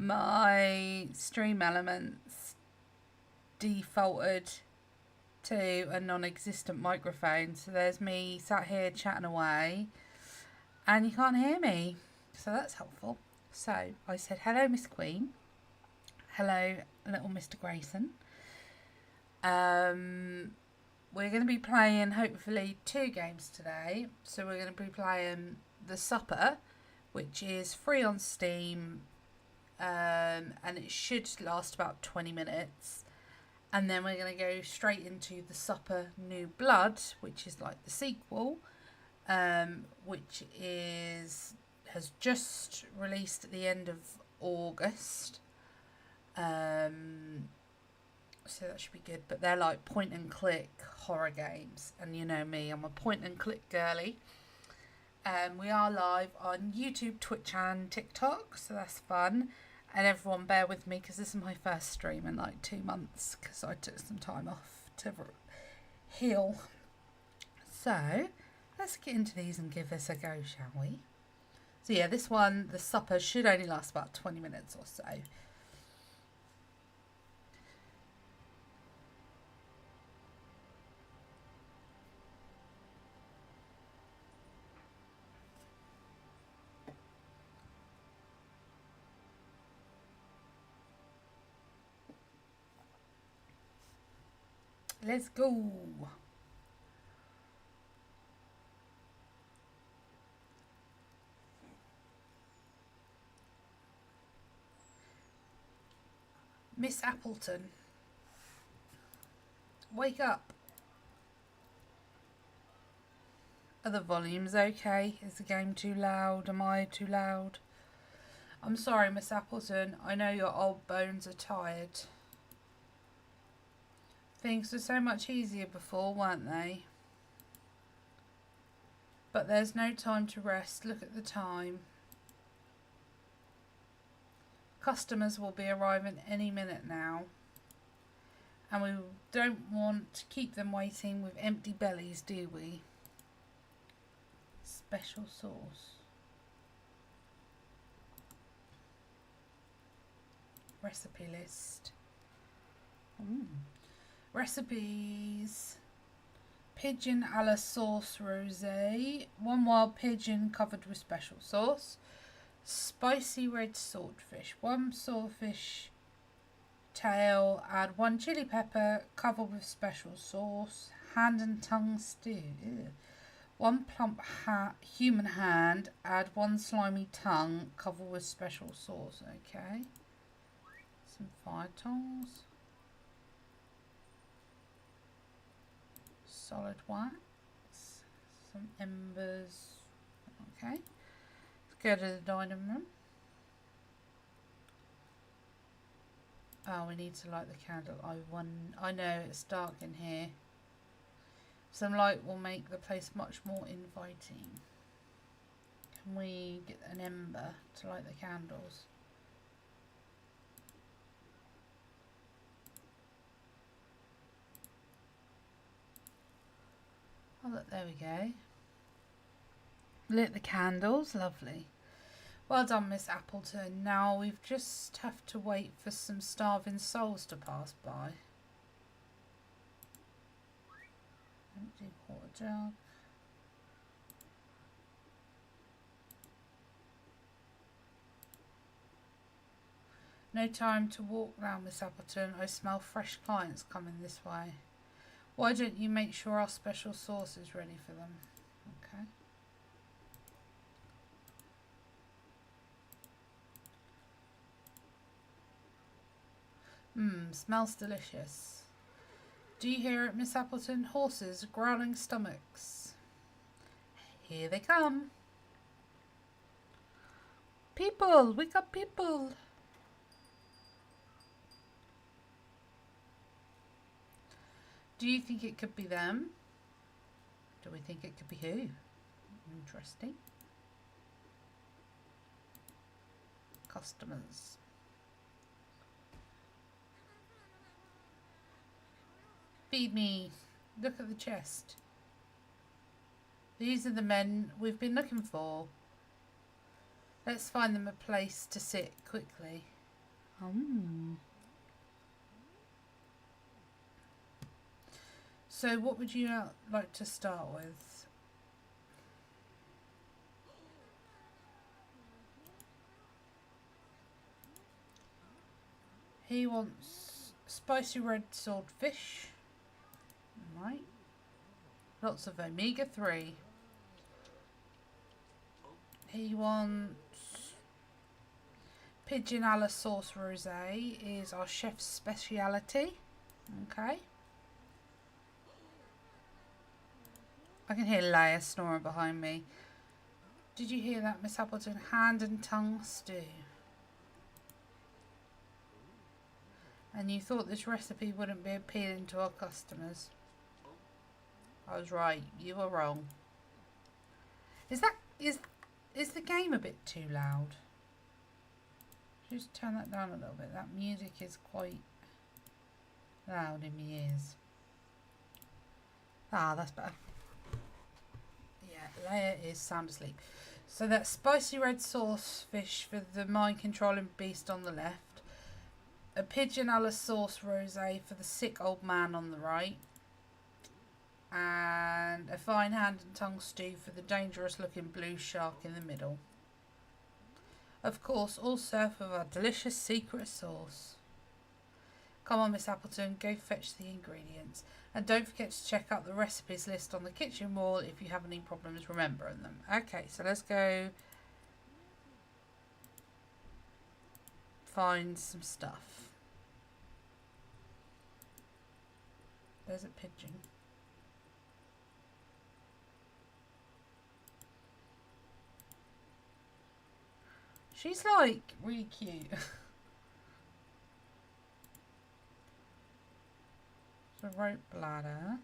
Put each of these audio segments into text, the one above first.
my stream elements defaulted to a non-existent microphone, so there's me sat here chatting away and you can't hear me, so that's helpful. So I said, hello Miss Queen, hello little Mr. Grayson. We're going to be playing hopefully 2 games today. So we're going to be playing The Supper, which is free on Steam, and it should last about 20 minutes. And then we're going to go straight into The Supper New Blood, which is like the sequel, which has just released at the end of August. So that should be good. But they're like point and click horror games. And you know me, I'm a point and click girly. We are live on YouTube, Twitch and TikTok, so that's fun. And everyone bear with me because this is my first stream in like 2 months because I took some time off to heal. So let's get into these and give this a go, shall we? So yeah, this one, The Supper, should only last about 20 minutes or so. Let's go. Miss Appleton, wake up. Are the volumes okay? Is the game too loud? Am I too loud? I'm sorry, Miss Appleton. I know your old bones are tired. Things were so much easier before, weren't they? But there's no time to rest. Look at the time. Customers will be arriving any minute now. And we don't want to keep them waiting with empty bellies, do we? Special sauce. Recipe list. Recipes: pigeon a la sauce rosé, 1 wild pigeon covered with special sauce, spicy red swordfish, 1 swordfish tail, add 1 chili pepper covered with special sauce, hand and tongue stew, 1 plump human hand, add 1 slimy tongue covered with special sauce. Okay, some fire tongs, solid wax, some embers. Okay, let's go to the dining room. Oh, we need to light the candle. I know it's dark in here. Some light will make the place much more inviting. Can we get an ember to light the candles? Oh look, there we go. Lit the candles, lovely. Well done, Miss Appleton. Now we've just have to wait for some starving souls to pass by. Empty water jug. No time to walk now, Miss Appleton. I smell fresh clients coming this way. Why don't you make sure our special sauce is ready for them? Okay. Smells delicious. Do you hear it, Miss Appleton? Horses, growling stomachs. Here they come. People, we got people. Do you think it could be them? Do we think it could be who? Interesting. Customers. Feed me. Look at the chest. These are the men we've been looking for. Let's find them a place to sit quickly. So what would you like to start with? He wants spicy red swordfish. Right. Lots of omega-3. He wants pigeon a la sauce rosé is our chef's speciality. Okay. I can hear Leia snoring behind me. Did you hear that, Miss Appleton? Hand and tongue stew. And you thought this recipe wouldn't be appealing to our customers. I was right. You were wrong. Is the game a bit too loud? Just turn that down a little bit. That music is quite loud in my ears. Ah, that's better. Yeah, Leia is sound asleep. So that's spicy red sauce fish for the mind controlling beast on the left. A pigeon a la sauce rosé for the sick old man on the right. And a fine hand and tongue stew for the dangerous looking blue shark in the middle. Of course, all served with our delicious secret sauce. Come on, Miss Appleton, go fetch the ingredients. And don't forget to check out the recipes list on the kitchen wall if you have any problems remembering them. Okay, so let's go find some stuff. There's a pigeon. She's like really cute. So rope bladder.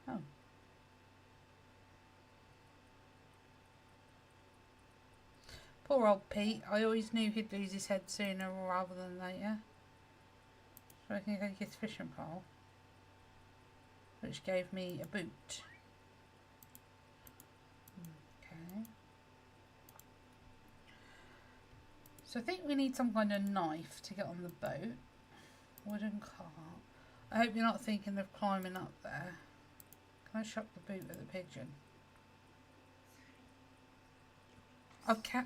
Oh. Poor old Pete. I always knew he'd lose his head sooner rather than later. So I can go get his fishing pole. Which gave me a boot. Okay. So I think we need some kind of knife to get on the boat. Wooden cart. I hope you're not thinking of climbing up there. Can I shock the boot at the pigeon? Okay.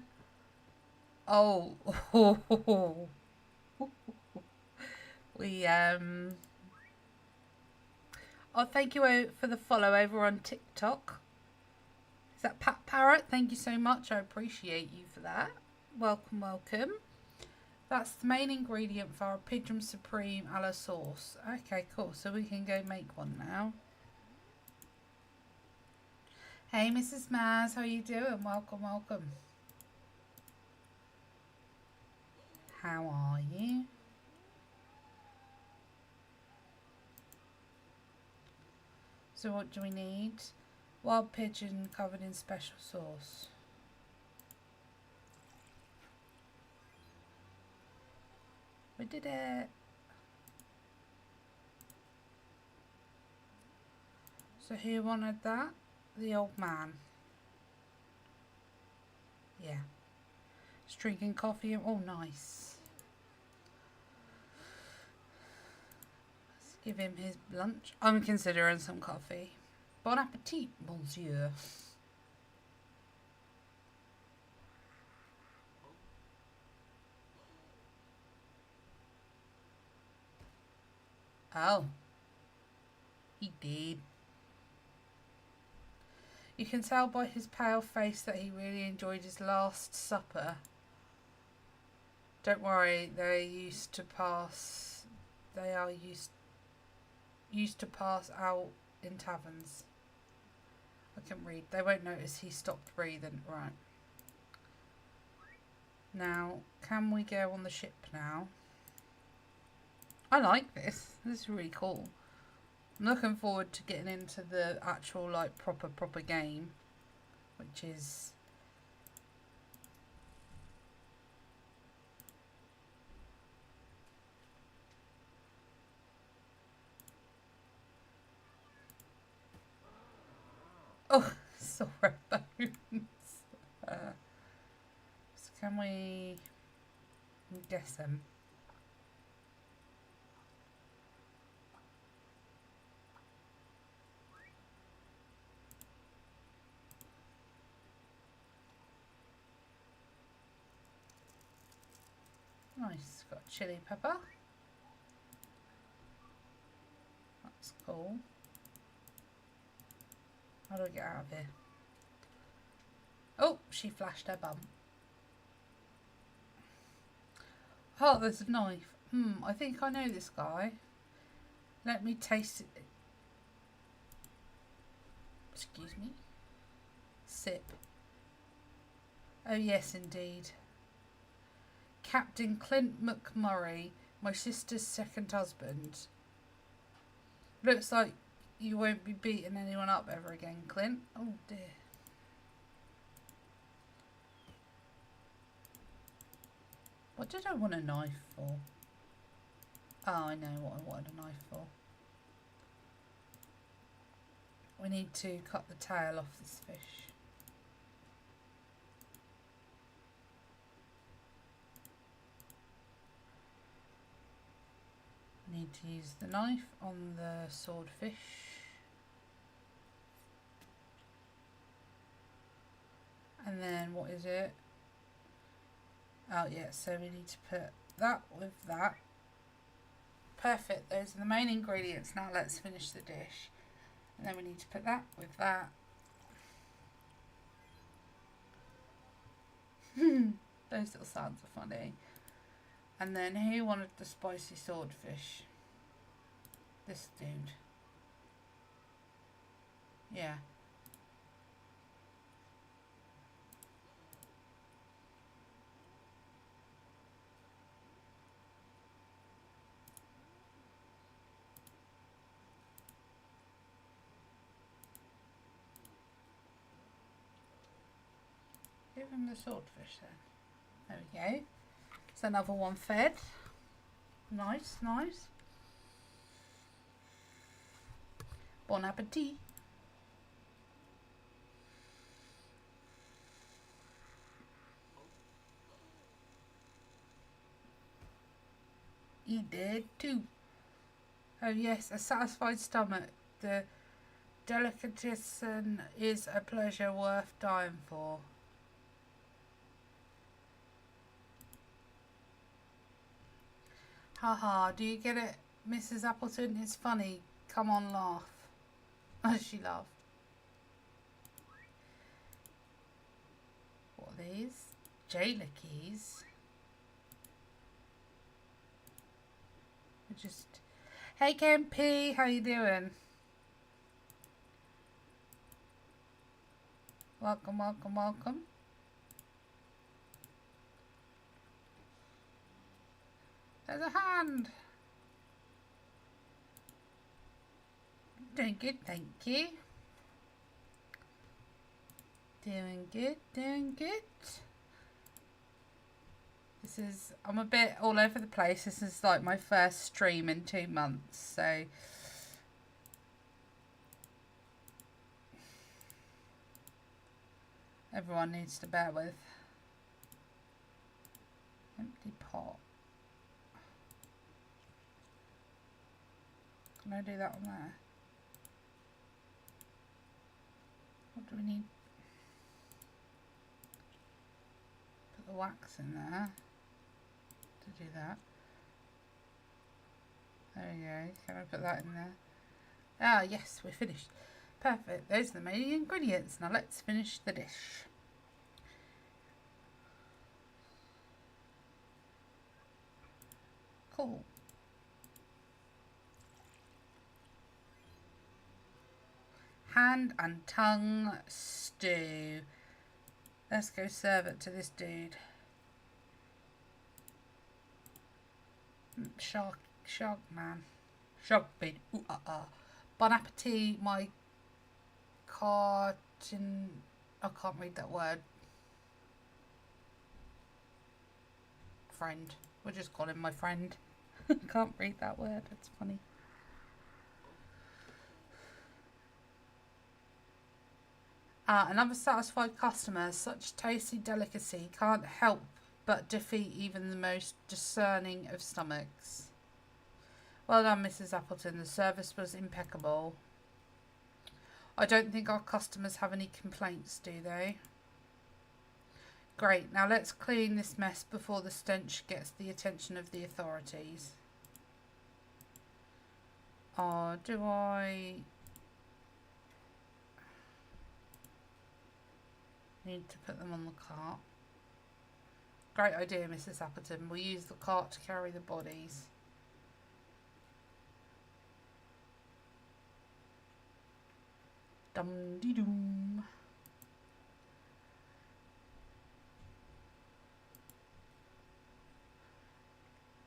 Oh. We oh, thank you for the follow over on TikTok. Is that Pat Parrot? Thank you so much. I appreciate you for that. Welcome, welcome. That's the main ingredient for our Pigeon Supreme a la sauce. Okay, cool. So we can go make one now. Hey, Mrs. Maz, how you doing? Welcome, welcome. How are you? So what do we need? Wild pigeon covered in special sauce. We did it. So who wanted that? The old man. Yeah. Just drinking coffee. Oh, nice. Let's give him his lunch. I'm considering some coffee. Bon appetit, monsieur. Oh. He did. You can tell by his pale face that he really enjoyed his last supper. Don't worry, they are used to pass out in taverns. I can read. They won't notice he stopped breathing. Right. Now, can we go on the ship now? I like this. This is really cool. I'm looking forward to getting into the actual, like, proper game. Which is... Oh, sorry, bones. Can we guess them? Nice, got chili pepper. That's cool. How do I get out of here? Oh, she flashed her bum. Oh, there's a knife. I think I know this guy. Let me taste it. Excuse me. Sip. Oh, yes, indeed. Captain Clint McMurray, my sister's second husband. Looks like you won't be beating anyone up ever again, Clint. Oh, dear. What did I want a knife for? Oh, I know what I wanted a knife for. We need to cut the tail off this fish. Need to use the knife on the swordfish. And then what is it? Oh yeah, so we need to put that with that. Perfect, those are the main ingredients. Now let's finish the dish. And then we need to put that with that. Those little sounds are funny. And then who wanted the spicy swordfish? This dude. Yeah. Give him the swordfish then. There we go. It's another one fed. Nice, nice. Bon appetit. He did too. Oh yes, a satisfied stomach. The delicatessen is a pleasure worth dying for. Haha, do you get it, Mrs. Appleton? It's funny. Come on, laugh. She laughed. What are these? Jailer keys. Just... Hey, Kemp, how you doing? Welcome, welcome, welcome. There's a hand. Doing good, thank you. Doing good, doing good. This is, I'm a bit all over the place. This is like my first stream in 2 months, so everyone needs to bear with. Empty pot. Can I do that on there? What do we need? Put the wax in there to do that. There we go. Can I put that in there? Ah, yes, we're finished. Perfect. Those are the main ingredients. Now let's finish the dish. Cool. Hand and tongue stew. Let's go serve it to this dude. Shark man. Shark bait. Ooh, Bon appetit, my carton. I can't read that word. Friend. We'll just call him my friend. Can't read that word. It's funny. Another satisfied customer. Such tasty delicacy can't help but defeat even the most discerning of stomachs. Well done, Mrs. Appleton. The service was impeccable. I don't think our customers have any complaints, do they? Great. Now let's clean this mess before the stench gets the attention of the authorities. Oh, do I need to put them on the cart? Great idea, Mrs. Appleton. We'll use the cart to carry the bodies. Dum-de-dum.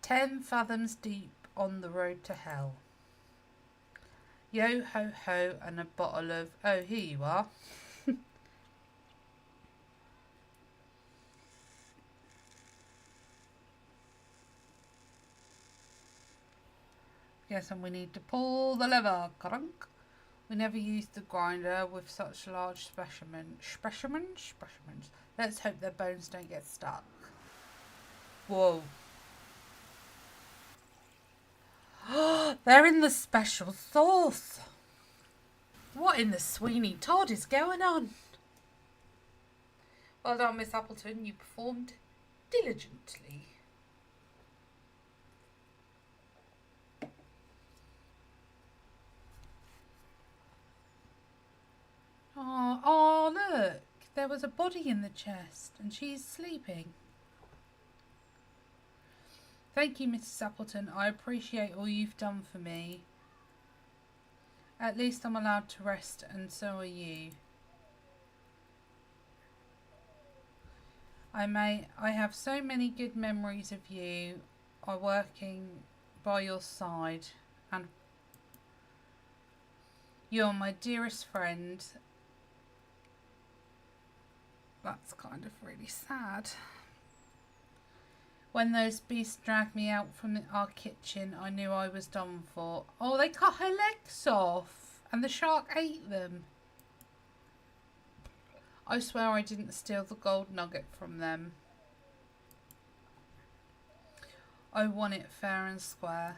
"10 fathoms deep on the road to hell. Yo ho ho and a bottle of..." Oh, here you are. Yes, and we need to pull the lever. Crunk. We never used the grinder with such large specimens. Let's hope their bones don't get stuck. Whoa. They're in the special sauce. What in the Sweeney Todd is going on? Well done, Miss Appleton. You performed diligently. Oh, look. There was a body in the chest and she's sleeping. Thank you, Mrs. Appleton. I appreciate all you've done for me. At least I'm allowed to rest, and so are you. I have so many good memories of you working by your side, and you're my dearest friend. That's kind of really sad. When those beasts dragged me out from our kitchen, I knew I was done for. Oh, they cut her legs off and the shark ate them. I swear I didn't steal the gold nugget from them. I won it fair and square.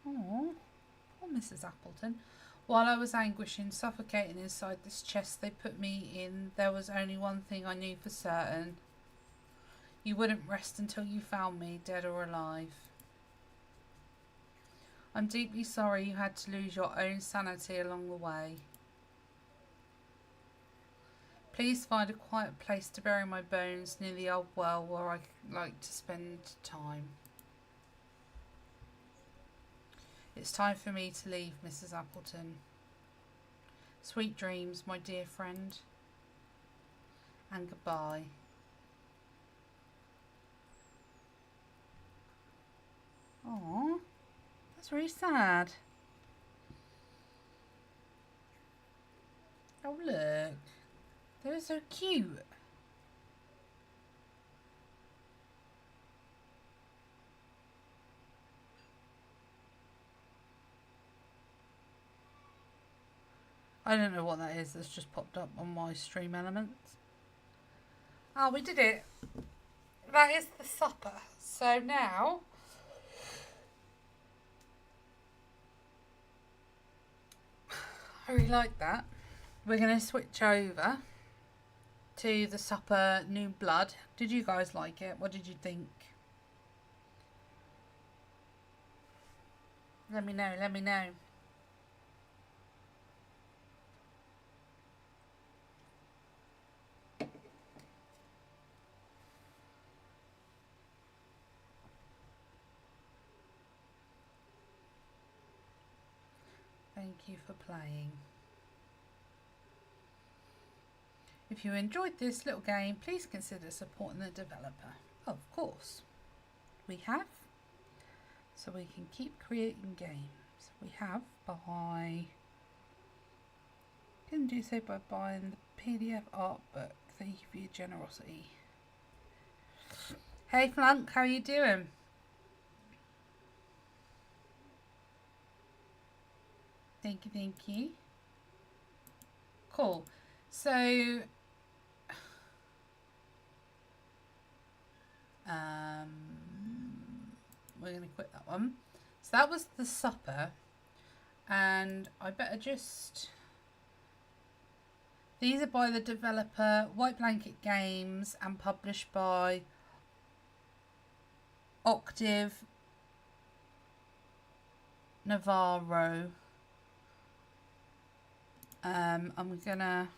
Oh, poor Mrs. Appleton. While I was anguishing, suffocating inside this chest they put me in, there was only one thing I knew for certain. You wouldn't rest until you found me, dead or alive. I'm deeply sorry you had to lose your own sanity along the way. Please find a quiet place to bury my bones near the old well where I like to spend time. It's time for me to leave, Mrs. Appleton. Sweet dreams, my dear friend. And goodbye. Aww, that's really sad. Oh look, they're so cute. I don't know what that is. That's just popped up on my stream elements. Oh, we did it. That is the supper. So now I really like that. We're going to switch over to the supper New Blood. Did you guys like it? What did you think? Let me know. Let me know. Thank you for playing. If you enjoyed this little game, please consider supporting the developer. Of course, we have. So we can keep creating games. We have by... Can do so by buying the PDF art book. Thank you for your generosity. Hey Flunk, how are you doing? Thank you, thank you. Cool. So, we're going to quit that one. So that was the supper. And I better just... These are by the developer White Blanket Games and published by Octave Navarro. I'm gonna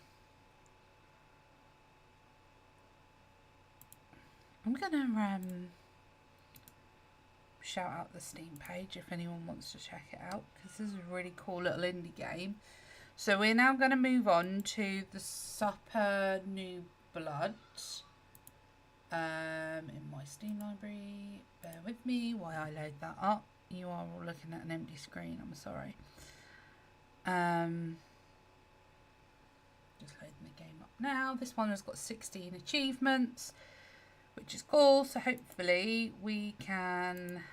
shout out the Steam page if anyone wants to check it out, because this is a really cool little indie game. So we're now going to move on to the Supper New Blood in my Steam library. Bear with me while I load that up. You are all looking at an empty screen, I'm sorry. Just loading the game up now. This one has got 16 achievements, which is cool. So hopefully we can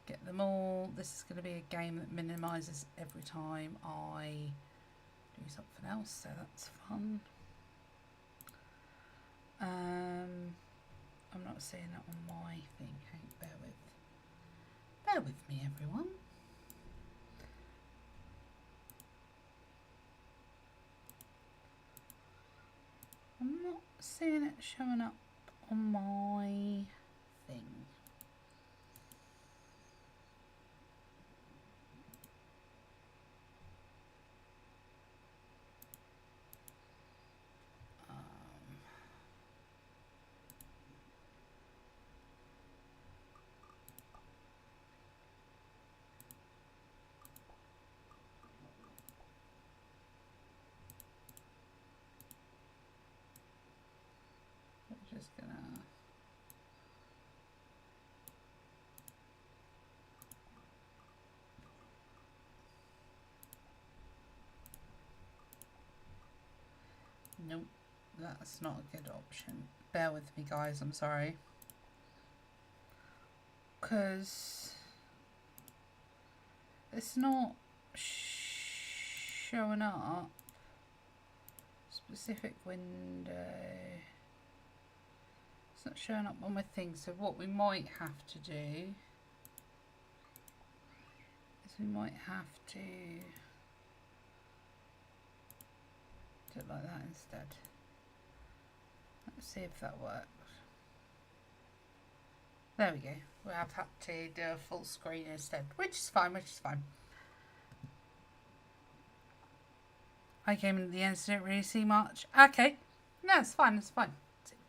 get them all. This is going to be a game that minimises every time I do something else, so that's fun. I'm not seeing that on my thing. Bear with me, everyone. I'm not seeing it showing up on my thing. Just gonna nope, that's not a good option. Bear with me, guys, I'm sorry, because it's not showing up. Specific window, it's not showing up on my thing. So what we might have to do is we might have to do it like that instead. Let's see if that works. There we go. We'll have had to do a full screen instead, which is fine, I came in at the end, so didn't really see much. Okay. No, it's fine,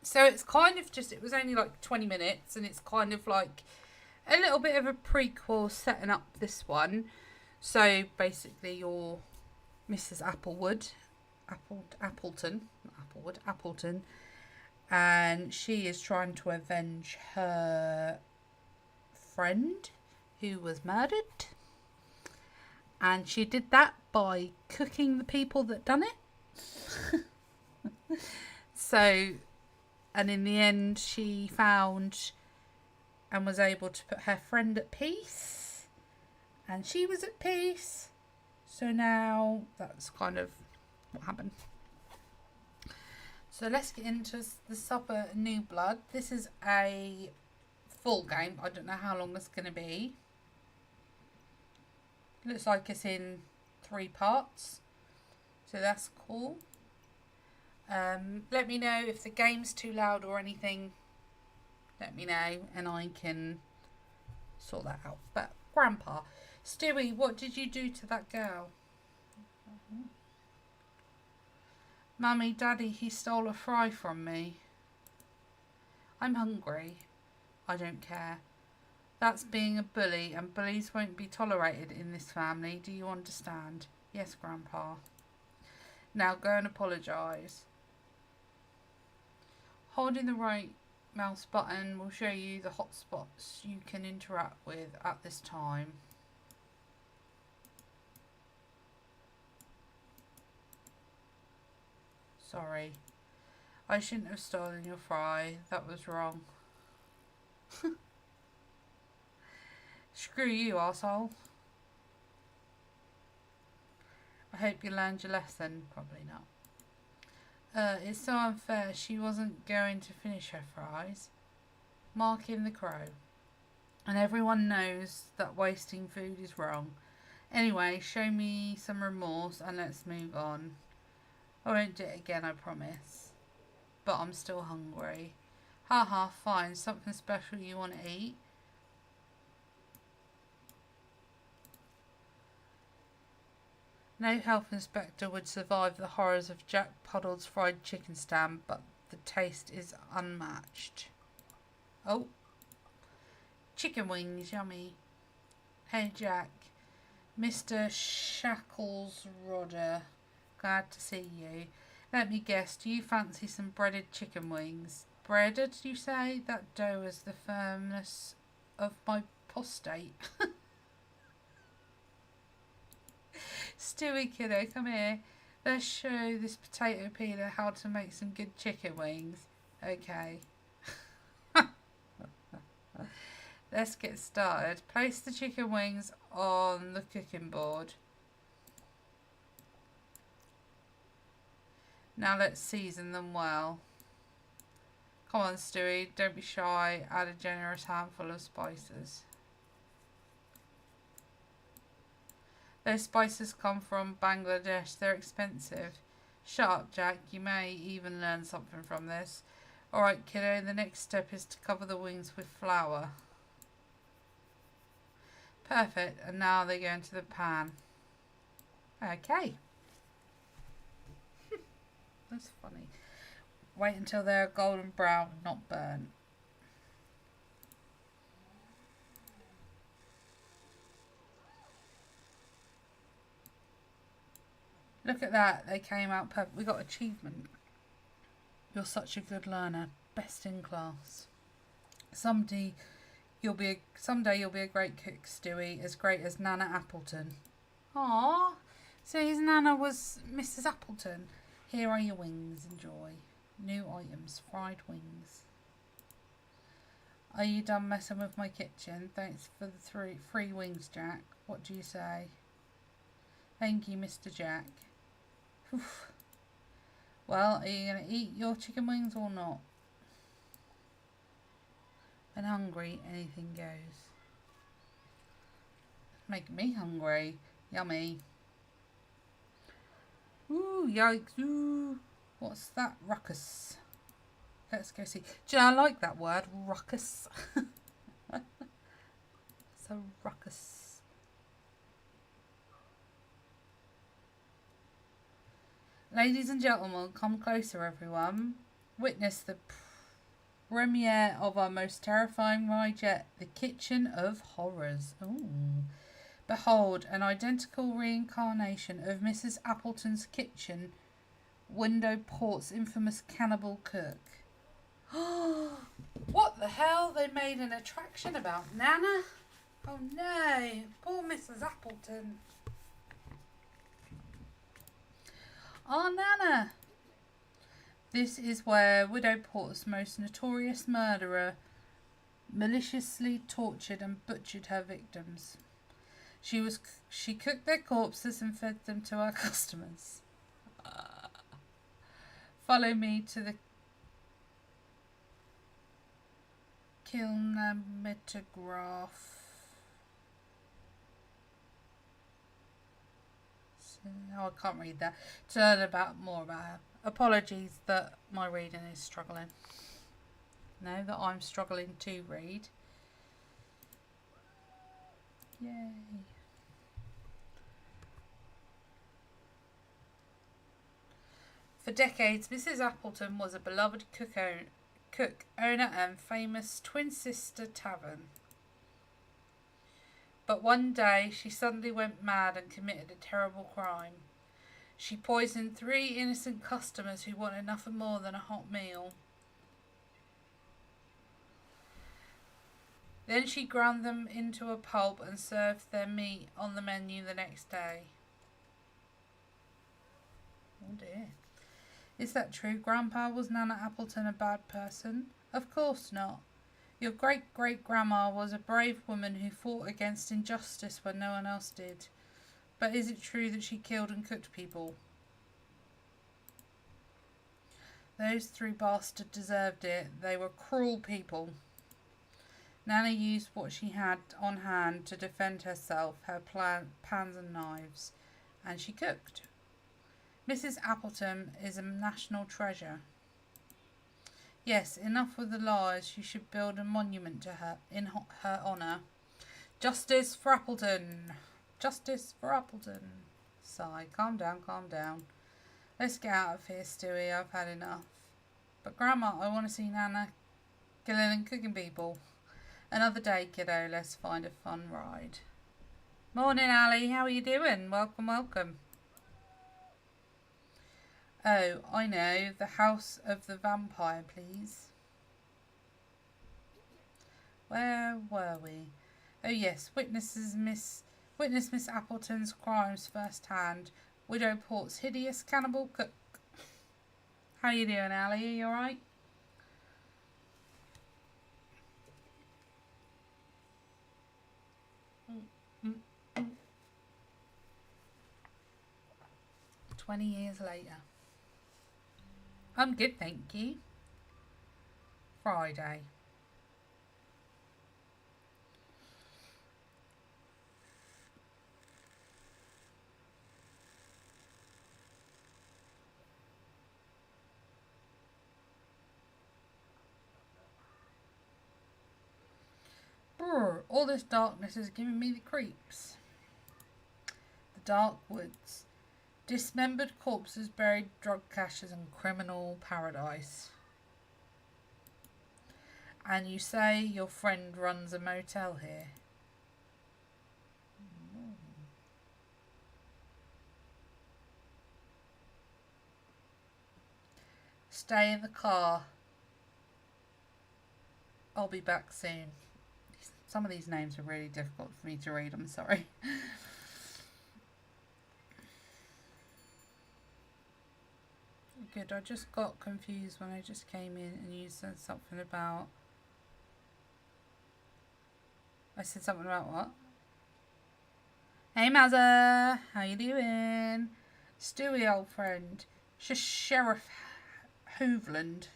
So it's kind of just, it was only like 20 minutes, and it's kind of like a little bit of a prequel setting up this one. So basically you're Mrs. Appleton, and she is trying to avenge her friend who was murdered. And she did that by cooking the people that done it. So, and in the end she found and was able to put her friend at peace, and she was at peace. So now that's kind of what happened. So let's get into the Supper New Blood. This is a full game. I don't know how long it's going to be. Looks like it's in 3 parts. So that's cool. Let me know if the game's too loud or anything. Let me know and I can sort that out. But Grandpa, Stewie, what did you do to that girl? Mummy, Daddy, he stole a fry from me. I'm hungry. I don't care. That's being a bully, and bullies won't be tolerated in this family. Do you understand? Yes, Grandpa. Now go and apologise. Holding the right mouse button will show you the hotspots you can interact with at this time. Sorry. I shouldn't have stolen your fry. That was wrong. Screw you, arsehole. I hope you learned your lesson. Probably not. It's so unfair. She wasn't going to finish her fries. Marking the crow. And everyone knows that wasting food is wrong. Anyway, show me some remorse and let's move on. I won't do it again, I promise. But I'm still hungry. Haha, fine. Something special you want to eat? No health inspector would survive the horrors of Jack Puddle's fried chicken stand, but the taste is unmatched. Oh. Chicken wings, yummy. Hey Jack. Mr. Shacklesrodder. Glad to see you. Let me guess, do you fancy some breaded chicken wings? Breaded, you say? That dough is the firmness of my prostate. Stewie kiddo, come here. Let's show this potato peeler how to make some good chicken wings. Okay. Let's get started. Place the chicken wings on the cooking board. Now let's season them well. Come on, Stewie, don't be shy. Add a generous handful of spices. Those spices come from Bangladesh. They're expensive. Shut up, Jack. You may even learn something from this. Alright, kiddo, the next step is to cover the wings with flour. Perfect. And now they go into the pan. Okay. That's funny. Wait until they're golden brown, not burnt. Look at that. They came out perfect. We got achievement. You're such a good learner. Best in class. Someday you'll be a great cook, Stewie, as great as Nana Appleton. Aww. So his Nana was Mrs. Appleton. Here are your wings. Enjoy. New items. Fried wings. Are you done messing with my kitchen? Thanks for the free wings, Jack. What do you say? Thank you, Mr. Jack. Oof. Well, are you going to eat your chicken wings or not? When hungry, anything goes. Make me hungry. Yummy. Ooh, yikes. Ooh. What's that? Ruckus. Let's go see. Do you know, I like that word, ruckus. So ruckus. Ladies and gentlemen, come closer, everyone. Witness the premiere of our most terrifying ride yet, The Kitchen of Horrors. Ooh. Behold, an identical reincarnation of Mrs. Appleton's kitchen, Windowport's infamous cannibal cook. What the hell? They made an attraction about Nana? Oh no, poor Mrs. Appleton. Oh, Nana. This is where Windowport's most notorious murderer maliciously tortured and butchered her victims. She cooked their corpses and fed them to our customers. Follow me to the kinematograph. Oh, I can't read that. To learn more about her. Apologies that my reading is struggling. No, that I'm struggling to read. Yay. For decades, Mrs. Appleton was a beloved cook, owner and famous twin sister tavern. But one day she suddenly went mad and committed a terrible crime. She poisoned 3 innocent customers who wanted nothing more than a hot meal. Then she ground them into a pulp and served their meat on the menu the next day. Oh dear. Is that true, Grandpa? Was Nana Appleton a bad person? Of course not. Your great-great-grandma was a brave woman who fought against injustice when no one else did. But is it true that she killed and cooked people? Those three bastards deserved it. They were cruel people. Nana used what she had on hand to defend herself, her pans and knives, and she cooked. Mrs. Appleton is a national treasure. Yes, enough with the lies. You should build a monument to her in her honour. Justice for Appleton. Justice for Appleton. Sigh. Calm down, calm down. Let's get out of here, Stewie. I've had enough. But Grandma, I want to see Nana killing and cooking people. Another day, kiddo. Let's find a fun ride. Morning, Ali. How are you doing? Welcome, welcome. Oh, I know. The House of the Vampire, please. Where were we? Oh, yes. Witness Miss Appleton's crimes firsthand. Widow Port's hideous cannibal cook. How you doing, Ali? Are you alright? Mm. 20 years later. I'm good, thank you. Friday. Brr, all this darkness is giving me the creeps. The dark woods. Dismembered corpses, buried drug caches and criminal paradise. And you say your friend runs a motel here? Stay in the car. I'll be back soon. Some of these names are really difficult for me to read, I'm sorry. Good, I just got confused when I just came in and you said something about... I said something about what? Hey Mazza, how you doing? Stewie, old friend. Sheriff Hoveland.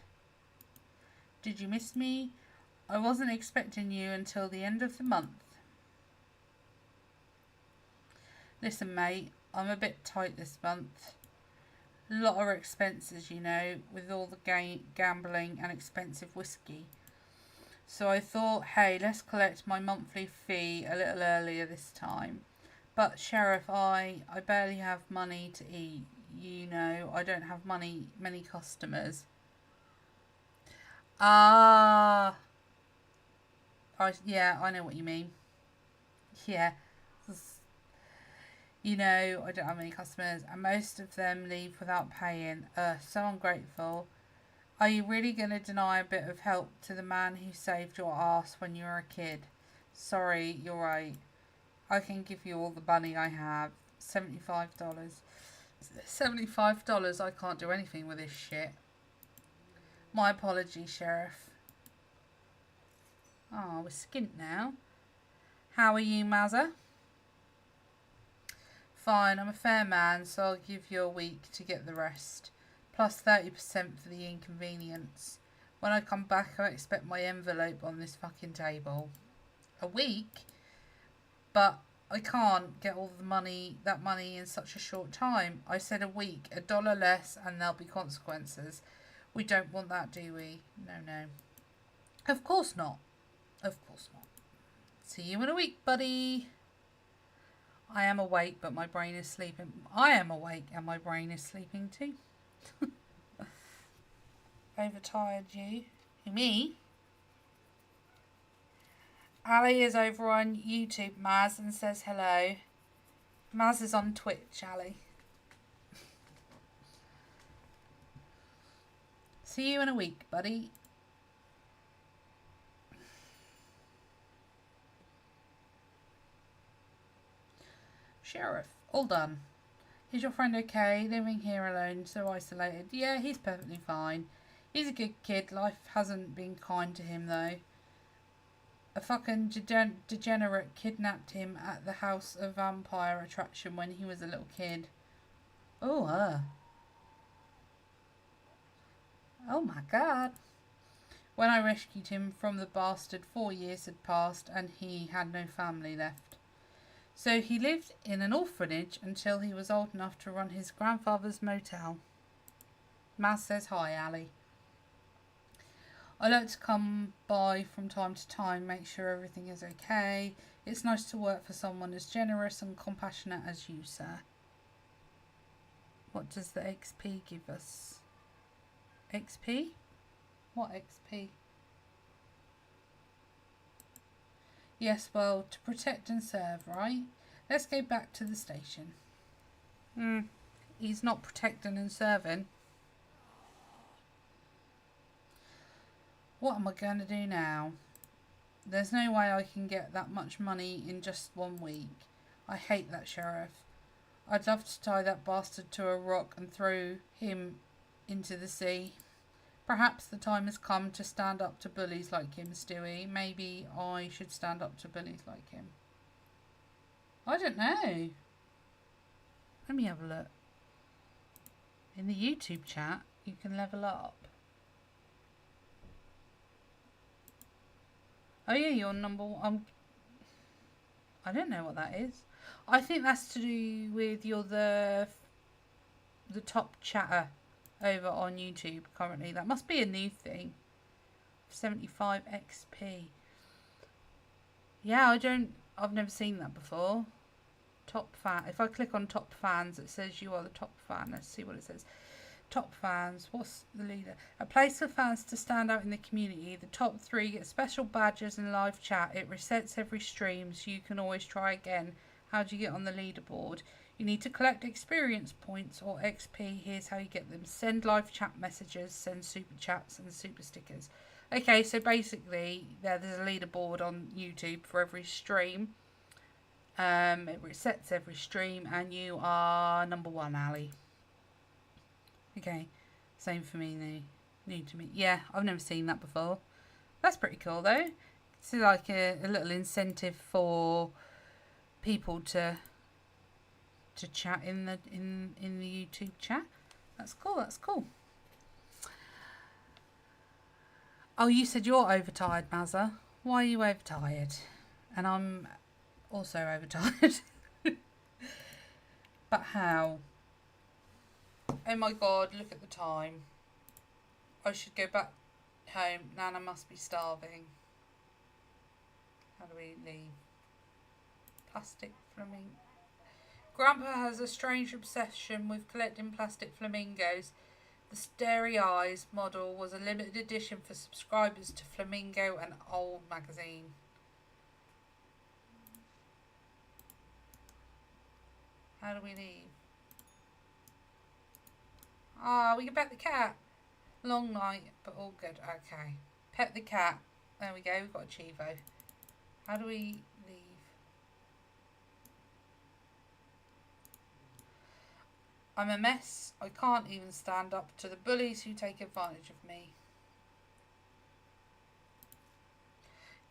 Did you miss me? I wasn't expecting you until the end of the month. Listen, mate, I'm a bit tight this month. A lot of expenses, you know, with all the gambling and expensive whiskey. So I thought, hey, let's collect my monthly fee a little earlier this time. But, Sheriff, I barely have money to eat. You know, I don't have many customers. Yeah, I know what you mean. Yeah. You know, I don't have any customers, and most of them leave without paying. So ungrateful. Are you really going to deny a bit of help to the man who saved your ass when you were a kid? Sorry, you're right. I can give you all the money I have. $75. $75? I can't do anything with this shit. My apologies, Sheriff. Oh, we're skint now. How are you, Mazza? Fine, I'm a fair man, so I'll give you a week to get the rest. Plus 30% for the inconvenience. When I come back, I expect my envelope on this fucking table. A week? But I can't get all that money in such a short time. I said a week, $1 less, and there'll be consequences. We don't want that, do we? No. Of course not. Of course not. See you in a week, buddy. I am awake, but my brain is sleeping. I am awake, and my brain is sleeping too. Overtired, you? Me? Ali is over on YouTube, Maz, and says hello. Maz is on Twitch, Ali. See you in a week, buddy. Sheriff, all done. Is your friend okay? Living here alone, so isolated? Yeah, he's perfectly fine. He's a good kid. Life hasn't been kind to him, though. A fucking degenerate kidnapped him at the House of Vampire attraction when he was a little kid. Oh, oh my god. When I rescued him from the bastard, 4 years had passed and he had no family left. So he lived in an orphanage until he was old enough to run his grandfather's motel. Maz says hi, Ali. I like to come by from time to time, make sure everything is okay. It's nice to work for someone as generous and compassionate as you, sir. What does the XP give us? XP? What XP? Yes, well, to protect and serve, right? Let's go back to the station. He's not protecting and serving. What am I going to do now? There's no way I can get that much money in just 1 week. I hate that sheriff. I'd love to tie that bastard to a rock and throw him into the sea. Perhaps the time has come to stand up to bullies like him, Stewie. Maybe I should stand up to bullies like him. I don't know. Let me have a look. In the YouTube chat, you can level up. Oh yeah, you're number one. I don't know what that is. I think that's to do with you're the top chatter over on YouTube currently. That must be a new thing. 75 XP. Yeah, I've never seen that before. Top fan. If I click on top fans, it says you are the top fan. Let's see what it says. Top fans. What's the leader? A place for fans to stand out in the community. The top 3 get special badges and live chat. It resets every stream, so you can always try again. How do you get on the leaderboard? You need to collect experience points or XP. Here's how you get them. Send live chat messages, send super chats and super stickers. Okay, so basically there's a leaderboard on YouTube for every stream. It resets every stream and you are number 1, Ali. Okay, same for me, new to me. Yeah, I've never seen that before. That's pretty cool though. It's like a little incentive for people to chat in the YouTube chat. That's cool. That's cool. Oh, you said you're overtired, Mazza. Why are you overtired? And I'm also overtired. But how? Oh my god, look at the time. I should go back home. Nana must be starving. How do we leave? Plastic flamingo. Grandpa has a strange obsession with collecting plastic flamingos. The Starry Eyes model was a limited edition for subscribers to Flamingo and Old magazine. How do we leave? Ah, we can pet the cat. Long night, but all good. Okay. Pet the cat. There we go. We've got a Chivo. How do we leave? I'm a mess. I can't even stand up to the bullies who take advantage of me.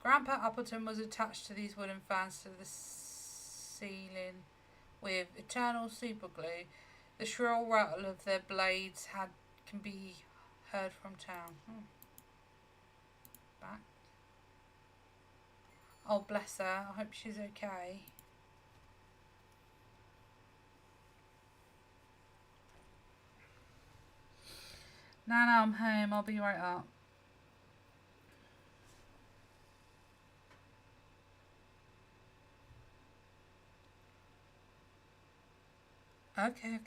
Grandpa Appleton was attached to these wooden fans to the ceiling with eternal super glue. The shrill rattle of their blades can be heard from town. Back. Oh, bless her. I hope she's okay. Nana, I'm home. I'll be right up. Okay.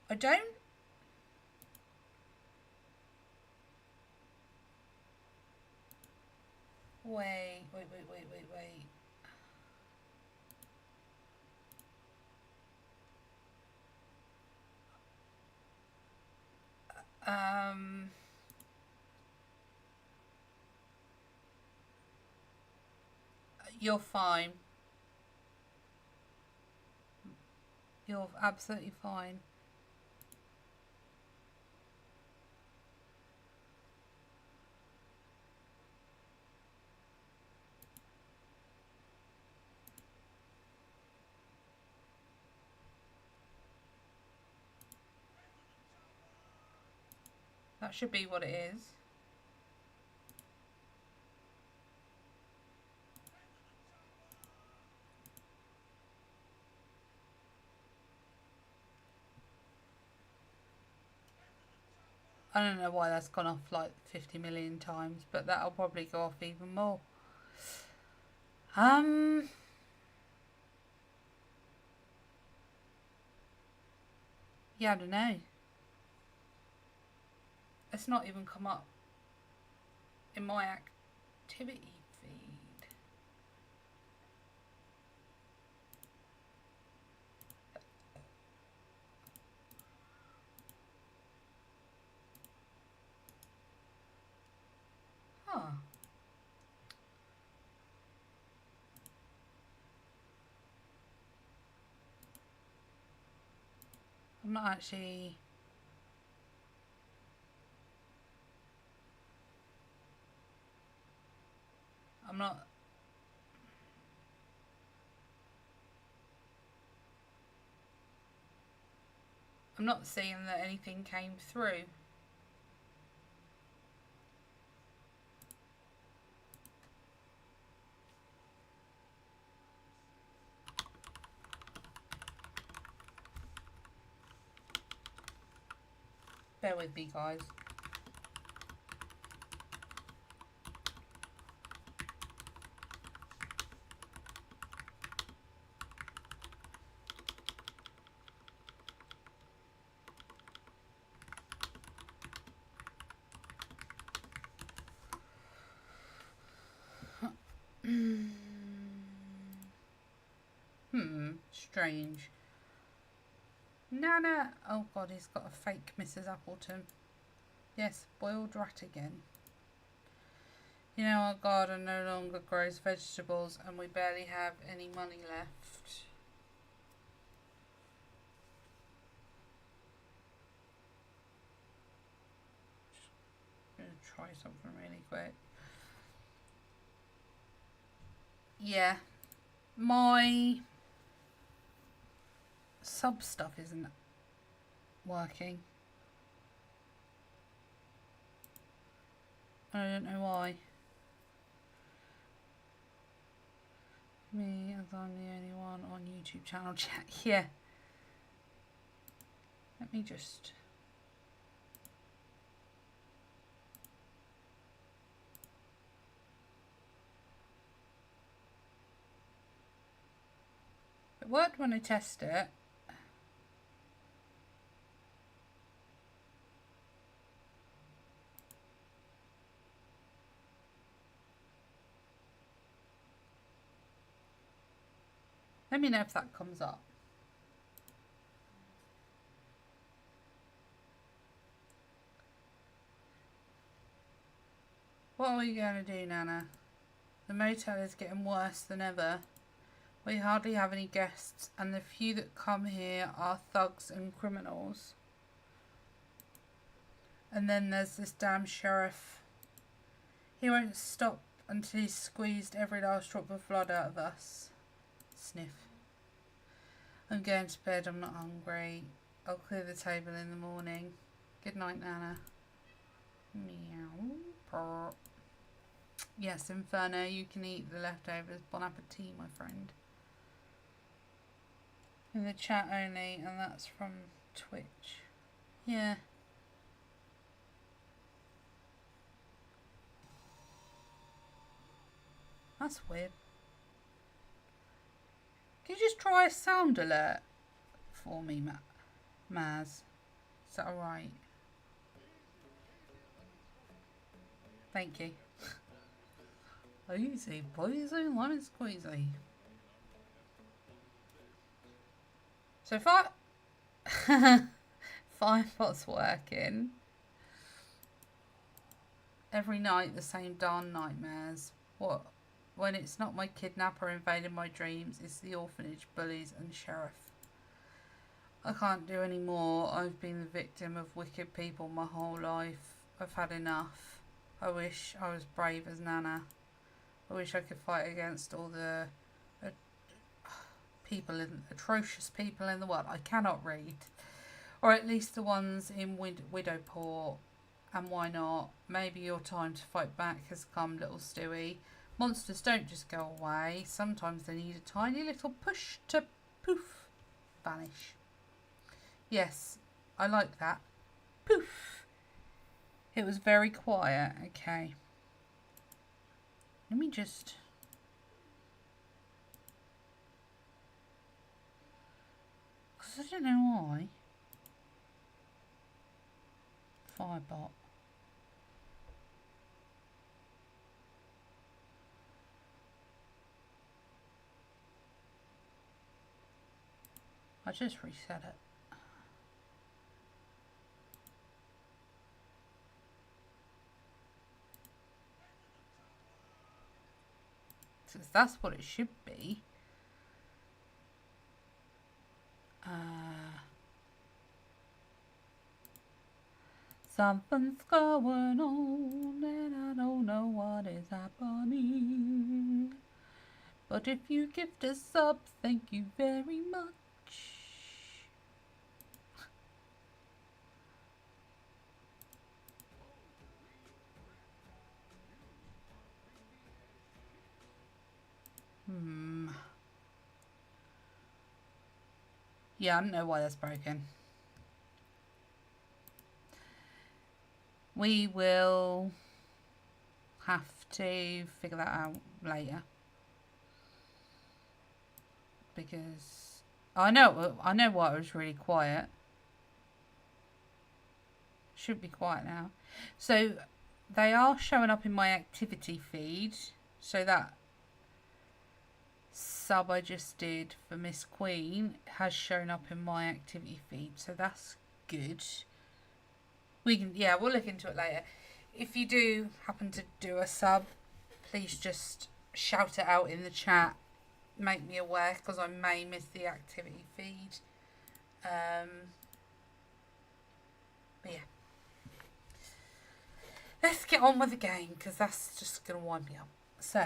I don't. Wait. You're fine. You're absolutely fine. That should be what it is. I don't know why that's gone off like 50 million times, but that'll probably go off even more. Yeah, I don't know. It's not even come up in my activity feed. Huh. I'm not actually... I'm not seeing that anything came through. Bear with me, guys. Strange. Nana! Oh god, he's got a fake Mrs. Appleton. Yes, boiled rat again. You know, our garden no longer grows vegetables and we barely have any money left. Just gonna try something really quick. Yeah, my sub stuff isn't working. I don't know why. Me, as I'm the only one on YouTube channel chat. Yeah. Let me just... It worked when I tested it. Let me know if that comes up. What are we going to do, Nana? The motel is getting worse than ever. We hardly have any guests, and the few that come here are thugs and criminals. And then there's this damn sheriff. He won't stop until he's squeezed every last drop of blood out of us. Sniff. I'm going to bed, I'm not hungry. I'll clear the table in the morning. Good night, Nana. Meow. Purr. Yes, Inferno, you can eat the leftovers. Bon appetit, my friend. In the chat only, and that's from Twitch. Yeah. That's weird. Can you just try a sound alert for me, Maz? Is that alright? Thank you. Easy, pleasy, lemon squeezy. So if I... Firepot's working. Every night the same darn nightmares. What? When it's not my kidnapper invading my dreams, it's the orphanage, bullies and sheriff. I can't do any more. I've been the victim of wicked people my whole life. I've had enough. I wish I was brave as Nana. I wish I could fight against all the atrocious people in the world. I cannot read. Or at least the ones in Widowport And why not? Maybe your time to fight back has come, little Stewie. Monsters don't just go away. Sometimes they need a tiny little push to poof, vanish. Yes, I like that. Poof. It was very quiet. Okay. Let me just... because I don't know why. Firebot. I just reset it. Because that's what it should be. Something's going on and I don't know what is happening. But if you gift a sub, thank you very much. Yeah, I don't know why that's broken. We will have to figure that out later. Because I know why it was really quiet. Should be quiet now. So they are showing up in my activity feed. So that sub I just did for Miss Queen has shown up in my activity feed. So that's good. We'll look into it later. If you do happen to do a sub, please just shout it out in the chat. Make me aware, because I may miss the activity feed. But yeah. Let's get on with the game, because that's just going to wind me up. So,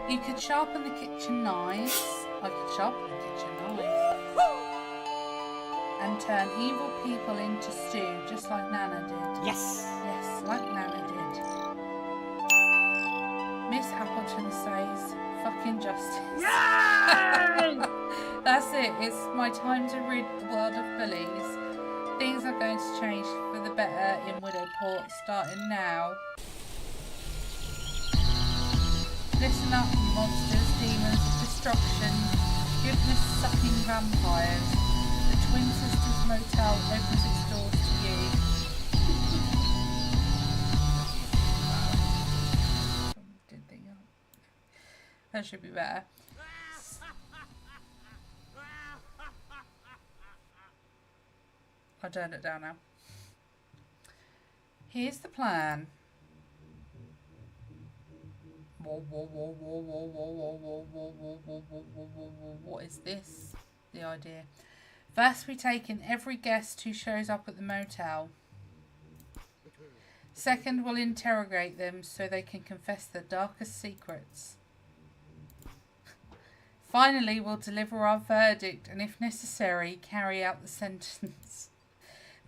you could sharpen the kitchen knives. I could sharpen the kitchen knives. And turn evil people into stew, just like Nana did. Yes! Yes, like Nana did. Miss Appleton says, fucking justice. Yay! That's it. It's my time to rid the world of bullies. Things are going to change for the better in Widowport, starting now. Listen up, you monsters, demons, destruction, goodness-sucking vampires. The Twin Sisters Motel opens its doors to you. That should be better. I'll turn it down now. Here's the plan. What is this? The idea. First, we take in every guest who shows up at the motel. Second, we'll interrogate them so they can confess their darkest secrets. Finally, we'll deliver our verdict and, if necessary, carry out the sentence.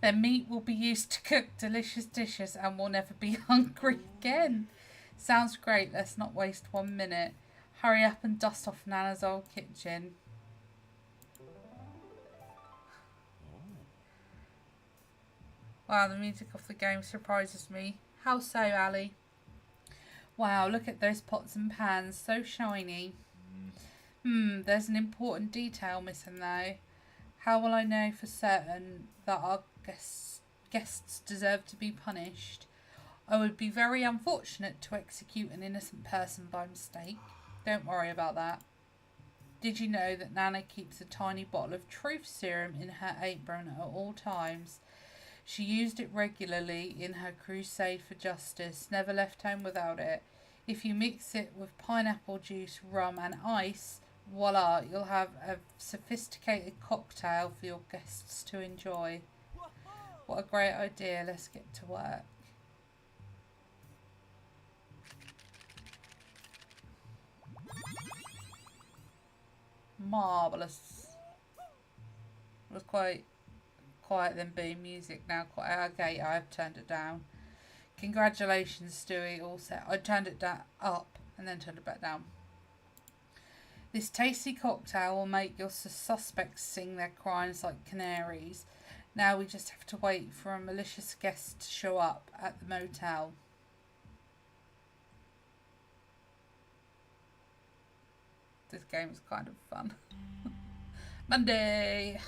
Their meat will be used to cook delicious dishes and we'll never be hungry again. Sounds great. Let's not waste 1 minute. Hurry up and dust off Nana's old kitchen. Wow, the music of the game surprises me. How so, Ali? Wow, look at those pots and pans. So shiny. There's an important detail missing though. How will I know for certain that our guests deserve to be punished? I would be very unfortunate to execute an innocent person by mistake. Don't worry about that. Did you know that Nana keeps a tiny bottle of truth serum in her apron at all times? She used it regularly in her crusade for justice, never left home without it. If you mix it with pineapple juice, rum and ice, voila, you'll have a sophisticated cocktail for your guests to enjoy. What a great idea. Let's get to work. Marvellous. It was quiet than B. Music now quiet. Okay, I have turned it down. Congratulations, Stewie. All set. I turned it up and then turned it back down. This tasty cocktail will make your suspects sing their crimes like canaries. Now we just have to wait for a malicious guest to show up at the motel. This game is kind of fun. Monday!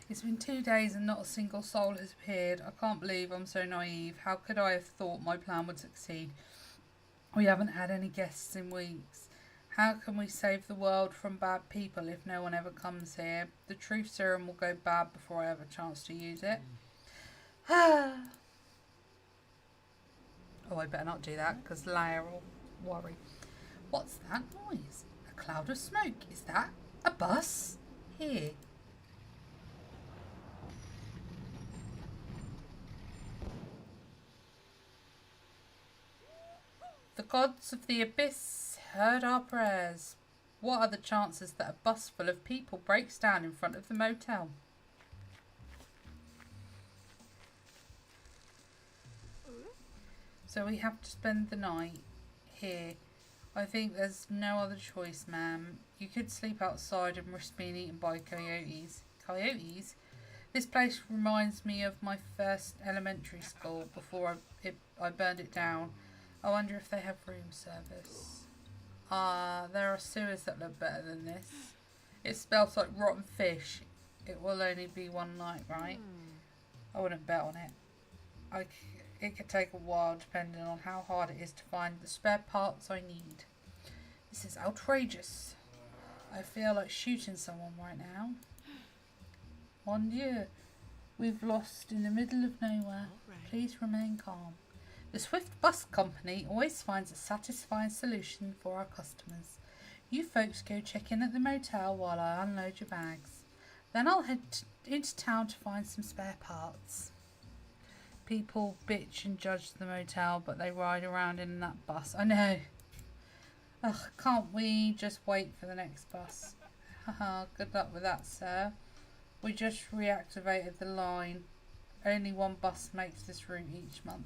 It's been 2 days and not a single soul has appeared. I can't believe I'm so naive. How could I have thought my plan would succeed? We haven't had any guests in weeks. How can we save the world from bad people if no one ever comes here? The truth serum will go bad before I have a chance to use it. Oh, I better not do that because Leia will worry. What's that noise? A cloud of smoke. Is that a bus? Here. The gods of the abyss heard our prayers. What are the chances that a bus full of people breaks down in front of the motel? So we have to spend the night here. I think there's no other choice, ma'am. You could sleep outside and risk being eaten by coyotes. Coyotes? This place reminds me of my first elementary school before I burned it down. I wonder if they have room service. There are sewers that look better than this. It smells like rotten fish. It will only be one night, right? I wouldn't bet on it. It could take a while depending on how hard it is to find the spare parts I need. This is outrageous. I feel like shooting someone right now. Mon Dieu, we've lost in the middle of nowhere. Please remain calm. The Swift Bus Company always finds a satisfying solution for our customers. You folks go check in at the motel while I unload your bags. Then I'll head into town to find some spare parts. People bitch and judge the motel, but they ride around in that bus. I know. Ugh, can't we just wait for the next bus? Haha, good luck with that, sir. We just reactivated the line. Only one bus makes this route each month.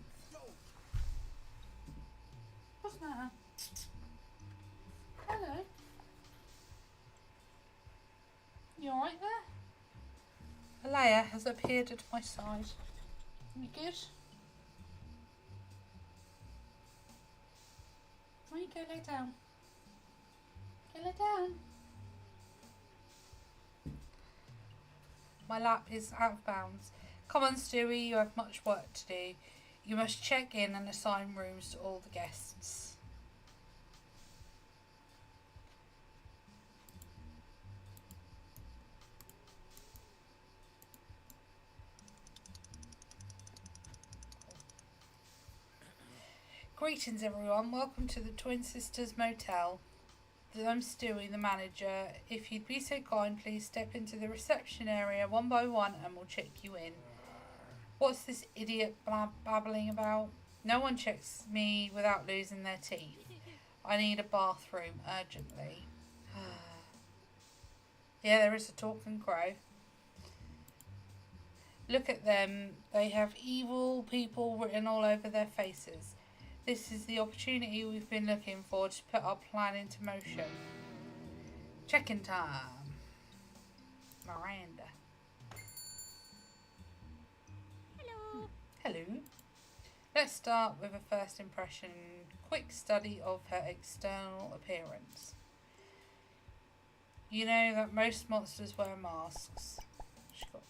What's the matter? Hello. You alright there? Leia has appeared at my side. You good? Why don't you go lay down? Go lay down. My lap is out of bounds. Come on, Stewie, you have much work to do. You must check in and assign rooms to all the guests. Greetings everyone, welcome to the Twin Sisters Motel. I'm Stewie, the manager. If you'd be so kind, please step into the reception area one by one and we'll check you in. What's this idiot babbling about? No one checks me without losing their teeth. I need a bathroom urgently. Yeah, there is a talking crow. Look at them. They have evil people written all over their faces. This is the opportunity we've been looking for to put our plan into motion. Check-in time. Miranda. Hello. Hello. Let's start with a first impression. Quick study of her external appearance. You know that most monsters wear masks. She's got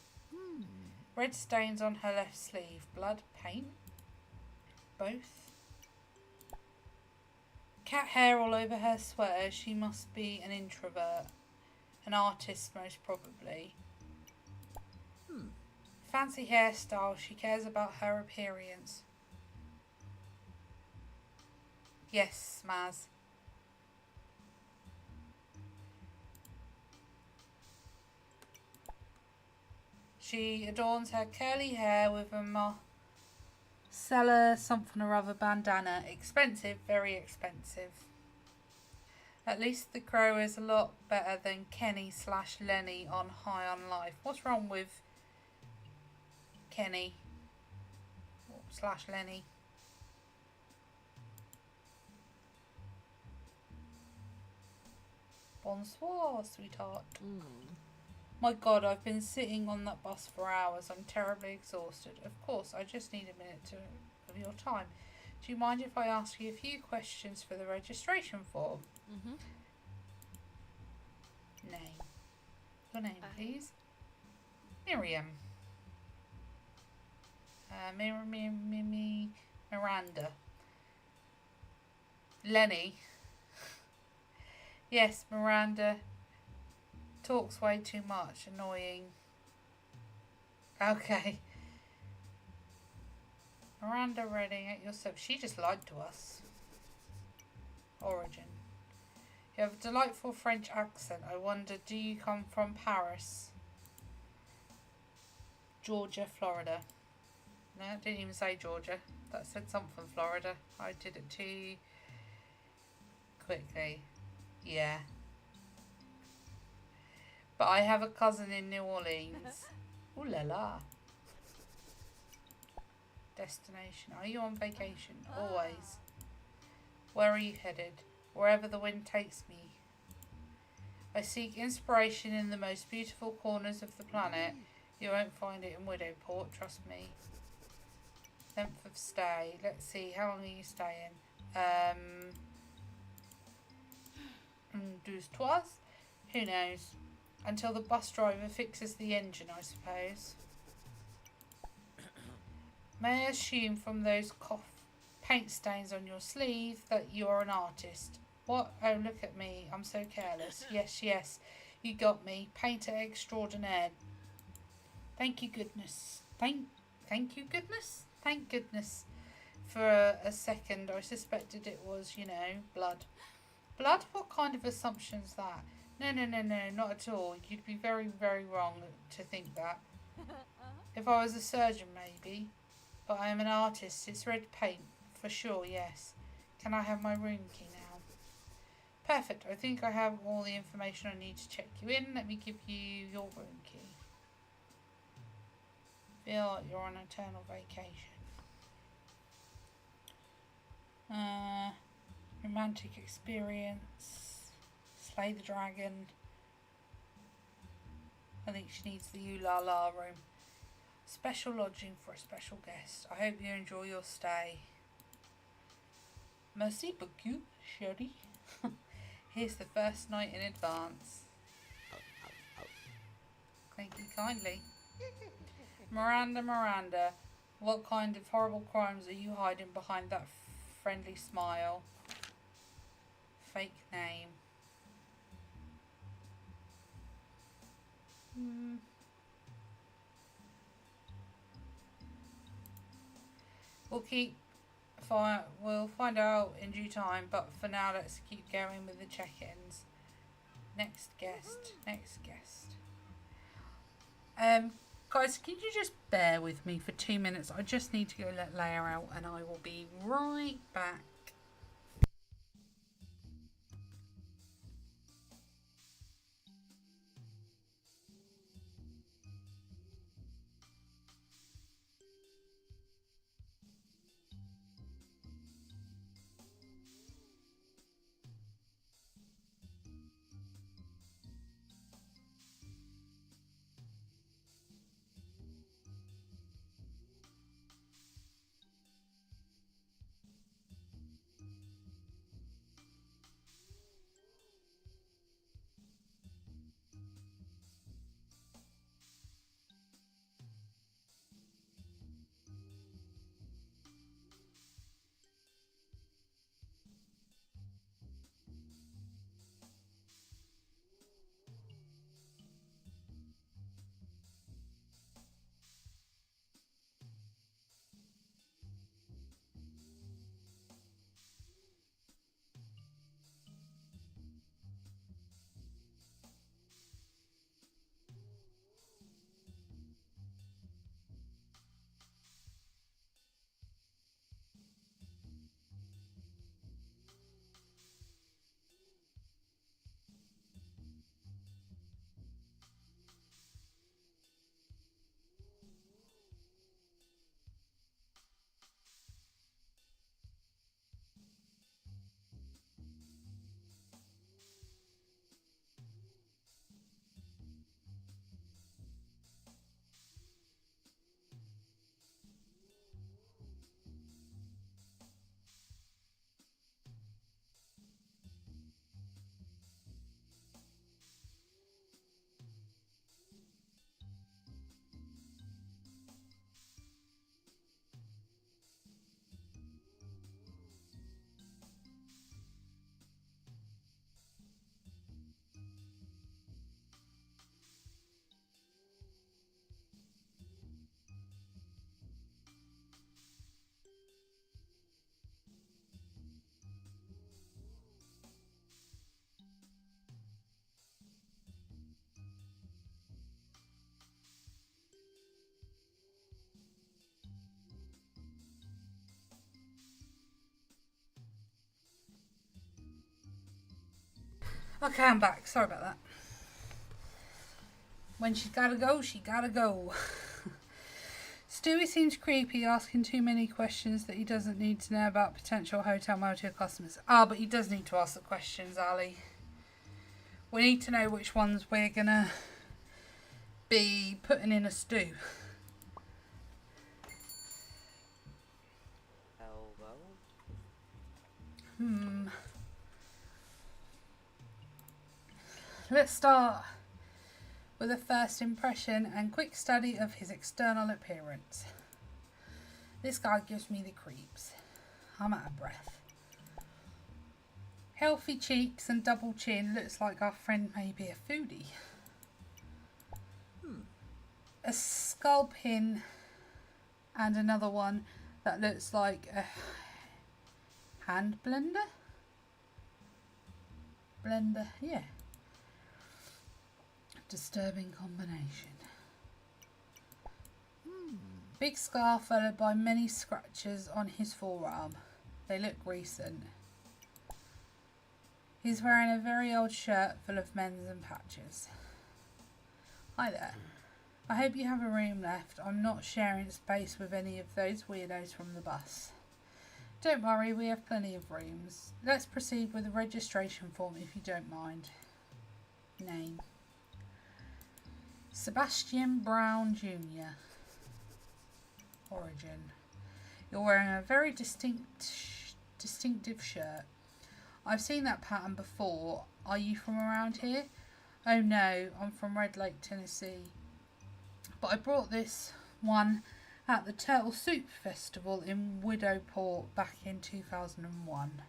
red stains on her left sleeve. Blood, paint? Both? Cat hair all over her sweater. She must be an introvert. An artist, most probably. Fancy hairstyle. She cares about her appearance. Yes, Maz. She adorns her curly hair with a Marcella something or other bandana. Expensive, very expensive. At least the Crow is a lot better than Kenny / Lenny on High on Life. What's wrong with Kenny / Lenny? Bonsoir, sweetheart. My God, I've been sitting on that bus for hours. I'm terribly exhausted. Of course, I just need a minute of your time. Do you mind if I ask you a few questions for the registration form? Name. Your name, please. Miriam. Miranda. Lenny. Yes, Miranda. Talks way too much. Annoying. Okay. Miranda Redding at your service. She just lied to us. Origin. You have a delightful French accent. I wonder, do you come from Paris? Georgia, Florida. No, it didn't even say Georgia. That said something Florida. I did it too quickly. Yeah. But I have a cousin in New Orleans. Ooh la la. Destination. Are you on vacation? Always. Where are you headed? Wherever the wind takes me. I seek inspiration in the most beautiful corners of the planet. You won't find it in Widowport, trust me. Length of stay. Let's see, how long are you staying? Deux trois? Who knows? Until the bus driver fixes the engine, I suppose. May I assume from those paint stains on your sleeve that you are an artist? What? Oh, look at me. I'm so careless. Yes, yes. You got me. Painter extraordinaire. Thank you, goodness. Thank you, goodness? Thank goodness. For a second, I suspected it was, blood. Blood? What kind of assumption's that? No, not at all. You'd be very, very wrong to think that. If I was a surgeon, maybe. But I am an artist. It's red paint. For sure, yes. Can I have my room key now? Perfect. I think I have all the information I need to check you in. Let me give you your room key. Feel like you're on eternal vacation. Romantic experience. Slay the dragon. I think she needs the Ooh La La room. Special lodging for a special guest. I hope you enjoy your stay. Merci beaucoup, chérie. Here's the first night in advance. Thank you kindly. Miranda, what kind of horrible crimes are you hiding behind that friendly smile? Fake name. We'll find out in due time, but for now let's keep going with the check-ins. Next guest. Guys, can you just bear with me for 2 minutes? I just need to go let Leia out and I will be right back. Okay, I'm back. Sorry about that. When she's gotta go, she gotta go. Stewie seems creepy, asking too many questions that he doesn't need to know about potential hotel motel customers. But he does need to ask the questions, Ali. We need to know which ones we're gonna be putting in a stew. Let's start with a first impression and quick study of his external appearance. This guy gives me the creeps. I'm out of breath. Healthy cheeks and double chin, looks like our friend may be a foodie. A skull pin and another one that looks like a hand blender? Blender, yeah. Disturbing combination. Big scar followed by many scratches on his forearm. They look recent. He's wearing a very old shirt full of mends and patches. Hi there. I hope you have a room left. I'm not sharing space with any of those weirdos from the bus. Don't worry, we have plenty of rooms. Let's proceed with the registration form if you don't mind. Name. Sebastian Brown Jr. Origin. You're wearing a very distinctive shirt. I've seen that pattern before. Are you from around here? Oh no, I'm from Red Lake, Tennessee. But I brought this one at the Turtle Soup Festival in Widowport back in 2001.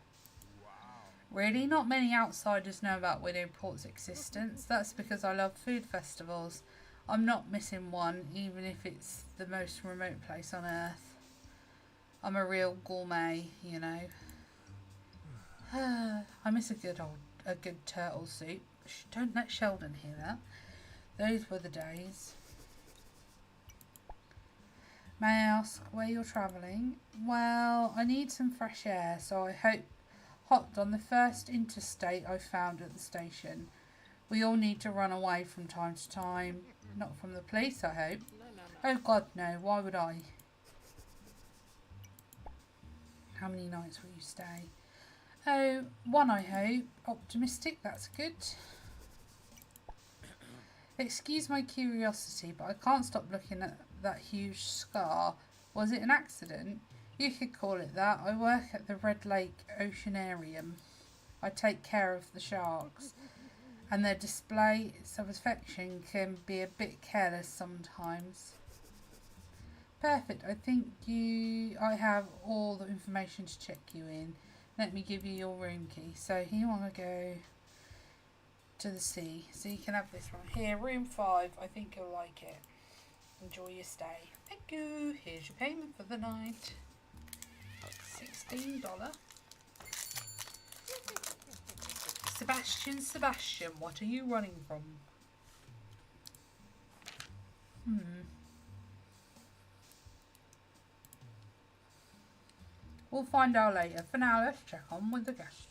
Really, not many outsiders know about Widowport's existence. That's because I love food festivals. I'm not missing one, even if it's the most remote place on earth. I'm a real gourmet, you know. I miss a good turtle soup. Don't let Sheldon hear that. Those were the days. May I ask where you're travelling? Well, I need some fresh air, so I hopped on the first interstate I found at the station. We all need to run away from time to time. Not from the police, I hope. Oh God, no. Why would I? How many nights will you stay? Oh, one, I hope. Optimistic, that's good. Excuse my curiosity, but I can't stop looking at that huge scar. Was it an accident? You could call it that. I work at the Red Lake Oceanarium. I take care of the sharks. And their display of affection can be a bit careless sometimes. Perfect. I think I have all the information to check you in. Let me give you your room key. So you want to go to the sea. So you can have this one here. Room 5. I think you'll like it. Enjoy your stay. Thank you. Here's your payment for the night. $16. Sebastian, what are you running from? We'll find out later. For now, let's check on with the guests.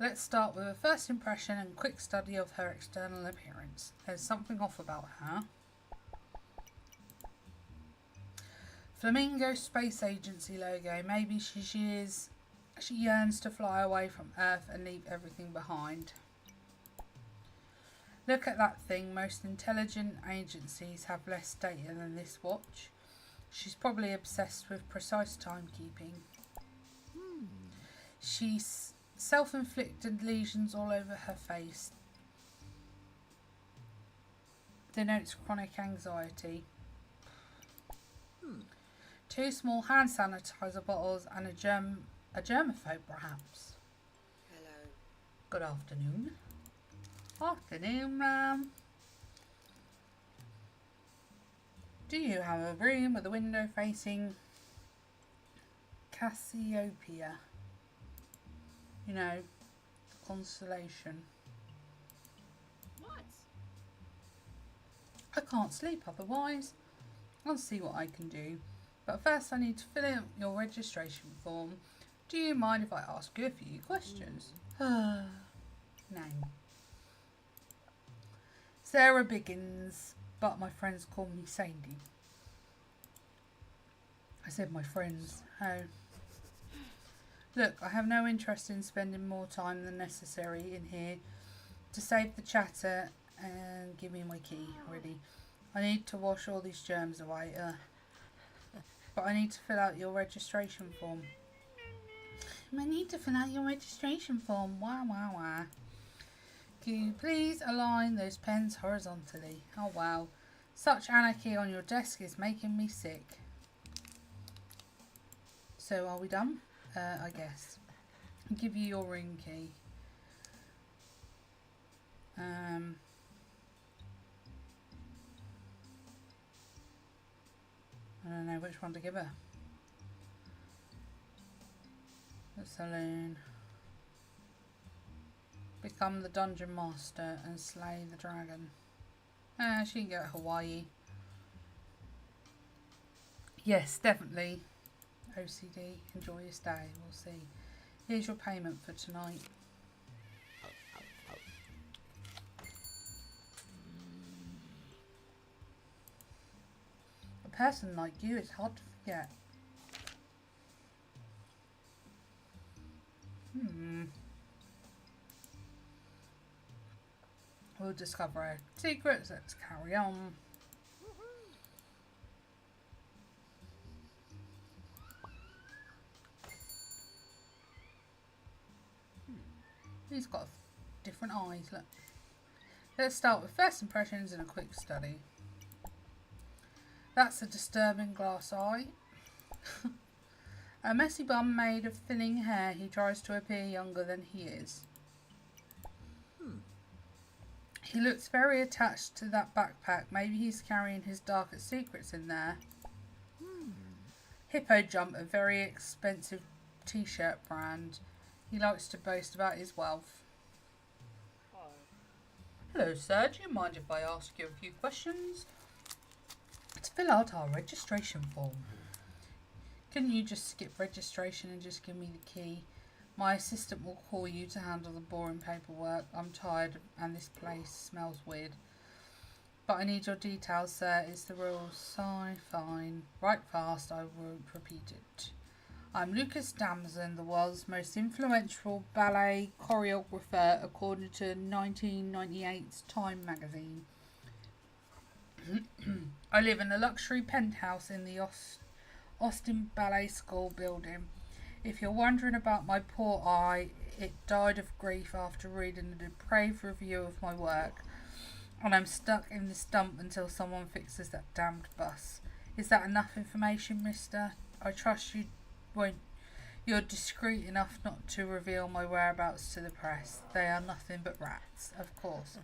Let's start with a first impression and quick study of her external appearance. There's something off about her. Flamingo Space Agency logo. Maybe she yearns to fly away from Earth and leave everything behind. Look at that thing. Most intelligent agencies have less data than this watch. She's probably obsessed with precise timekeeping. She's self-inflicted lesions all over her face. Denotes chronic anxiety. 2 small hand sanitizer bottles and a germaphobe, perhaps. Hello. Good afternoon. Afternoon, ma'am. Do you have a room with a window facing Cassiopeia? You know, the constellation. What? I can't sleep otherwise. I'll see what I can do. But first I need to fill out your registration form. Do you mind if I ask you a few questions? Name. Sarah Biggins, but my friends call me Sandy. I said my friends. Oh. Look, I have no interest in spending more time than necessary in here. To save the chatter and give me my key, really. I need to wash all these germs away. But I need to fill out your registration form. I need to fill out your registration form. Wah, wah, wah. Can you please align those pens horizontally? Oh, wow. Such anarchy on your desk is making me sick. So, are we done? I guess. I'll give you your room key. I don't know which one to give her. The saloon. Become the dungeon master and slay the dragon. She can go to Hawaii. Yes, definitely. OCD, enjoy your stay. We'll see. Here's your payment for tonight. A person like you is hard to forget. We'll discover our secrets. Let's carry on. He's got different eyes, look. Let's start with first impressions and a quick study. That's a disturbing glass eye. A messy bum made of thinning hair. He tries to appear younger than he is. He looks very attached to that backpack. Maybe he's carrying his darkest secrets in there. Hippo jumper, very expensive t-shirt brand. He likes to boast about his wealth. Hello, sir. Do you mind if I ask you a few questions? To fill out our registration form. Couldn't you just skip registration and just give me the key? My assistant will call you to handle the boring paperwork. I'm tired and this place smells weird. But I need your details, sir. It's the rules. Sigh, fine. Write fast. I won't repeat it. I'm Lucas Damson, the world's most influential ballet choreographer according to 1998's Time magazine. I live in a luxury penthouse in the Austin Ballet School building. If you're wondering about my poor eye, it died of grief after reading a depraved review of my work. And I'm stuck in this dump until someone fixes that damned bus. Is that enough information, mister? I trust you're discreet enough not to reveal my whereabouts to the press. They are nothing but rats, of course.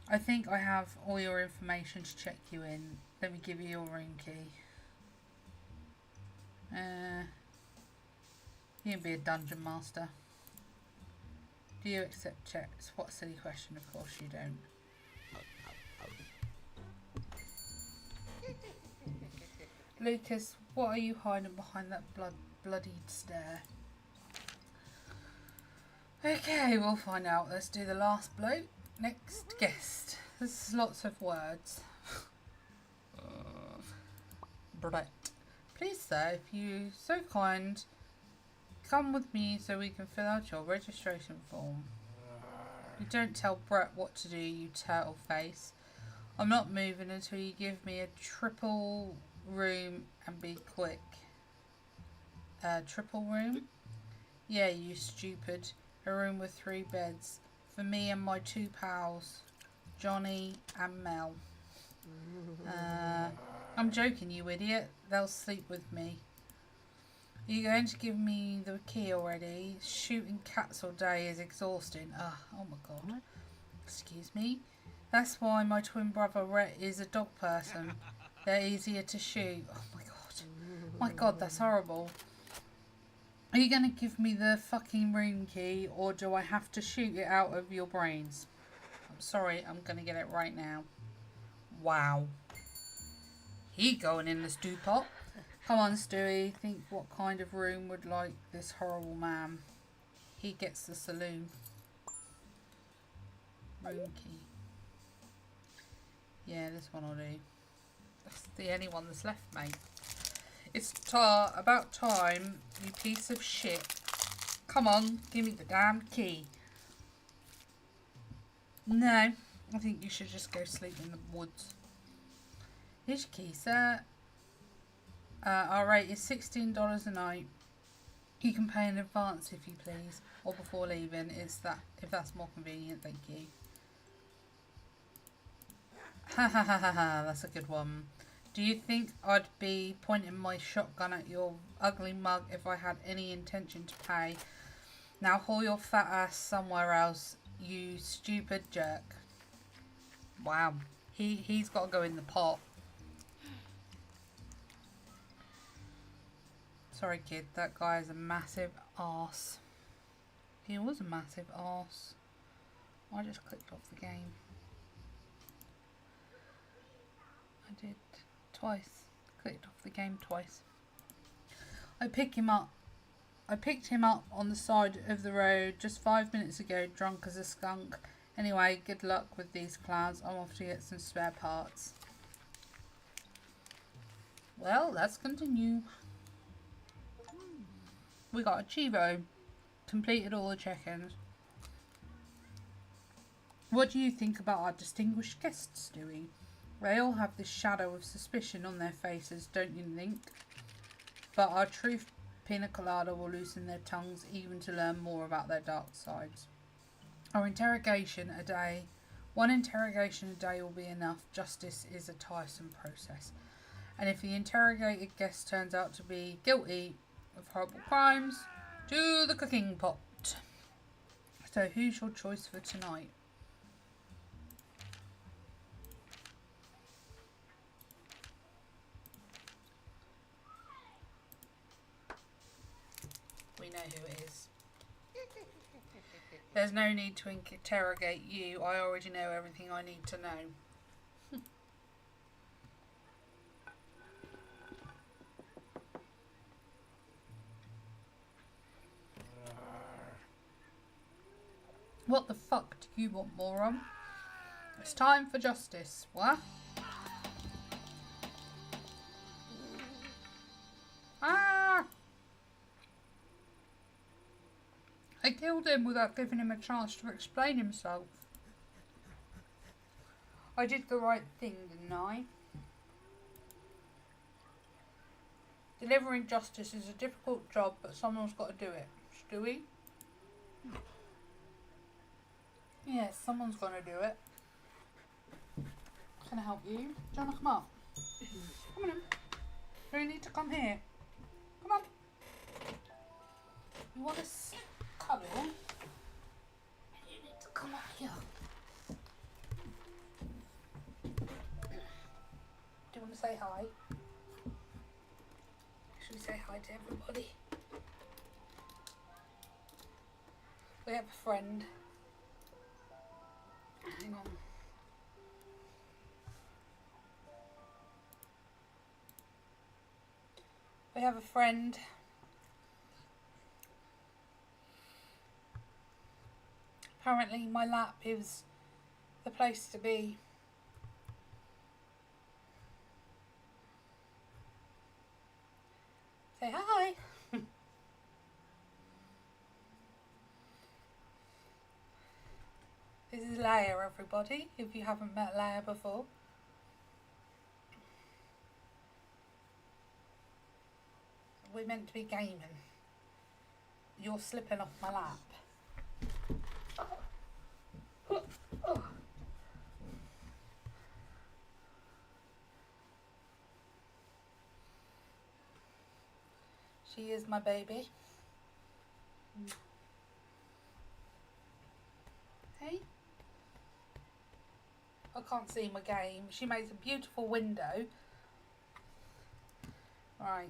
I think I have all your information to check you in. Let me give you your room key. You can be a dungeon master. Do you accept checks? What a silly question, of course you don't. Lucas, what are you hiding behind that bloodied stare? Okay, we'll find out. Let's do the last bloke. Next guest. There's lots of words. Brett. Please, sir, if you're so kind, come with me so we can fill out your registration form. You don't tell Brett what to do, you turtle face. I'm not moving until you give me a triple room and be quick. Triple room? Yeah, you stupid. A room with 3 beds. For me and my 2 pals, Johnny and Mel. I'm joking, you idiot. They'll sleep with me. Are you going to give me the key already? Shooting cats all day is exhausting. Oh my god. Excuse me? That's why my twin brother Rhett is a dog person. They're easier to shoot. Oh my god. My god, that's horrible. Are you going to give me the fucking room key or do I have to shoot it out of your brains? I'm sorry, I'm going to get it right now. Wow. He going in the stew pot. Come on, Stewie. Think what kind of room would like this horrible man. He gets the saloon. Room key. Yeah, this one will do. That's the only one that's left, mate. It's about time, you piece of shit. Come on, give me the damn key. No, I think you should just go sleep in the woods. Here's your key, sir. Our rate is $16 a night. You can pay in advance if you please, or before leaving. If that's more convenient, thank you. Ha ha ha ha ha, that's a good one. Do you think I'd be pointing my shotgun at your ugly mug if I had any intention to pay? Now haul your fat ass somewhere else, you stupid jerk. Wow, he's got to go in the pot. Sorry kid, that guy is a massive arse. He was a massive arse. I just clicked off the game. I did twice. Clicked off the game twice. I picked him up on the side of the road just 5 minutes ago, drunk as a skunk. Anyway, good luck with these clouds. I'm off to get some spare parts. Well, let's continue. We got a Chivo. Completed all the check-ins. What do you think about our distinguished guests, Stewie? They all have this shadow of suspicion on their faces, don't you think? But our truth pina colada will loosen their tongues even to learn more about their dark sides. One interrogation a day will be enough. Justice is a tiresome process. And if the interrogated guest turns out to be guilty of horrible crimes, to the cooking pot. So who's your choice for tonight? We know who it is. There's no need to interrogate you. I already know everything I need to know. What the fuck do you want, moron? It's time for justice. What? Ah! I killed him without giving him a chance to explain himself. I did the right thing, didn't I? Delivering justice is a difficult job, but someone's got to do it. Stewie? Yes, someone's going to do it. Can I help you? Do you want to come up? Come on in. You need to come here. Come on. You want to cuddle? You need to come up here. Do you want to say hi? Should we say hi to everybody? We have a friend. Hang on. We have a friend. Apparently my lap is the place to be. Say hi. This is Leia, everybody, if you haven't met Leia before. We're meant to be gaming. You're slipping off my lap. She is my baby. Hey? I can't see my game. She makes a beautiful window. Right.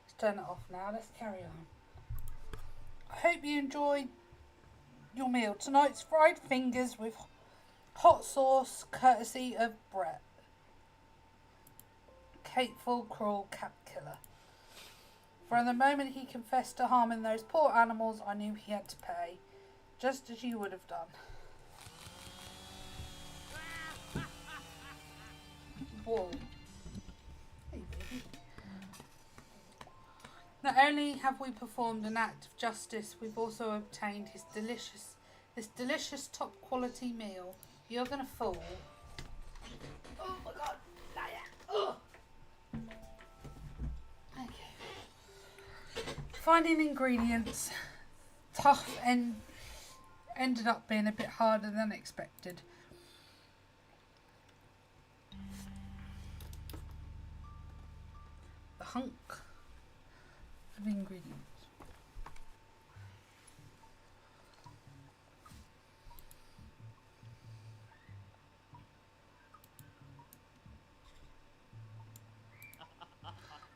Let's turn it off now. Let's carry on. I hope you enjoyed your meal. Tonight's fried fingers with Hot sauce, courtesy of Brett. Hateful, cruel cat killer. From the moment he confessed to harming those poor animals, I knew he had to pay. Just as you would have done. Whoa. Hey, baby. Not only have we performed an act of justice, we've also obtained this delicious top quality meal. You're gonna fall. Oh my god, liar. Ugh. Okay. Finding ingredients tough and ended up being a bit harder than expected. The hunk of ingredients.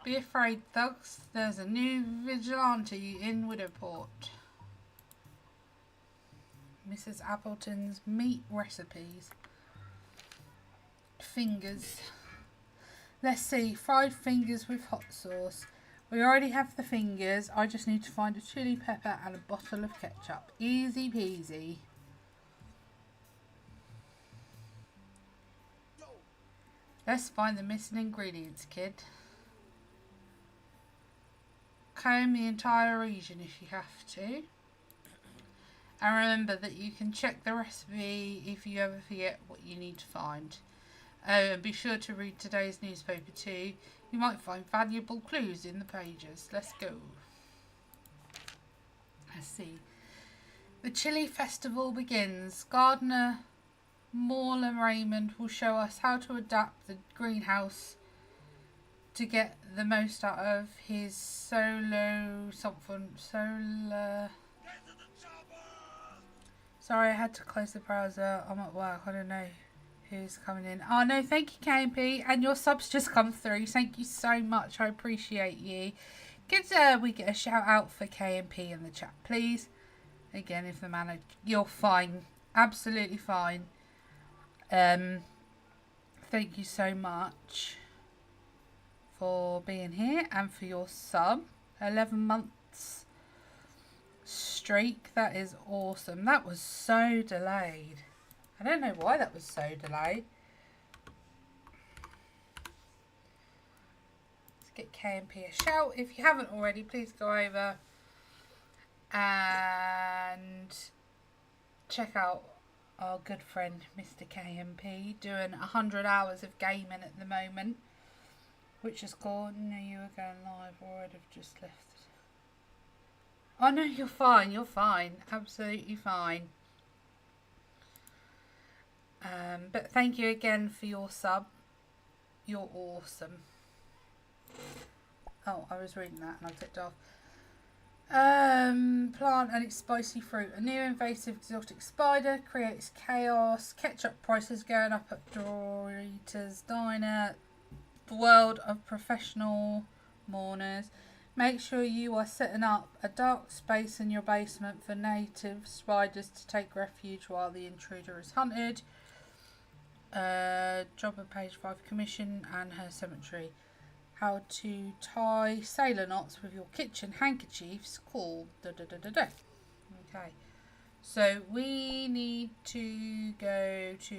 Be afraid, thugs. There's a new vigilante in Widowport. Mrs. Appleton's meat recipes. Fingers. Let's see. Fried fingers with hot sauce. We already have the fingers. I just need to find a chili pepper and a bottle of ketchup. Easy peasy. Let's find the missing ingredients, kid. Comb the entire region if you have to. And remember that you can check the recipe if you ever forget what you need to find. And be sure to read today's newspaper too. You might find valuable clues in the pages. Let's go. Let's see. The chili festival begins. Gardener Morland Raymond will show us how to adapt the greenhouse to get the most out of his solar. Sorry, I had to close the browser. I'm at work. I don't know who's coming in. Oh no, thank you, KMP, and your subs just come through. Thank you so much. I appreciate you. Could we get a shout out for KMP in the chat, please? Again, if the manager, you're fine, absolutely fine. Thank you so much for being here and for your sub. 11 months streak. That is awesome. That was so delayed. I don't know why that was so delayed. Let's get KMP a shout. If you haven't already, please go over and check out our good friend Mr. KMP doing 100 hours of gaming at the moment, which is cool. No, you were going live or I'd have just left. Oh no, you're fine. You're fine. Absolutely fine. But thank you again for your sub. You're awesome. Oh, I was reading that and I ticked off. Plant and its spicy fruit. A new invasive exotic spider creates chaos. Ketchup prices going up at Doritos Diner. The world of professional mourners. Make sure you are setting up a dark space in your basement for native spiders to take refuge while the intruder is hunted. Job of page 5 commission and her cemetery. How to tie sailor knots with your kitchen handkerchiefs called Okay, so we need to go to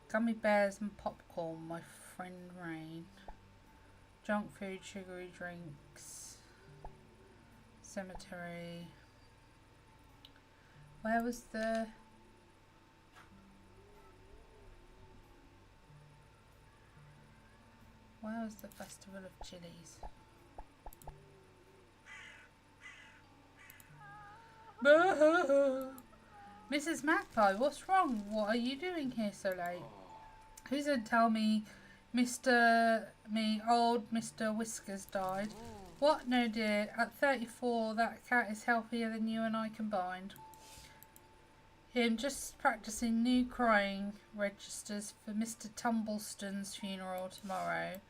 gummy bears and popcorn, my friend Rain. Junk food, sugary drinks, cemetery. Where was the... Where was the Festival of Chilies? Mrs. Magpie, what's wrong? What are you doing here so late? Who said tell me old Mr. Whiskers died? What? No dear, at 34 that cat is healthier than you and I combined. Him just practicing new crying registers for Mr. Tumblestone's funeral tomorrow.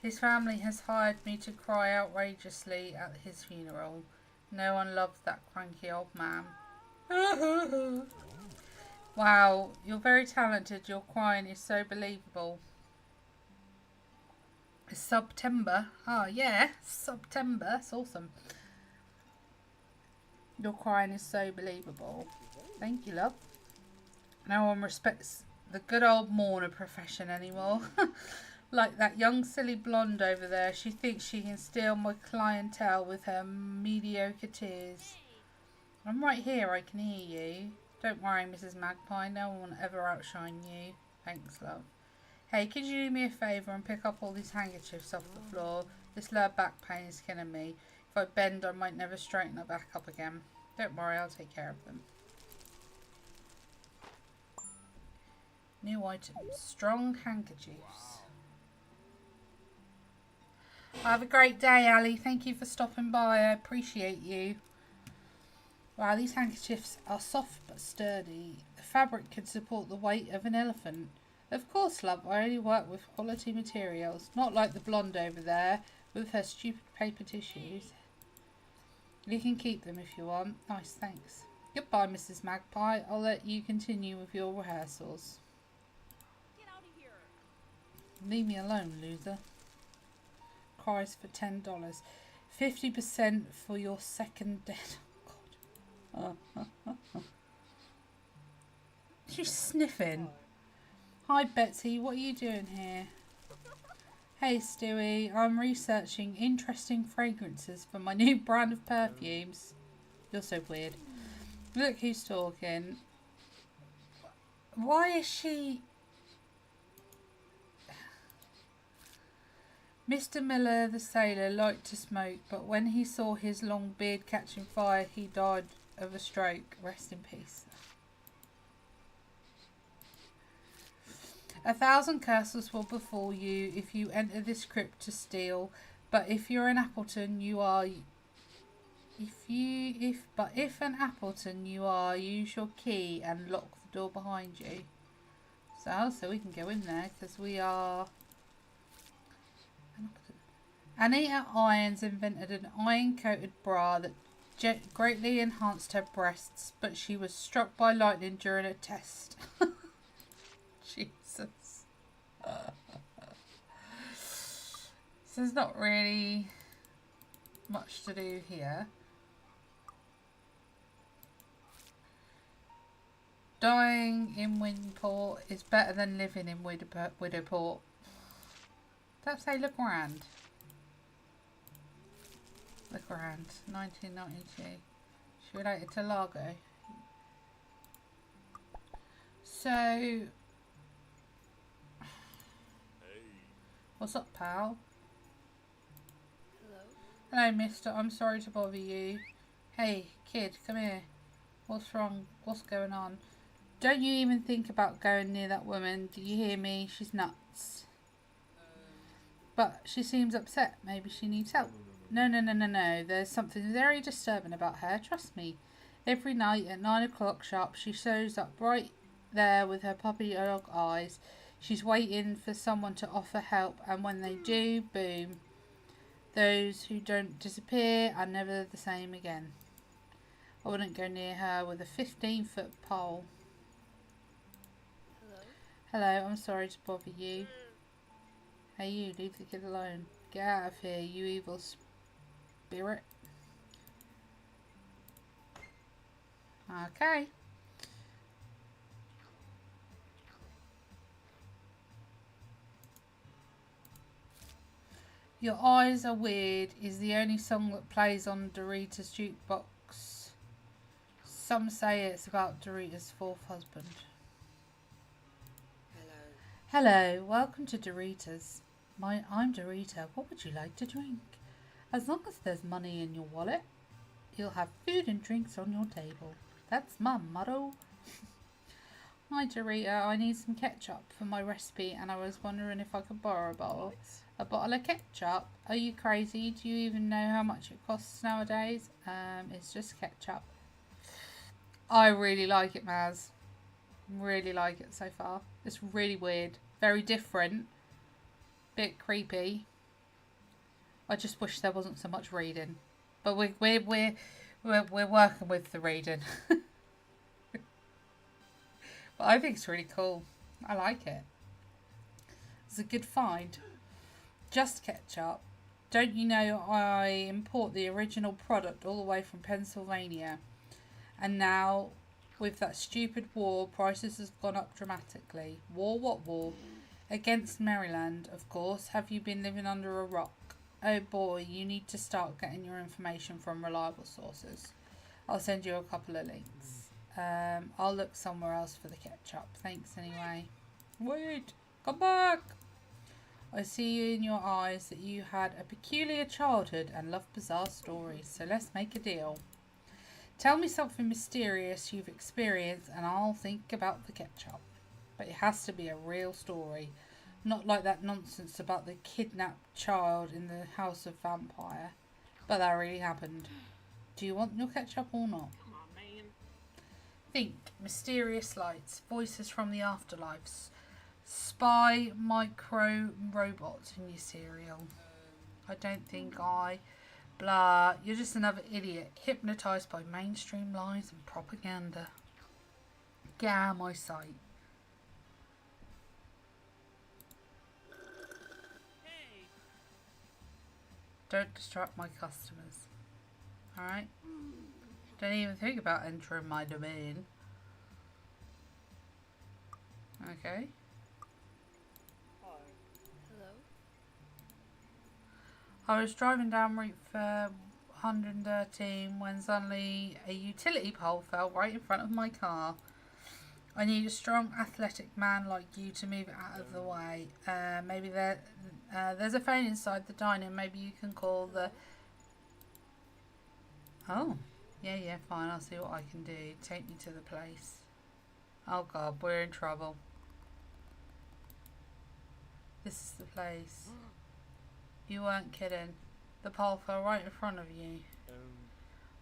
His family has hired me to cry outrageously at his funeral. No one loved that cranky old man. Wow, you're very talented. Your crying is so believable. It's September. Oh, yeah. September. That's awesome. Your crying is so believable. Thank you, love. No one respects the good old mourner profession anymore. Like that young silly blonde over there. She thinks she can steal my clientele with her mediocre tears. I'm right here. I can hear you. Don't worry, Mrs. Magpie. No one will ever outshine you. Thanks, love. Hey, could you do me a favour and pick up all these handkerchiefs off the floor? This lower back pain is killing me. If I bend, I might never straighten it back up again. Don't worry, I'll take care of them. New item. Strong handkerchiefs. Have a great day, Ali. Thank you for stopping by. I appreciate you. Wow, these handkerchiefs are soft but sturdy. The fabric could support the weight of an elephant. Of course, love, I only work with quality materials. Not like the blonde over there with her stupid paper tissues. You can keep them if you want. Nice, thanks. Goodbye, Mrs. Magpie. I'll let you continue with your rehearsals. Get out of here. Leave me alone, loser. Cries for $10. 50% for your second debt. Oh, God. She's sniffing. Hi, Betsy. What are you doing here? Hey, Stewie. I'm researching interesting fragrances for my new brand of perfumes. You're so weird. Look who's talking. Why is she... Mr. Miller the sailor liked to smoke, but when he saw his long beard catching fire, he died of a stroke. Rest in peace. 1,000 curses will befall you if you enter this crypt to steal. But if you're an Appleton, you are. If an Appleton, you are. Use your key and lock the door behind you. So we can go in there because we are. Anita Irons invented an iron-coated bra that greatly enhanced her breasts, but she was struck by lightning during a test. Jesus. So there's not really much to do here. Dying in Winport is better than living in Widowport. Don't say look around. Look around. 1992. She related to Largo. So... What's up, pal? Hello? Hello, mister. I'm sorry to bother you. Hey, kid, come here. What's wrong? What's going on? Don't you even think about going near that woman. Do you hear me? She's nuts. But she seems upset. Maybe she needs help. No. There's something very disturbing about her. Trust me. Every night at 9 o'clock sharp, she shows up right there with her puppy dog eyes. She's waiting for someone to offer help, and when they do, boom. Those who don't disappear are never the same again. I wouldn't go near her with a 15-foot pole. Hello, I'm sorry to bother you. Hey you, leave the kid alone. Get out of here, you evil spirit. Okay. Your Eyes Are Weird is the only song that plays on Dorita's jukebox. Some say it's about Dorita's fourth husband. Hello, welcome to Dorita's. I'm Dorita. What would you like to drink? As long as there's money in your wallet, you'll have food and drinks on your table. That's my motto. Hi Dorita, I need some ketchup for my recipe and I was wondering if I could borrow a bottle. A bottle of ketchup? Are you crazy? Do you even know how much it costs nowadays? It's just ketchup. I really like it, Maz. Really like it so far. It's really weird. Very different. Bit creepy. I just wish there wasn't so much reading, but we're working with the reading. But I think it's really cool. I like it. It's a good find. Just Ketchup. Don't you know I import the original product all the way from Pennsylvania? And now, with that stupid war, prices has gone up dramatically. War? What war? Against Maryland, of course. Have you been living under a rock? Oh boy, you need to start getting your information from reliable sources. I'll send you a couple of links. I'll look somewhere else for the ketchup. Thanks anyway. Wait, come back. I see in your eyes that you had a peculiar childhood and love bizarre stories, so let's make a deal. Tell me something mysterious you've experienced and I'll think about the ketchup. But it has to be a real story, not like that nonsense about the kidnapped child in the House of Vampire. But that really happened. Do you want your ketchup or not? Come on, man. Think, mysterious lights, voices from the afterlives. Spy micro robots in your cereal. I don't think blah, you're just another idiot hypnotised by mainstream lies and propaganda. Get out of my sight. Hey. Don't distract my customers. Alright? Don't even think about entering my domain. Okay. Hello? I was driving down Route 113 when suddenly a utility pole fell right in front of my car. I need a strong, athletic man like you to move it out of the way. Maybe there's a phone inside the diner. Maybe you can call the... Oh, yeah, fine. I'll see what I can do. Take me to the place. Oh God, we're in trouble. This is the place. You weren't kidding. The pole fell right in front of you.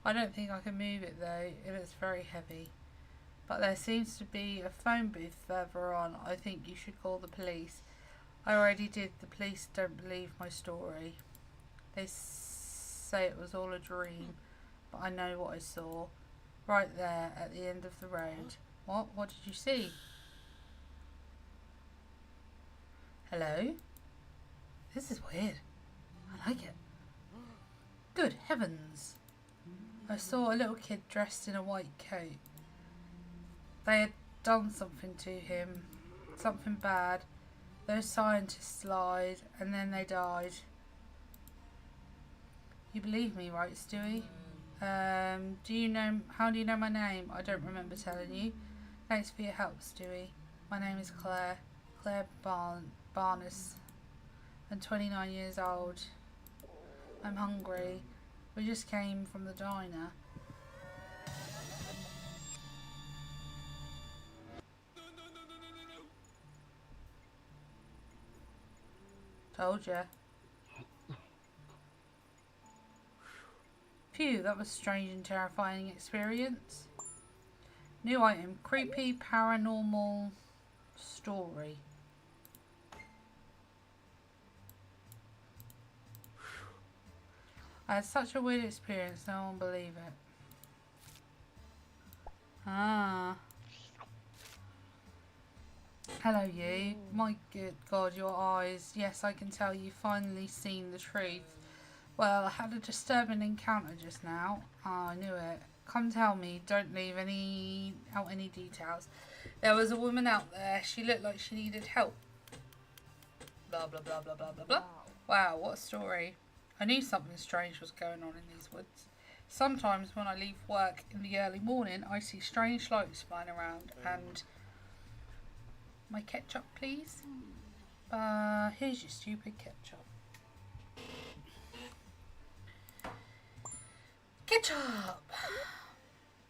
I don't think I can move it though, if it's very heavy. But there seems to be a phone booth further on. I think you should call the police. I already did. The police don't believe my story. They say it was all a dream. But I know what I saw. Right there at the end of the road. What? What did you see? Hello? This is weird. I like it. Good heavens. I saw a little kid dressed in a white coat. They had done something to him. Something bad. Those scientists lied and then they died. You believe me, right, Stewie? How do you know my name? I don't remember telling you. Thanks for your help, Stewie. My name is Claire. Claire Barnes. I'm 29 years old. I'm hungry. We just came from the diner. Told ya. Phew, that was a strange and terrifying experience. New item, creepy paranormal story. I had such a weird experience, no one will believe it. Ah. Hello you. My good God, your eyes. Yes, I can tell you've finally seen the truth. Well, I had a disturbing encounter just now. Oh, I knew it. Come tell me, don't leave any details. There was a woman out there. She looked like she needed help. Blah, blah, blah, blah, blah, blah, blah. Wow, what a story. I knew something strange was going on in these woods. Sometimes when I leave work in the early morning, I see strange lights flying around and... My ketchup, please? Here's your stupid ketchup. Ketchup!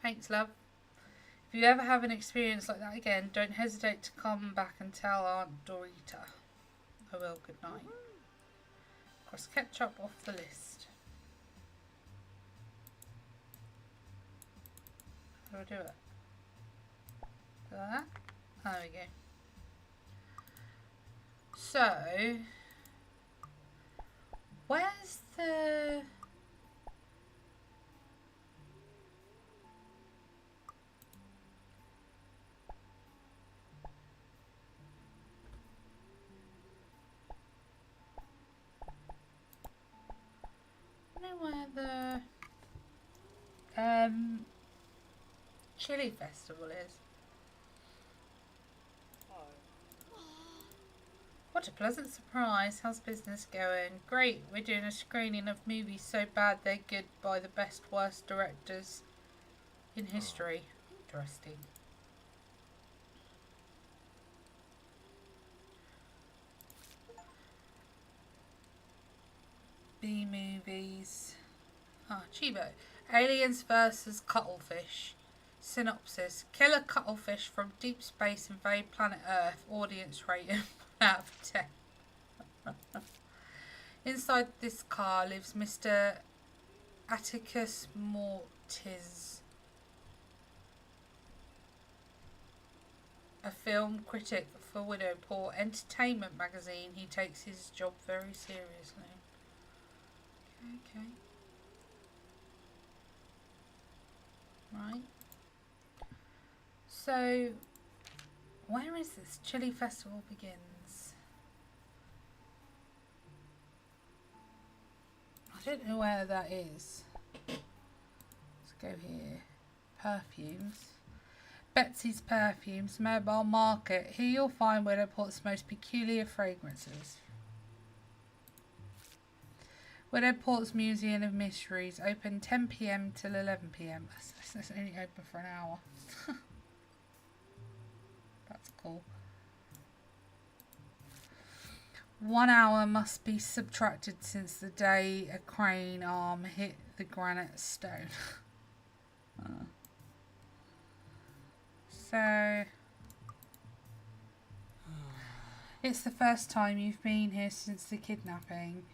Thanks, love. If you ever have an experience like that again, don't hesitate to come back and tell Aunt Dorita. I will. Good night. Cross ketchup off the list. How do I do it? Like that? Oh, there we go. So, where's there... I don't know where the chili festival is. What a pleasant surprise. How's business going? Great, we're doing a screening of movies so bad they're good by the best worst directors in history. Interesting. B movies. Ah, Chivo. Aliens versus Cuttlefish. Synopsis. Killer cuttlefish from deep space invade planet Earth. Audience rating 1 out of 10. Inside this car lives Mr. Atticus Mortis, a film critic for Widowport Entertainment magazine. He takes his job very seriously. Okay. Right. So, where is this? Chili Festival begins. I don't know where that is. Let's go here. Perfumes. Betsy's Perfumes, Mobile Market. Here you'll find Widowport's most peculiar fragrances. Widowport's Museum of Mysteries, open 10 PM till 11 PM. That's only open for an hour. That's cool. 1 hour must be subtracted since the day a crane arm hit the granite stone. So, it's the first time you've been here since the kidnapping.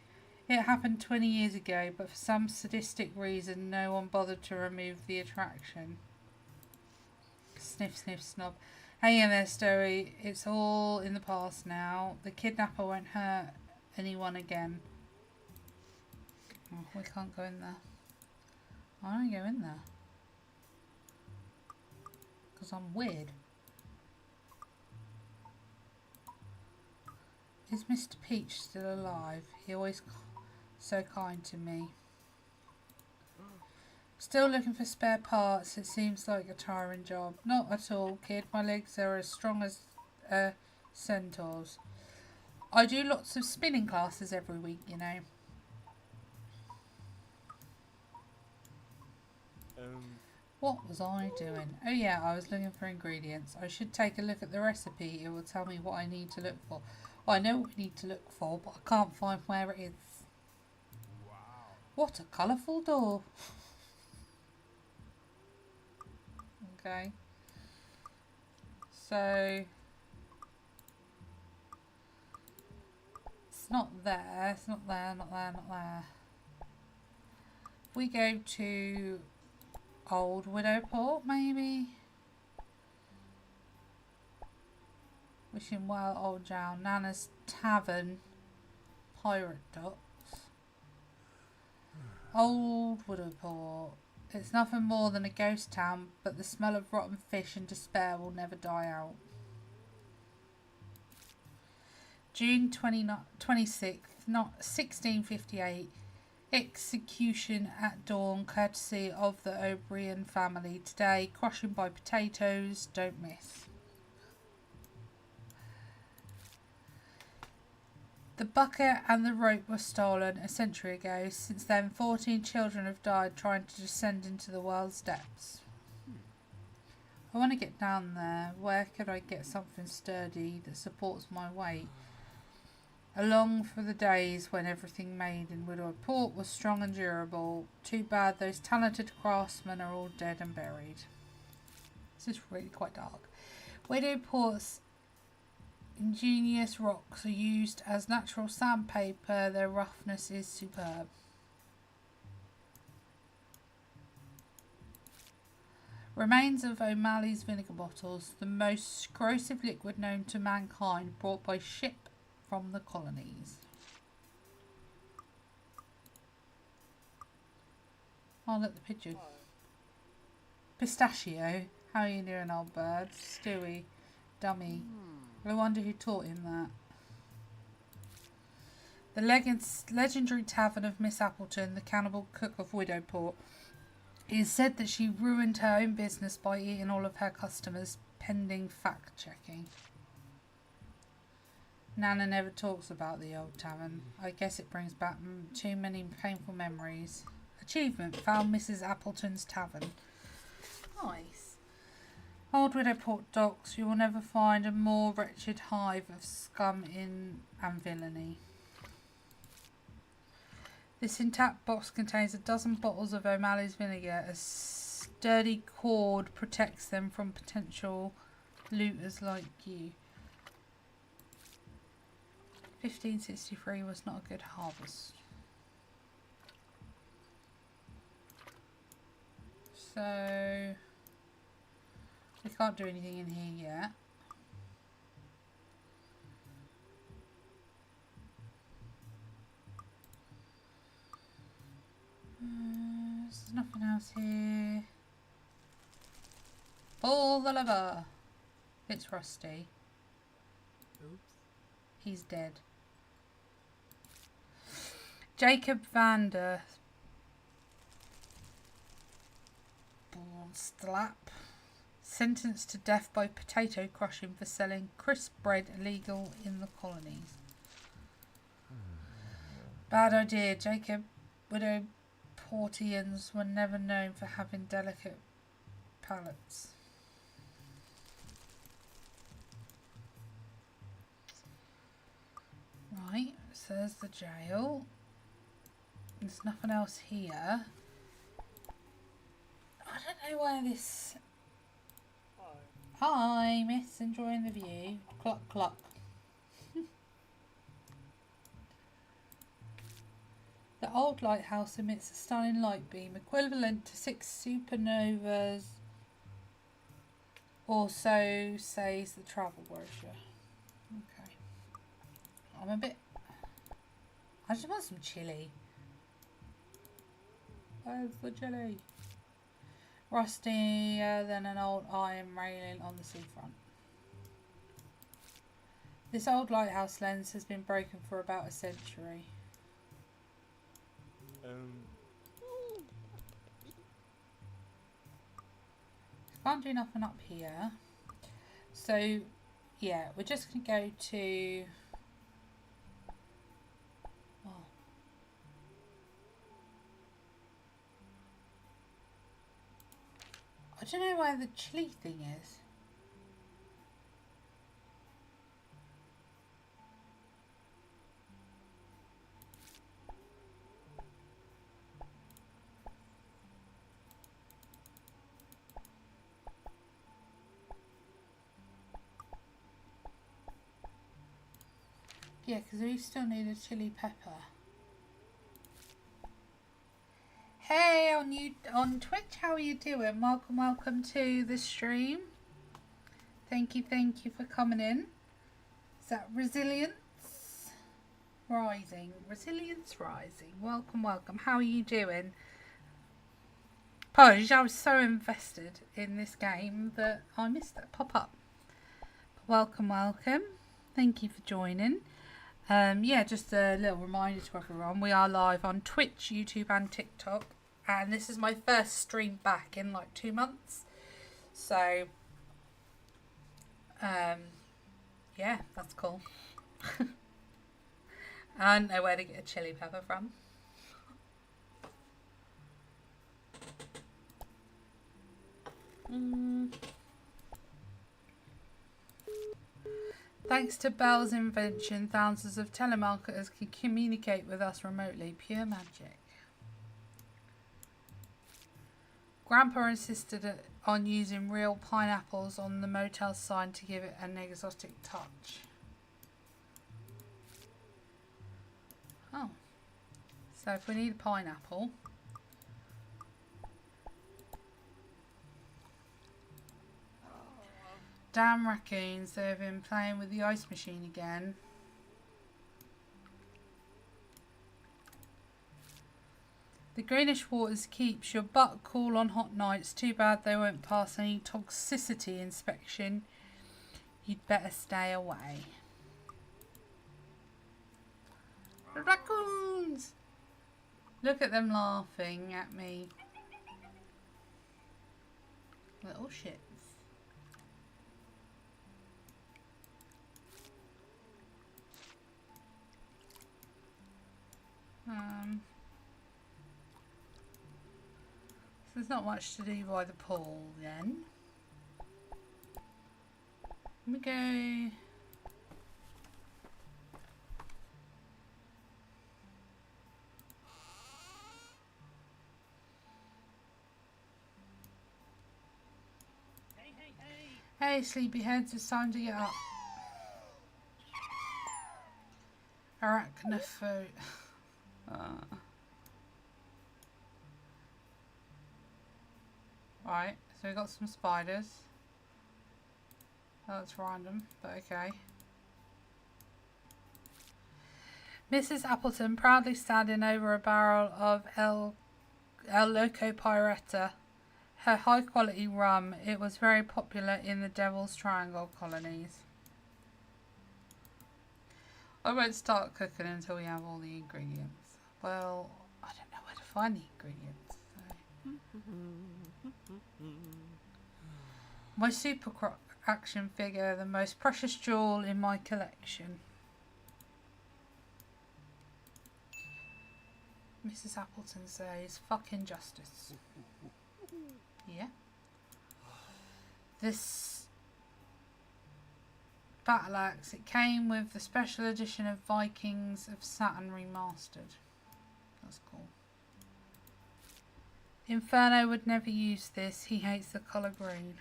It happened 20 years ago, but for some sadistic reason, no one bothered to remove the attraction. Sniff, sniff, snob. Hey there, Story. It's all in the past now. The kidnapper won't hurt anyone again. Oh, we can't go in there. I want to go in there. Because I'm weird. Is Mr. Peach still alive? He always so kind to me. Still looking for spare parts. It seems like a tiring job. Not at all, kid. My legs are as strong as centaurs. I do lots of spinning classes every week, you know. What was I doing? Oh yeah, I was looking for ingredients. I should take a look at the recipe. It will tell me what I need to look for. Well, I know what we need to look for, but I can't find where it is. Wow. What a colourful door. Okay. So, it's not there, it's not there, not there, not there. If we go to Old Widowport, maybe? Wishing Well, Old Jowl, Nana's Tavern, Pirate Docks. Old Widowport. It's nothing more than a ghost town, but the smell of rotten fish and despair will never die out. June 26th, 1658. Execution at dawn, courtesy of the O'Brien family. Today, crushing by potatoes, don't miss. The bucket and the rope were stolen a century ago. Since then, 14 children have died trying to descend into the world's depths. I want to get down there. Where could I get something sturdy that supports my weight? I long for the days when everything made in Widowport was strong and durable. Too bad those talented craftsmen are all dead and buried. This is really quite dark. Widowport's ingenious rocks are used as natural sandpaper. Their roughness is superb. Remains of O'Malley's vinegar bottles, the most corrosive liquid known to mankind, brought by ship from the colonies. Oh, look, the pigeon. Pistachio. How are you doing, old bird? Stewie. Dummy. I wonder who taught him that. The legendary tavern of Miss Appleton, the cannibal cook of Widowport. It is said that she ruined her own business by eating all of her customers, pending fact-checking. Nana never talks about the old tavern. I guess it brings back too many painful memories. Achievement. Found Mrs. Appleton's tavern. Nice. Old Widowport docks. You will never find a more wretched hive of scum and villainy. This intact box contains a dozen bottles of O'Malley's vinegar. A sturdy cord protects them from potential looters like you. 1563 was not a good harvest. So we can't do anything in here yet. There's nothing else here. Pull the lever. It's Rusty. Oops. He's dead. Jacob Vander Slap, sentenced to death by potato crushing for selling crisp bread illegal in the colonies. Bad idea, Jacob. Widowportians were never known for having delicate palates. Right, so there's the jail. There's nothing else here. I don't know where this... Hi, miss, enjoying the view. Cluck, cluck. The old lighthouse emits a stunning light beam, equivalent to 6 supernovas, or so says the travel brochure. Okay. I'm a bit... I just want some chilli. Where's the chilli? Rustier than an old iron railing on the seafront. This old lighthouse lens has been broken for about a century. Can't do nothing up here. So, yeah, we're just going to go to... Oh. I don't know where the chili thing is. Yeah, because we still need a chili pepper. Hey, on Twitch, how are you doing? Welcome to the stream. Thank you for coming in. Is that Resilience Rising? Resilience Rising. Welcome. How are you doing? Apologies, I was so invested in this game that I missed that pop up. Welcome. Thank you for joining. Yeah, just a little reminder to everyone, we are live on Twitch, YouTube and TikTok, and this is my first stream back in like 2 months, so yeah, that's cool. I don't know where to get a chili pepper from. Thanks to Bell's invention, thousands of telemarketers can communicate with us remotely. Pure magic. Grandpa insisted on using real pineapples on the motel sign to give it an exotic touch. Oh. So if we need a pineapple... Damn raccoons, they've been playing with the ice machine again. The greenish waters keeps your butt cool on hot nights. Too bad they won't pass any toxicity inspection. You'd better stay away. Raccoons! Look at them laughing at me. Little shits. So there's not much to do by the pool then. Let me go. Hey, sleepyheads, it's time to get up. Arachnophobe. Right, so we got some spiders. That's random, but okay. Mrs. Appleton proudly standing over a barrel of El Loco Pirata, her high quality rum. It was very popular in the Devil's Triangle colonies. I won't start cooking until we have all the ingredients. Well, I don't know where to find the ingredients. So. My Super Croc action figure, the most precious jewel in my collection. Mrs. Appleton says, fucking justice. Yeah. This battle axe, it came with the special edition of Vikings of Saturn Remastered. That's cool. Inferno would never use this. He hates the colour green.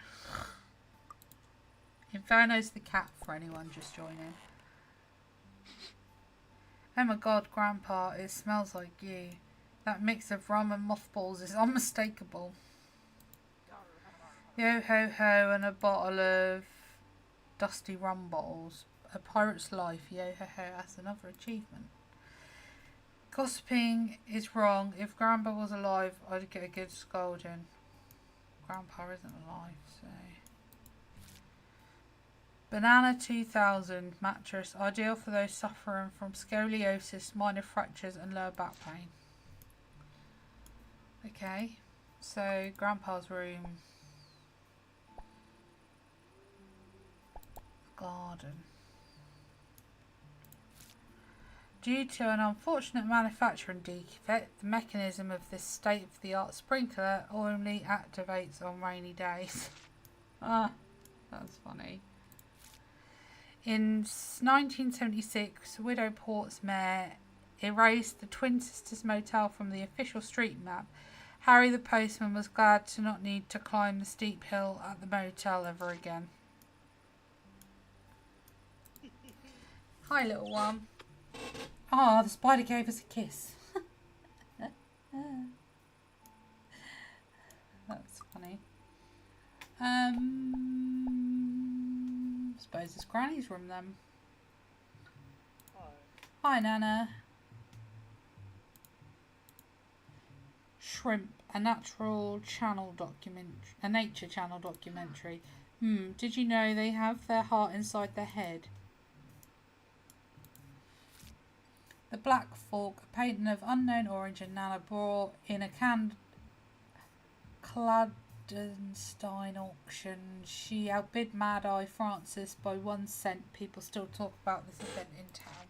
Inferno's the cat for anyone just joining. Oh my god, Grandpa, it smells like you. That mix of rum and mothballs is unmistakable. Yo ho ho and a bottle of dusty rum bottles. A pirate's life, yo ho ho, that's another achievement. Gossiping is wrong. If Grandpa was alive, I'd get a good scolding. Grandpa isn't alive, so... Banana 2000 mattress, ideal for those suffering from scoliosis, minor fractures and lower back pain. Okay, so Grandpa's room. Garden. Due to an unfortunate manufacturing defect, the mechanism of this state-of-the-art sprinkler only activates on rainy days. Ah, that's funny. In 1976, Widow Port's mayor erased the Twin Sisters Motel from the official street map. Harry the postman was glad to not need to climb the steep hill at the motel ever again. Hi, little one. Oh, the spider gave us a kiss. That's funny. Suppose it's Granny's room then. Hi, Nana. Shrimp, a natural channel documentary, a nature channel documentary. Did you know they have their heart inside their head? The Black Fork, a painting of unknown origin, Nana brought in a clandestine auction. She outbid Mad Eye Francis by 1 cent. People still talk about this event in town.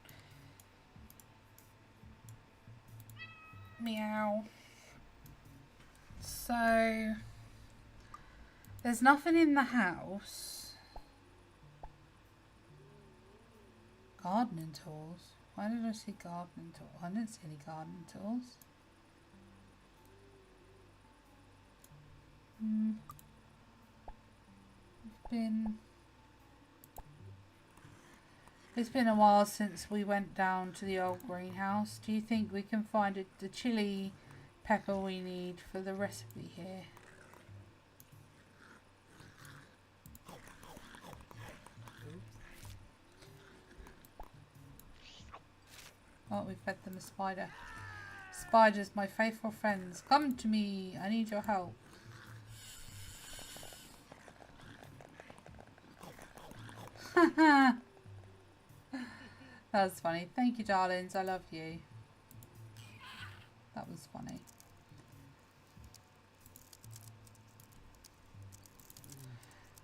Meow. So, there's nothing in the house. Gardening tools. Why did I see gardening tools? I didn't see any gardening tools. It's been a while since we went down to the old greenhouse. Do you think we can find the chili pepper we need for the recipe here? Oh, we fed them a spider. spiders, my faithful friends. Come to me. I need your help. That was funny. Thank you, darlings. I love you. That was funny.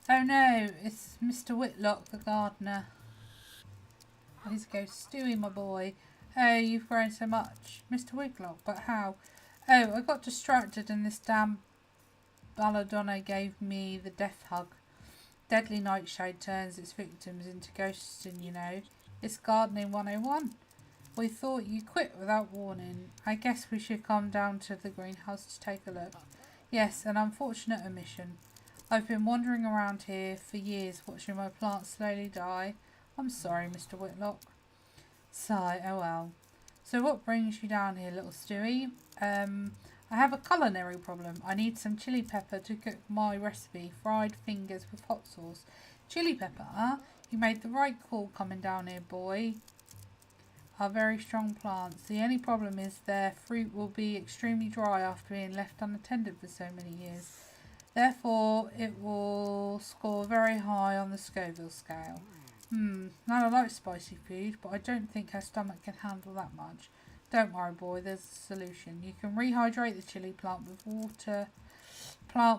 Oh no, it's Mr. Whitlock, the gardener. He's a ghost. Stewie, my boy. Oh, you've grown so much. Mr. Whitlock, but how? Oh, I got distracted and this damn belladonna gave me the death hug. Deadly nightshade turns its victims into ghosts, and you know, it's gardening 101. We thought you quit without warning. I guess we should come down to the greenhouse to take a look. Yes, an unfortunate omission. I've been wandering around here for years watching my plants slowly die. I'm sorry, Mr. Whitlock. Sigh, oh well. So what brings you down here, little Stewie? I have a culinary problem. I need some chili pepper to cook my recipe, fried fingers with hot sauce. Chili pepper, huh? You made the right call coming down here, boy. Are very strong plants. The only problem is their fruit will be extremely dry after being left unattended for so many years. Therefore, it will score very high on the Scoville scale. Now I like spicy food, but I don't think her stomach can handle that much. Don't worry, boy, there's a solution. You can rehydrate the chili plant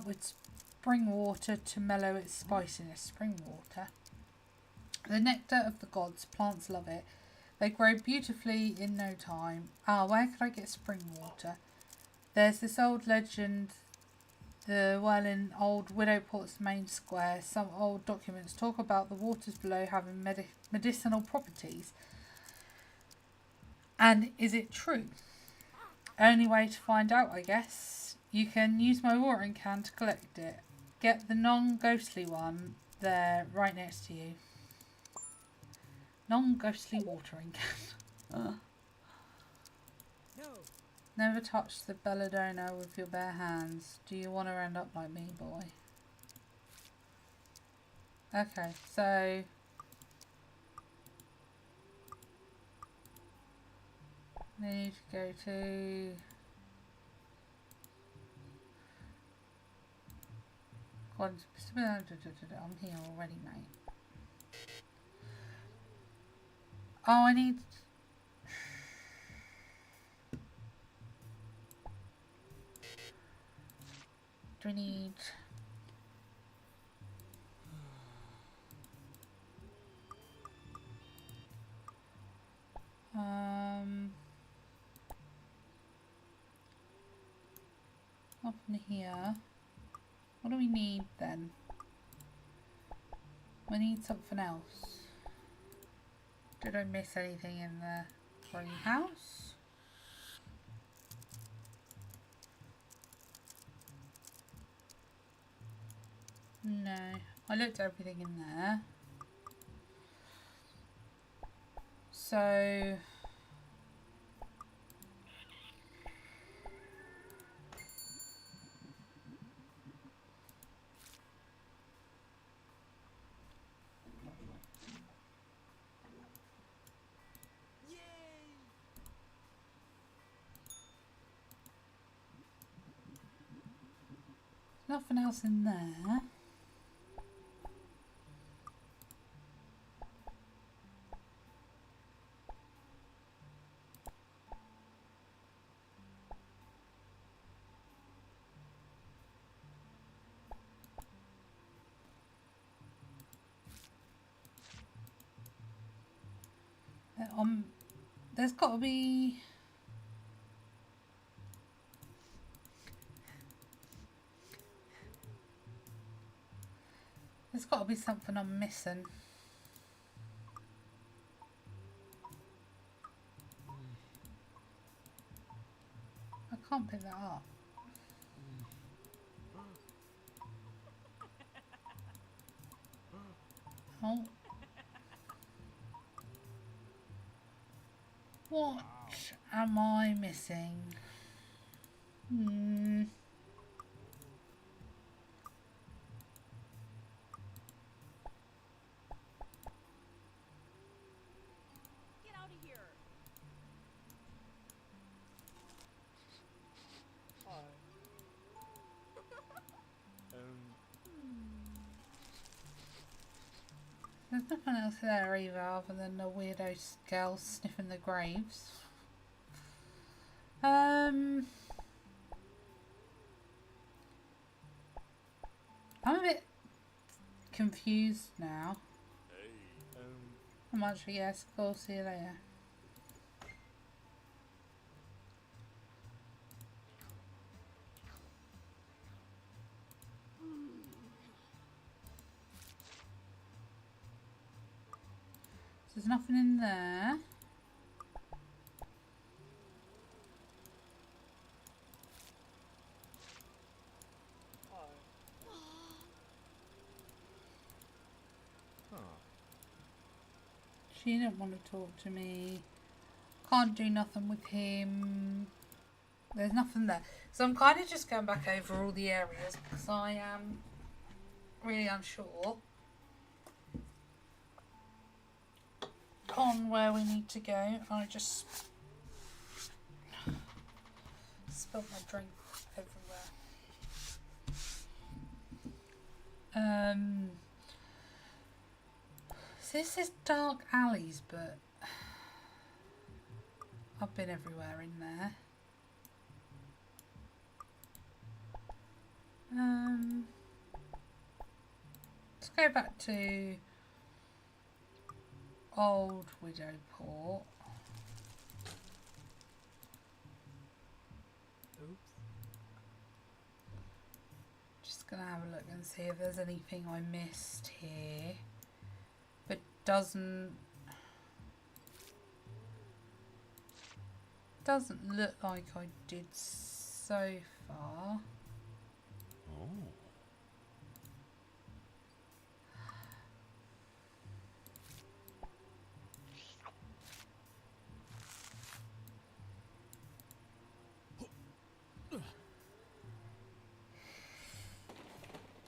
with spring water to mellow its spiciness. Spring water. The nectar of the gods. Plants love it. They grow beautifully in no time. Ah, where could I get spring water? There's this old legend, the well in old Widowport's main square. Some old documents talk about the waters below having medicinal properties. And is it true? Only way to find out, I guess. You can use my watering can to collect it. Get the non-ghostly one there, right next to you. Non-ghostly watering can. No. Never touch the belladonna with your bare hands. Do you want to end up like me, boy? Okay, so... need to go to... God, I'm here already, mate. Oh, I need... Do I need... Up in here. What do we need then? We need something else. Did I miss anything in the greenhouse? No. I looked at everything in there. So... nothing else in there. There's got to be... There's got to be something I'm missing. I can't pick that up. Oh. What am I missing? Get out of here. nothing else there either, other than the weirdo girl sniffing the graves. I'm a bit confused now. I'm actually, yes, of course, see you later. So there's nothing in there. She didn't want to talk to me. Can't do nothing with him. There's nothing there. So I'm kind of just going back over all the areas because I am really unsure on where we need to go. I just spilled my drink everywhere. So this is dark alleys, but I've been everywhere in there. Let's go back to Old Widowport. Just gonna have a look and see if there's anything I missed here, but doesn't look like I did so far.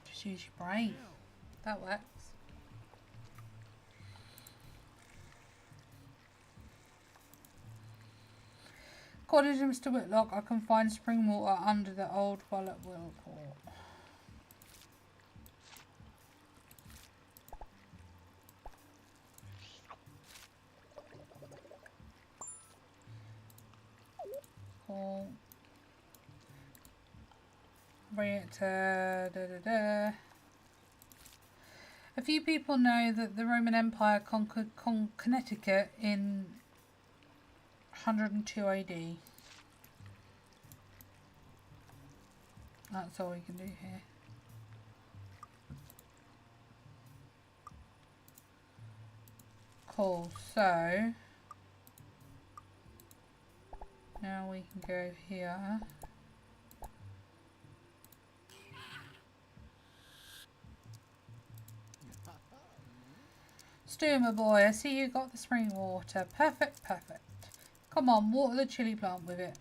Just use your brain. That works. According to Mr. Whitlock, I can find spring water under the old well at Willport. Cool. Bring it to A few people know that the Roman Empire conquered Connecticut in 102 AD. That's all we can do here. Cool, so now we can go here. Stu, my boy, I see you got the spring water. Perfect, perfect. Come on, water the chili plant with it.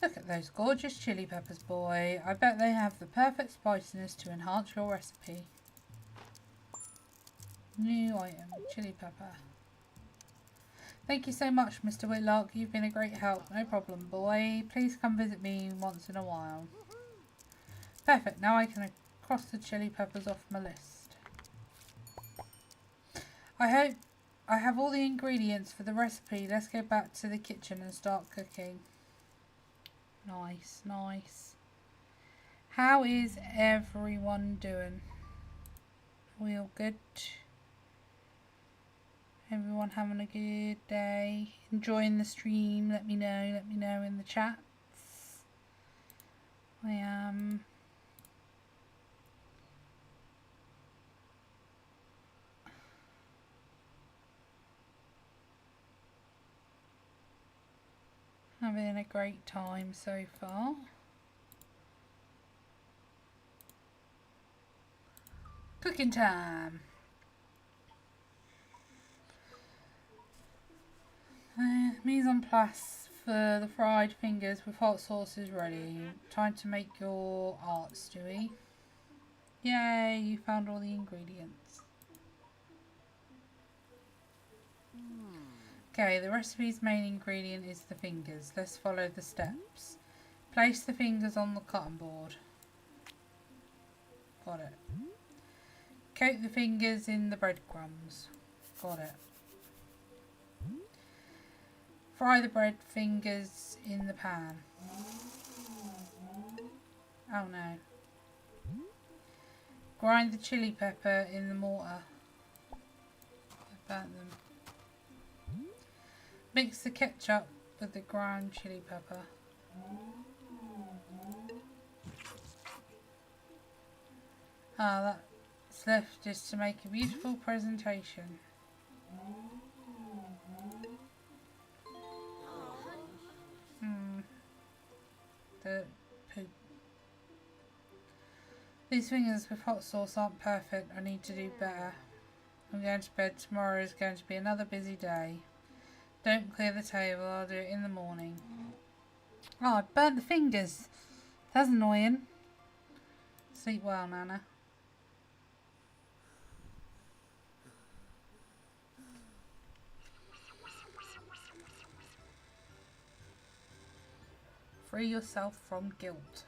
Look at those gorgeous chili peppers, boy. I bet they have the perfect spiciness to enhance your recipe. New item, chili pepper. Thank you so much, Mr. Whitlock. You've been a great help. No problem, boy. Please come visit me once in a while. Perfect. Now I can cross the chili peppers off my list. I hope I have all the ingredients for the recipe. Let's go back to the kitchen and start cooking. Nice, nice. How is everyone doing? We all good? Everyone having a good day? Enjoying the stream? Let me know in the chats. I am. Having a great time so far. Cooking time. Mise en place for the fried fingers with hot sauce is ready. Time to make your art, Stewie. Yay, you found all the ingredients. Okay, the recipe's main ingredient is the fingers. Let's follow the steps. Place the fingers on the cotton board. Got it. Coat the fingers in the breadcrumbs. Got it. Fry the bread fingers in the pan. Oh no. Grind the chili pepper in the mortar. I burnt them. Mix the ketchup with the ground chili pepper. That's left just to make a beautiful presentation. The poop. These fingers with hot sauce aren't perfect. I need to do better. I'm going to bed. Tomorrow is going to be another busy day. Don't clear the table. I'll do it in the morning. Oh, I burnt the fingers. That's annoying. Sleep well, Nana. Free yourself from guilt.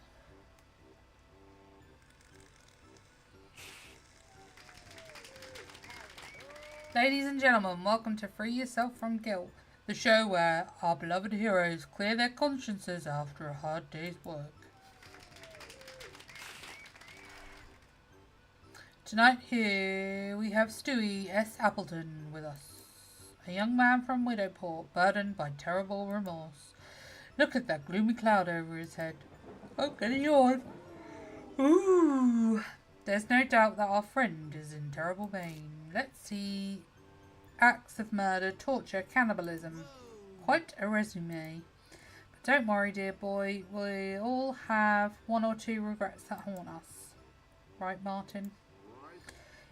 Ladies and gentlemen, welcome to Free Yourself from Guilt, the show where our beloved heroes clear their consciences after a hard day's work. Tonight here we have Stewie S. Appleton with us, a young man from Widowport, burdened by terrible remorse. Look at that gloomy cloud over his head. Oh, get a yawn. Ooh. There's no doubt that our friend is in terrible pain. Let's see. Acts of murder, torture, cannibalism. Quite a resume. But don't worry, dear boy. We all have one or two regrets that haunt us. Right, Martin?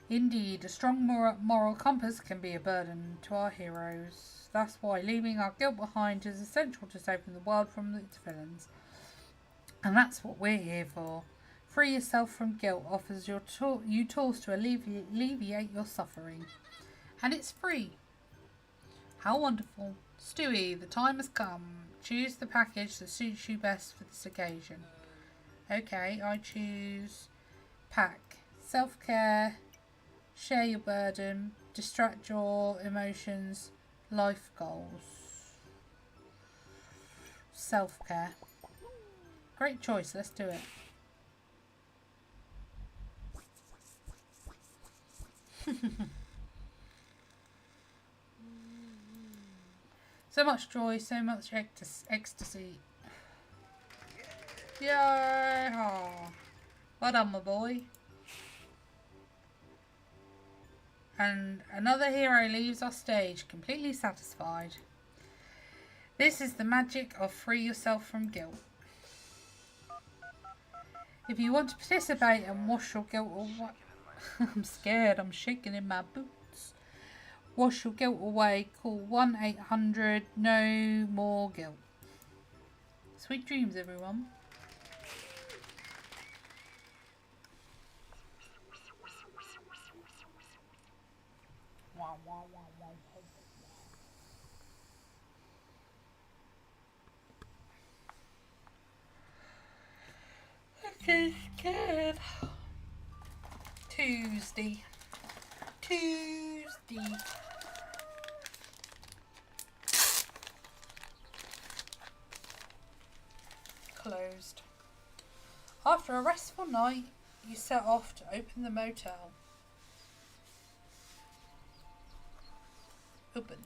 Indeed, a strong moral compass can be a burden to our heroes. That's why leaving our guilt behind is essential to saving the world from its villains. And that's what we're here for. Free Yourself from Guilt offers you tools to alleviate your suffering. And it's free. How wonderful. Stewie, the time has come. Choose the package that suits you best for this occasion. Okay, I choose pack. Self-care, share your burden, distract your emotions, life goals. Self-care. Great choice, let's do it. So much joy, so much ecstasy. Yay! Oh. Well done, my boy. And another hero leaves our stage completely satisfied. This is the magic of Free Yourself from Guilt. If you want to participate and wash your guilt away... I'm scared, I'm shaking in my boots. Wash your guilt away, call 1-800-NO-MORE-GUILT. Sweet dreams, everyone. Wow, wow, wow, wow. Okay, scared. Tuesday. Closed. After a restful night, you set off to open the motel. Open.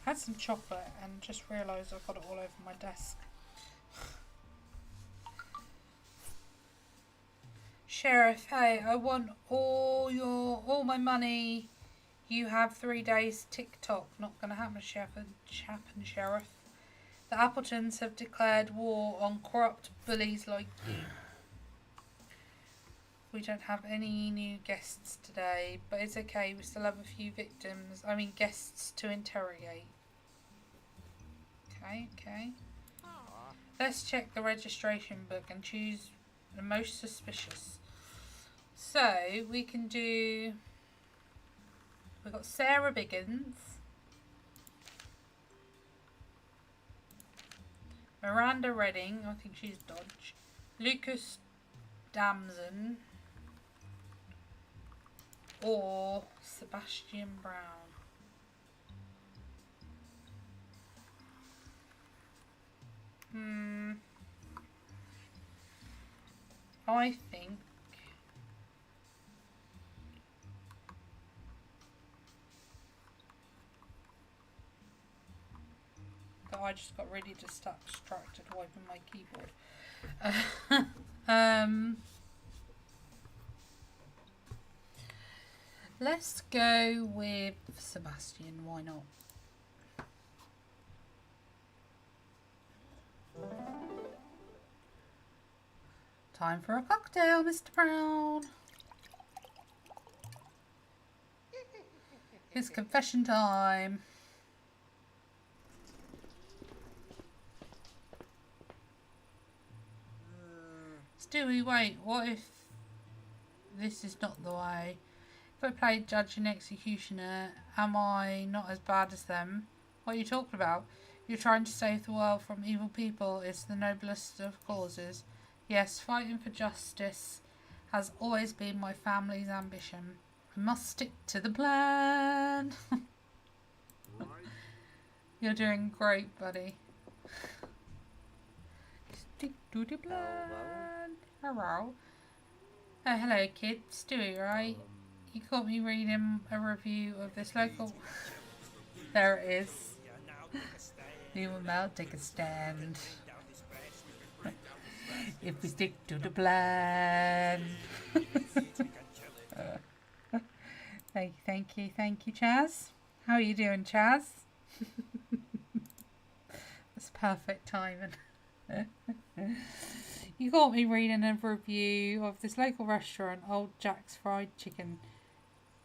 Had some chocolate and just realised I've got it all over my desk. Sheriff, hey, I want all my money. You have 3 days TikTok. Not gonna happen, Sheriff. The Appletons have declared war on corrupt bullies like you. We don't have any new guests today, but it's okay. We still have a few guests to interrogate. Okay. Let's check the registration book and choose the most suspicious. So, we can do We've got Sarah Biggins, Miranda Redding, I think she's Dodge, Lucas Damson, or Sebastian Brown. I think that I just got really distracted wiping my keyboard. Let's go with Sebastian, why not? Time for a cocktail, Mr. Brown. It's confession time. Stewie, wait, what if this is not the way? If I played judge and executioner, am I not as bad as them? What are you talking about? You're trying to save the world from evil people. It's the noblest of causes. Yes, fighting for justice has always been my family's ambition. I must stick to the plan. You're doing great, buddy. Stick to the plan. Hello. Oh, hello, kid. Stewie, right? You caught me reading a review of this local... There it is. You will now take a stand. If we stick to the plan. Thank you, Chaz. How are you doing, Chaz? That's perfect timing. You got me reading a review of this local restaurant, Old Jack's Fried Chicken.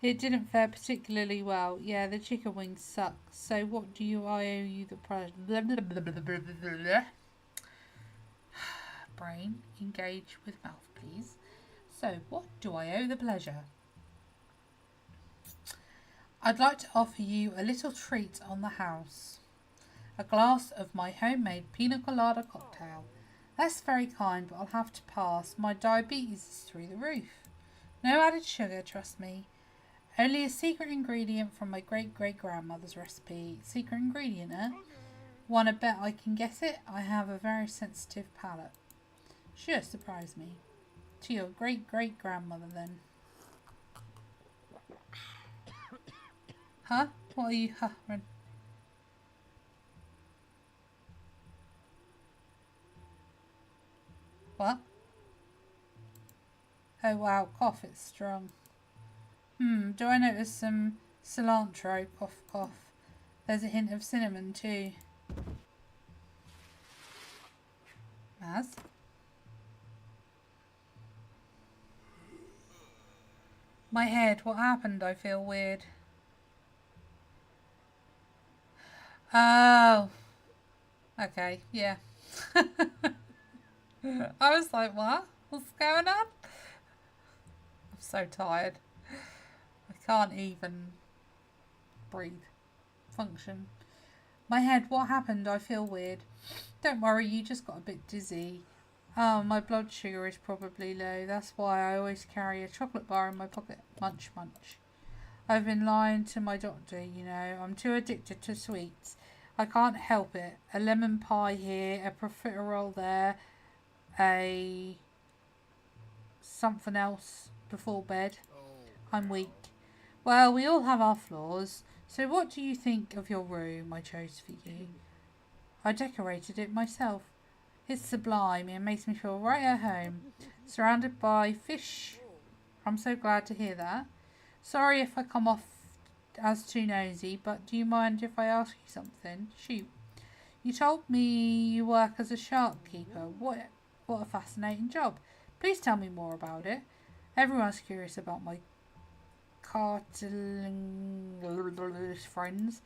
It didn't fare particularly well. Yeah, the chicken wings suck. So what do I owe you the price? Brain, engage with mouth, please. So, what do I owe the pleasure? I'd like to offer you a little treat on the house. A glass of my homemade pina colada cocktail. That's very kind, but I'll have to pass. My diabetes is through the roof. No added sugar, trust me. Only a secret ingredient from my great-great-grandmother's recipe. Secret ingredient, eh? Wanna bet I can guess it? I have a very sensitive palate. Sure, surprise me. To your great-great-grandmother, then. Huh? What are you huffing? What? Oh wow, cough, it's strong. Do I notice some cilantro? Cough, cough. There's a hint of cinnamon too. Maz? My head, what happened? I feel weird. Oh. Okay, yeah. I was like, what? What's going on? I'm so tired. I can't even breathe. Function. My head, what happened? I feel weird. Don't worry, you just got a bit dizzy. Oh, my blood sugar is probably low. That's why I always carry a chocolate bar in my pocket. Munch, munch. I've been lying to my doctor, you know. I'm too addicted to sweets. I can't help it. A lemon pie here, a profiterole there, a something else before bed. I'm weak. Well, we all have our flaws. So what do you think of your room I chose for you? I decorated it myself. It's sublime. It makes me feel right at home. Surrounded by fish. I'm so glad to hear that. Sorry if I come off as too nosy, but do you mind if I ask you something? Shoot. You told me you work as a shark keeper. What a fascinating job. Please tell me more about it. Everyone's curious about my cartilaginous friends.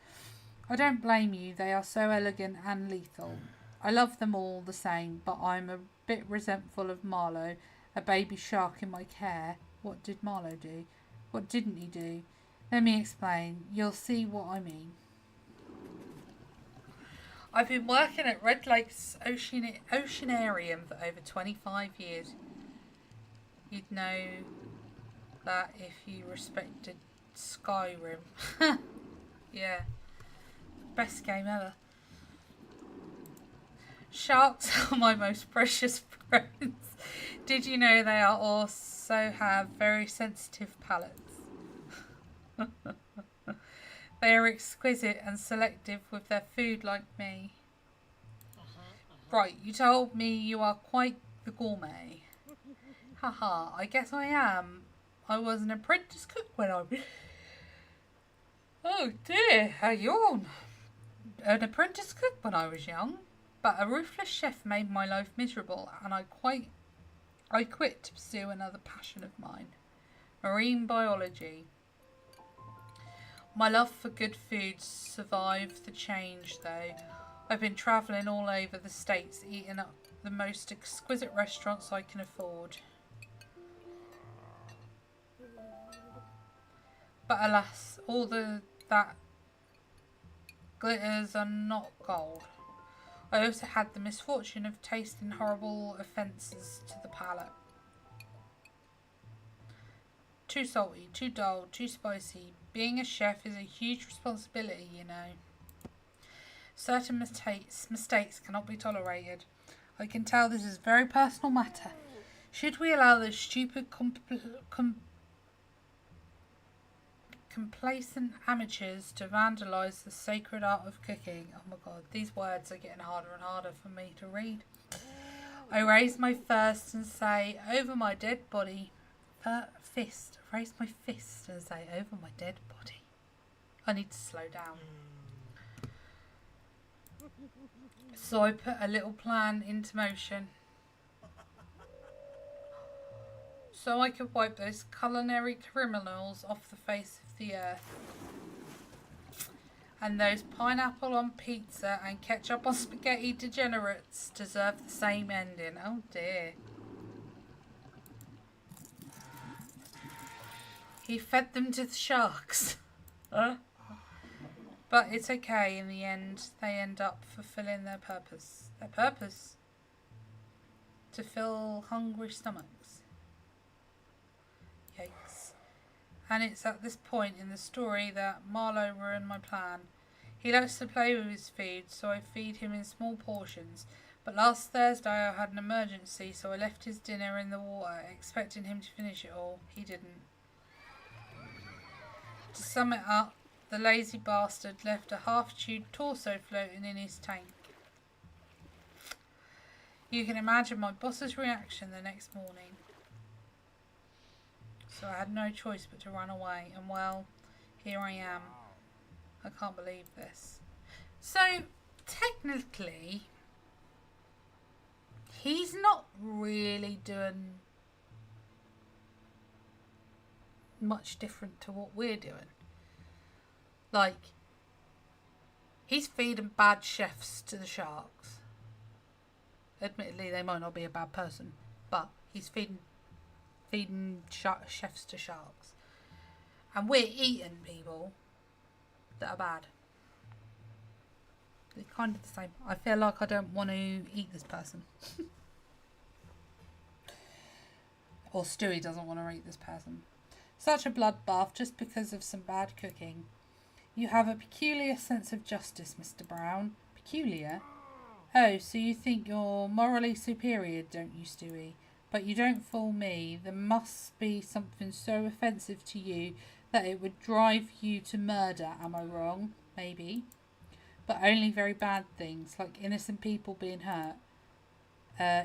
I don't blame you. They are so elegant and lethal. I love them all the same, but I'm a bit resentful of Marlowe, a baby shark in my care. What did Marlowe do? What didn't he do? Let me explain. You'll see what I mean. I've been working at Red Lakes Oceanarium for over 25 years. You'd know that if you respected Skyrim. Yeah. Best game ever. Sharks are my most precious friends. Did you know they are also have very sensitive palates? They are exquisite and selective with their food like me. Right, you told me you are quite the gourmet. Haha, I guess I am. I was an apprentice cook when I... Oh dear, I yawn. An apprentice cook when I was young, but a ruthless chef made my life miserable, and I quit to pursue another passion of mine, marine biology. My love for good food survived the change, though. I've been travelling all over the States, eating at the most exquisite restaurants I can afford. But alas, all that glitters are not gold. I also had the misfortune of tasting horrible offences to the palate. Too salty, too dull, too spicy. Being a chef is a huge responsibility, you know. Certain mistakes cannot be tolerated. I can tell this is a very personal matter. Should we allow those stupid, complacent amateurs to vandalise the sacred art of cooking? Oh my god, these words are getting harder and harder for me to read. I raise my fist and say, over my dead body. Raise my fist and say, over my dead body. I need to slow down. So I put a little plan into motion, so I could wipe those culinary criminals off the face of the earth. And those pineapple on pizza and ketchup on spaghetti degenerates deserve the same ending. Oh dear. He fed them to the sharks. But it's okay, in the end, they end up fulfilling their purpose. Their purpose? To fill hungry stomachs. Yikes. And it's at this point in the story that Marlowe ruined my plan. He likes to play with his food, so I feed him in small portions. But last Thursday I had an emergency, so I left his dinner in the water, expecting him to finish it all. He didn't. To sum it up, the lazy bastard left a half-chewed torso floating in his tank. You can imagine my boss's reaction the next morning. So I had no choice but to run away, and well, here I am. I can't believe this. So, technically, he's not really doing much different to what we're doing. Like, he's feeding bad chefs to the sharks. Admittedly, they might not be a bad person, but he's feeding chefs to sharks. And we're eating people that are bad. They're kind of the same. I feel like I don't want to eat this person. Or Stewie doesn't want to eat this person. Such a bloodbath just because of some bad cooking. You have a peculiar sense of justice, Mr. Brown. Peculiar? Oh, so you think you're morally superior, don't you, Stewie? But you don't fool me. There must be something so offensive to you that it would drive you to murder, am I wrong? Maybe. But only very bad things, like innocent people being hurt.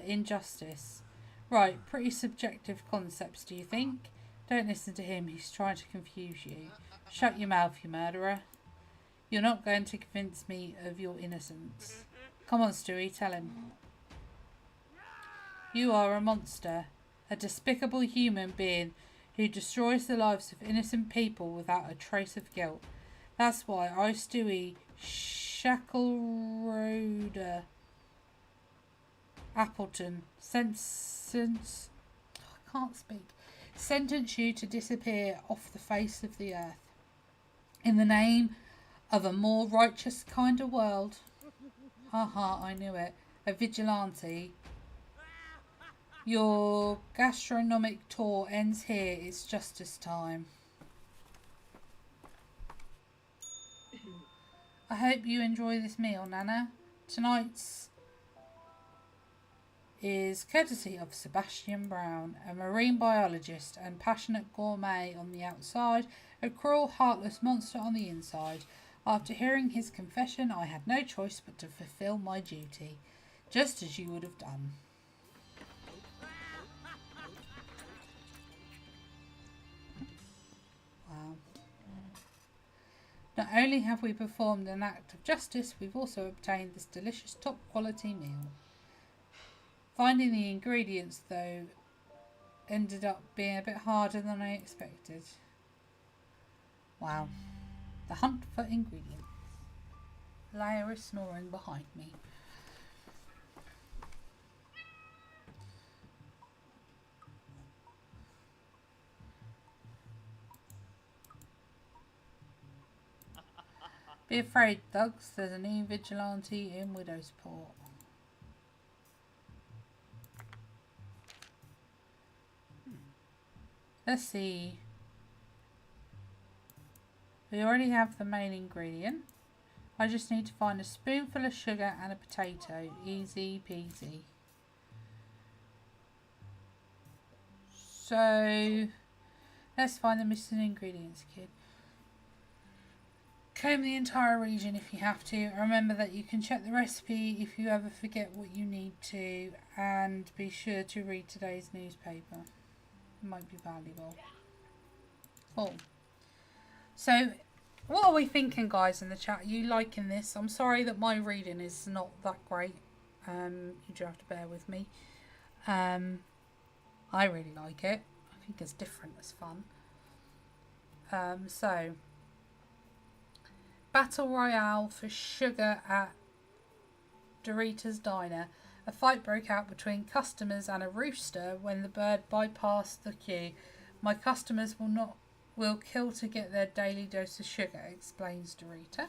Injustice. Right, pretty subjective concepts, do you think? Don't listen to him, he's trying to confuse you. Shut your mouth, you murderer. You're not going to convince me of your innocence. Come on, Stewie, tell him. You are a monster. A despicable human being who destroys the lives of innocent people without a trace of guilt. That's why I, Stewie Shackleroder Appleton, sentence you to disappear off the face of the earth. In the name of a more righteous kind of world. Haha, I knew it. A vigilante. Your gastronomic tour ends here. It's justice time. I hope you enjoy this meal, Nana. Tonight's is courtesy of Sebastian Brown, a marine biologist and passionate gourmet on the outside, a cruel, heartless monster on the inside. After hearing his confession, I had no choice but to fulfill my duty, just as you would have done. Wow. Not only have we performed an act of justice, we've also obtained this delicious top quality meal. Finding the ingredients, though, ended up being a bit harder than I expected. Wow. The hunt for ingredients. Leia is snoring behind me. Be afraid, thugs. There's a new vigilante in Widowsport. Let's see. We already have the main ingredient. I just need to find a spoonful of sugar and a potato. Easy peasy. So, let's find the missing ingredients, kid. Comb the entire region if you have to. Remember that you can check the recipe if you ever forget what you need to. And be sure to read today's newspaper. It might be valuable. Cool. So, what are we thinking, guys, in the chat? Are you liking this? I'm sorry that my reading is not that great. You do have to bear with me. I really like it. I think it's different. It's fun. So, Battle Royale for sugar at Dorita's Diner. A fight broke out between customers and a rooster when the bird bypassed the queue. My customers will kill to get their daily dose of sugar, explains Dorita.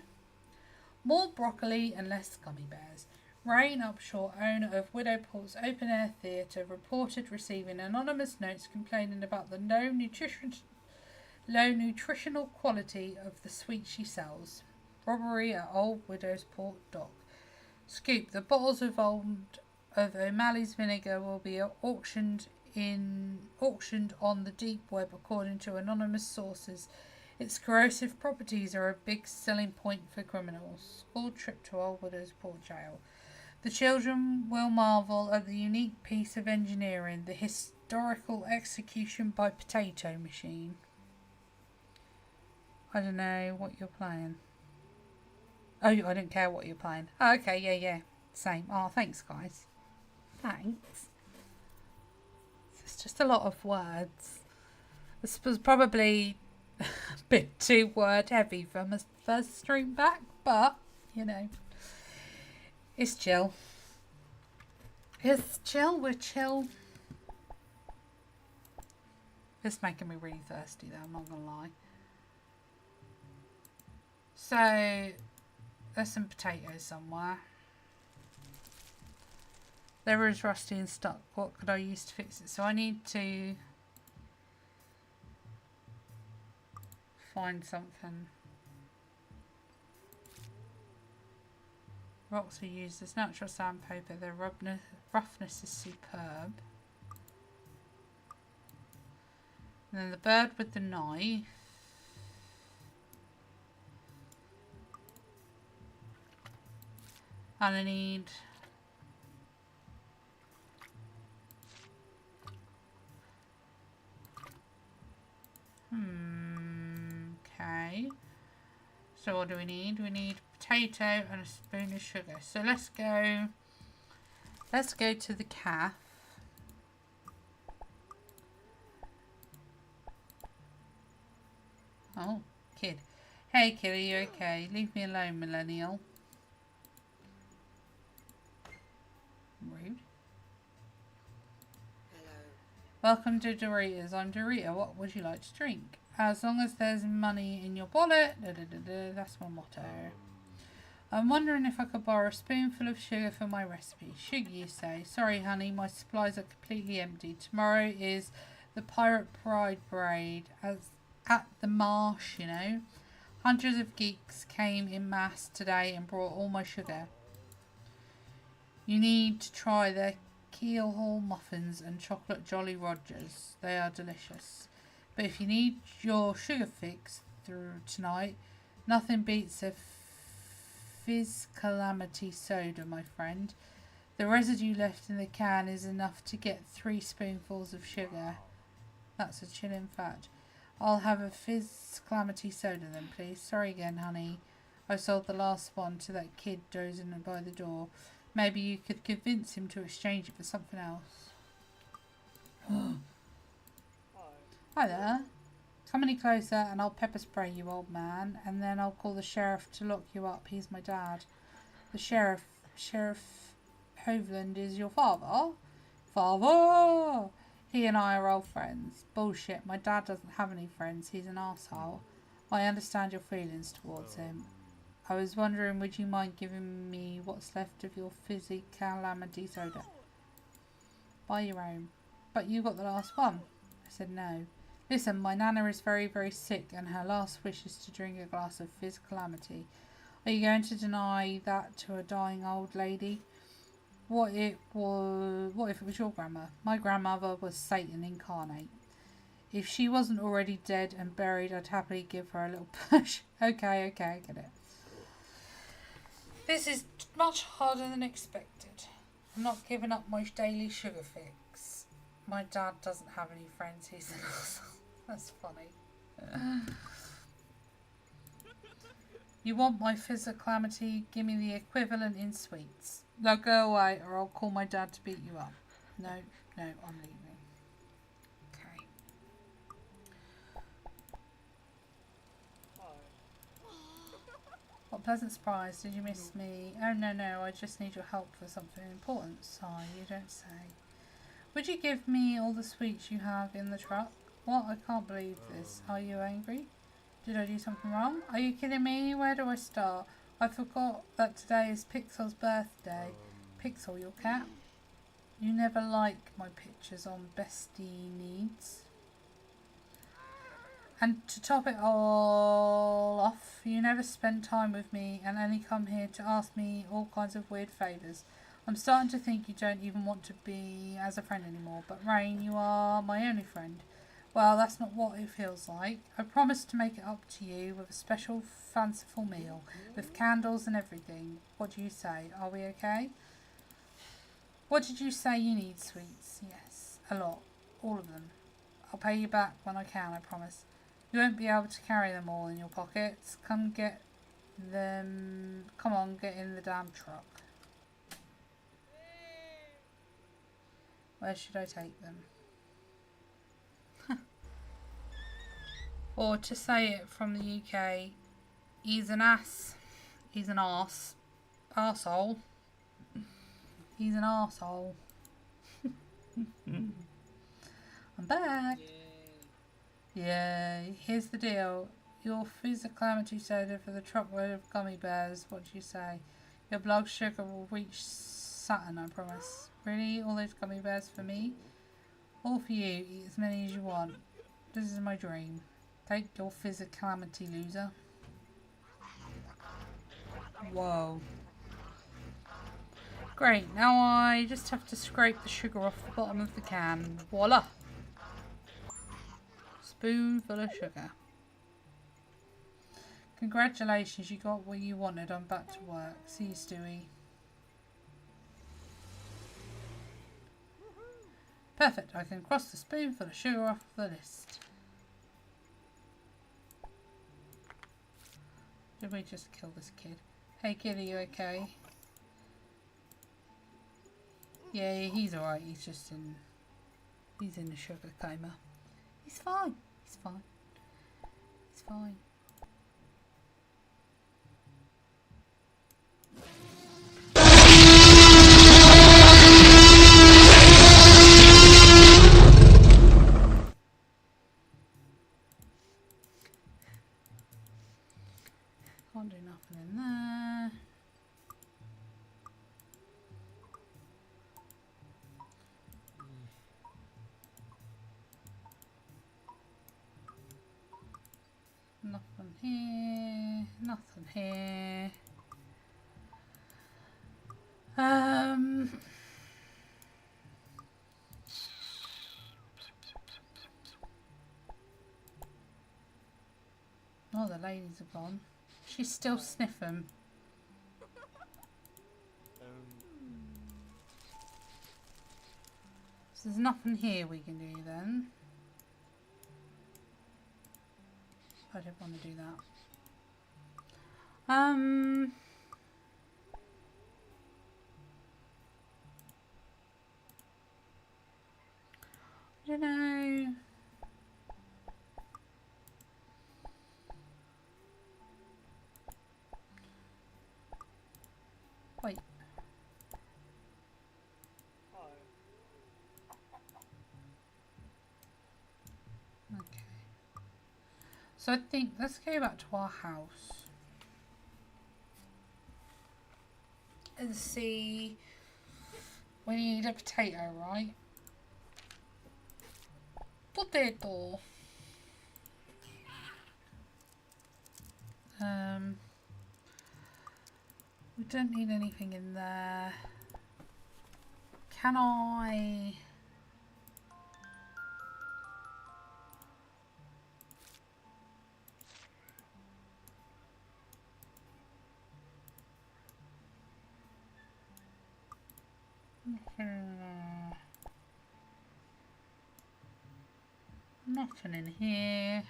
More broccoli and less gummy bears. Rain Upshaw, owner of Widowport's open air theatre, reported receiving anonymous notes complaining about the low nutritional quality of the sweet she sells. Robbery at Old Widowsport Dock. Scoop: the bottles of O'Malley's vinegar will be auctioned on the deep web, according to anonymous sources. Its corrosive properties are a big selling point for criminals. School trip to Old Widowsport Jail. The children will marvel at the unique piece of engineering, the historical execution by potato machine. I don't know what you're playing. Oh, I don't care what you're playing. Oh, okay, yeah. Same. Oh, thanks, guys. Thanks. It's just a lot of words. This was probably a bit too word heavy for my first stream back, but, you know, it's chill. It's chill, we're chill. It's making me really thirsty though, I'm not gonna lie. So, there's some potatoes somewhere. There is rusty and stuck. What could I use to fix it? So I need to find something. Rocks are used as natural sandpaper. Their roughness is superb. And then the bird with the knife. And I need okay. So what do we need? We need potato and a spoon of sugar. So let's go to the calf. Oh, kid. Hey kid, are you okay? Leave me alone, millennial. Rude. Hello. Welcome to Doritos. I'm Dorita. What would you like to drink? As long as there's money in your wallet, that's my motto. I'm wondering if I could borrow a spoonful of sugar for my recipe. Sugar, you say? Sorry, honey, my supplies are completely empty. Tomorrow is the Pirate Pride Parade at the marsh, you know. Hundreds of geeks came in mass today and brought all my sugar. You need to try their Keel Hall muffins and chocolate Jolly Rogers. They are delicious. But if you need your sugar fix through tonight, nothing beats a Fizz Calamity soda, my friend. The residue left in the can is enough to get 3 spoonfuls of sugar. That's a chilling fact. I'll have a Fizz Calamity soda then, please. Sorry again, honey. I sold the last one to that kid dozing by the door. Maybe you could convince him to exchange it for something else. Hi there. Come any closer and I'll pepper spray you, old man. And then I'll call the sheriff to lock you up. He's my dad. The Sheriff Hovland is your father? Father! He and I are old friends. Bullshit. My dad doesn't have any friends. He's an arsehole. I understand your feelings towards him. I was wondering, would you mind giving me what's left of your Fizzy Calamity soda? Buy your own. But you got the last one. I said no. Listen, my Nana is very, very sick and her last wish is to drink a glass of Fizz Calamity. Are you going to deny that to a dying old lady? What if it was your grandma? My grandmother was Satan incarnate. If she wasn't already dead and buried, I'd happily give her a little push. Okay, I get it. This is much harder than expected. I'm not giving up my daily sugar fix. My dad doesn't have any friends. He's an asshole. That's funny. You want my Fizz Calamity? Give me the equivalent in sweets. Now go away or I'll call my dad to beat you up. No, I'm leaving. Okay. What a pleasant surprise. Did you miss me? Oh, no, I just need your help for something important. Sigh, you don't say. Would you give me all the sweets you have in the truck? What? I can't believe this. Are you angry? Did I do something wrong? Are you kidding me? Where do I start? I forgot that today is Pixel's birthday. Pixel, your cat? You never like my pictures on Bestie Needs. And to top it all off, you never spend time with me and only come here to ask me all kinds of weird favours. I'm starting to think you don't even want to be as a friend anymore. But Rain, you are my only friend. Well, that's not what it feels like. I promised to make it up to you with a special fanciful meal, with candles and everything. What do you say? Are we okay? What did you say you need, sweets? Yes, a lot. All of them. I'll pay you back when I can, I promise. You won't be able to carry them all in your pockets. Come get them. Come on, get in the damn truck. Where should I take them? Or to say it from the UK, he's an ass. He's an arse. Arsehole. He's an arsehole. I'm back. Yeah, here's the deal. Your Fizz Calamity soda for the truckload of gummy bears. What do you say? Your blood sugar will reach Saturn, I promise. Really? All those gummy bears for me? All for you. Eat as many as you want. This is my dream. Take your Fizz Calamity, loser. Whoa. Great, now I just have to scrape the sugar off the bottom of the can. Voila! Spoonful of sugar. Congratulations, you got what you wanted. I'm back to work. See you, Stewie. Perfect, I can cross the spoonful of sugar off the list. Did we just kill this kid? Hey kid, are you okay? Yeah, he's alright. He's just in... He's in the sugar coma. He's fine. He's fine. He's fine. Nothing here. Nothing here. Oh, the ladies are gone. She's still sniffing. So there's nothing here we can do then. I don't want to do that. I don't know. Wait. Okay. So I think let's go back to our house and see. We need a potato, right? Potato. We don't need anything in there. Can I? Nothing in here.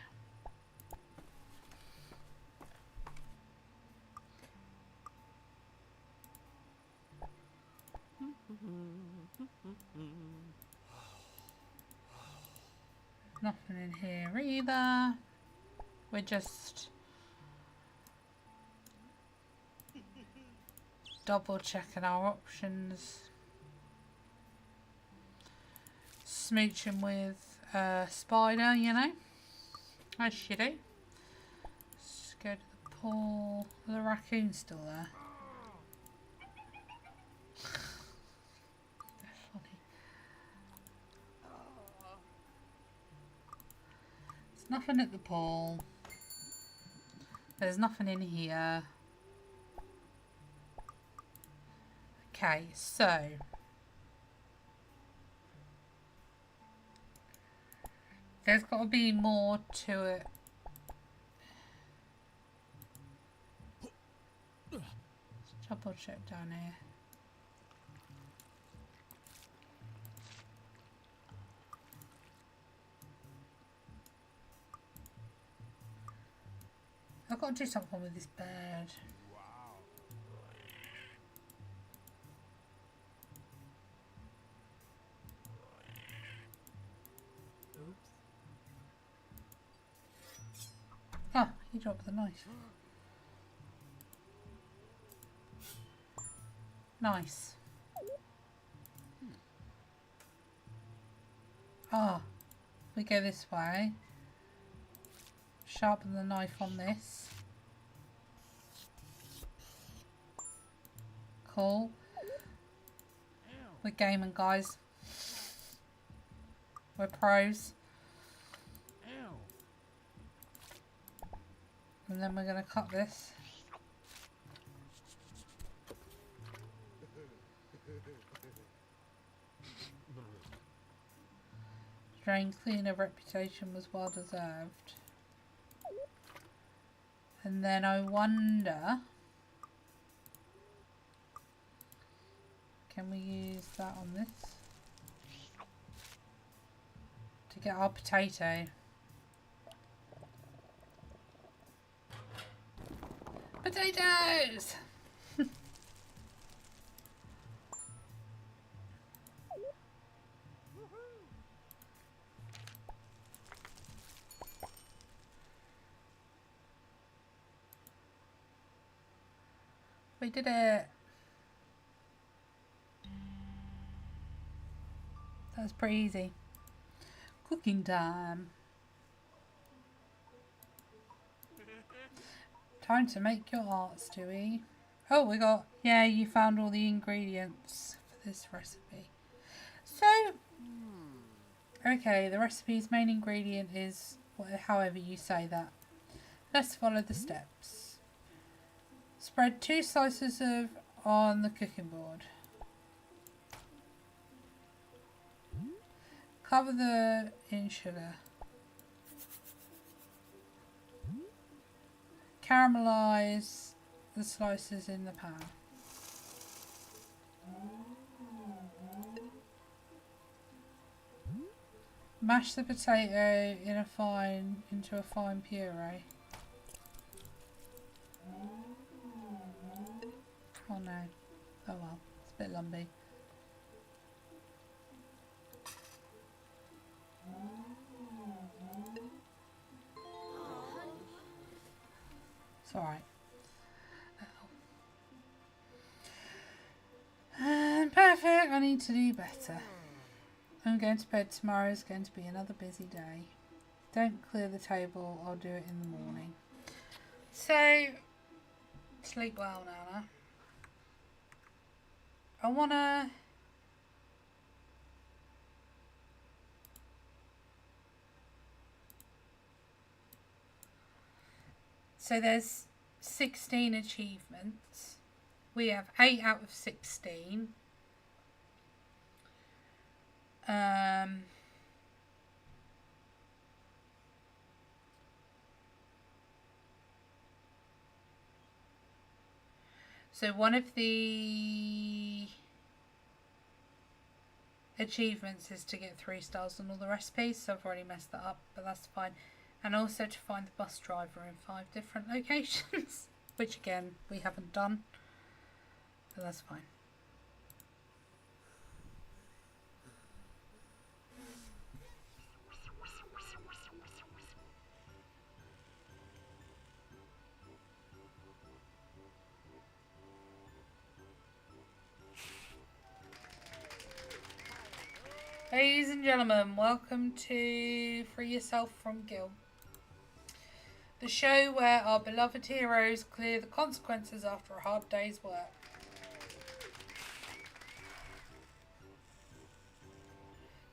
Nothing in here either. We're just double checking our options. Smooching with a spider, you know, as you do. Let's go to the pool. The raccoon's still there. They're funny. There's nothing at the pool. There's nothing in here. Okay, so there's got to be more to it. Let's double check down here. I've got to do something with this bird. Ah, he dropped the knife. Nice. Ah, we go this way. Sharpen the knife on this. Cool. We're gaming, guys. We're pros. And then we're going to cut this. Drain cleaner reputation was well deserved. And then I wonder, can we use that on this to get our potato? Potatoes! We did it! That was pretty easy. Cooking time. Time to make your art, Stewie. Oh, we got... Yeah, you found all the ingredients for this recipe. So... Okay, the recipe's main ingredient is... however you say that. Let's follow the steps. Spread 2 slices of on the cooking board. Cover the in sugar. Caramelize the slices in the pan. Mash the potato into a fine puree. Oh no. Oh well, it's a bit lumpy. It's alright. And perfect, I need to do better. I'm going to bed tomorrow, is going to be another busy day. Don't clear the table, I'll do it in the morning. So, sleep well, Nana. I wanna... So there's 16 achievements. We have 8 out of 16. So one of the achievements is to get 3 stars on all the recipes, so I've already messed that up, but that's fine. And also to find the bus driver in 5 different locations, which again we haven't done, but that's fine. Ladies and gentlemen, welcome to Free Yourself from Guilt, the show where our beloved heroes clear the consequences after a hard day's work.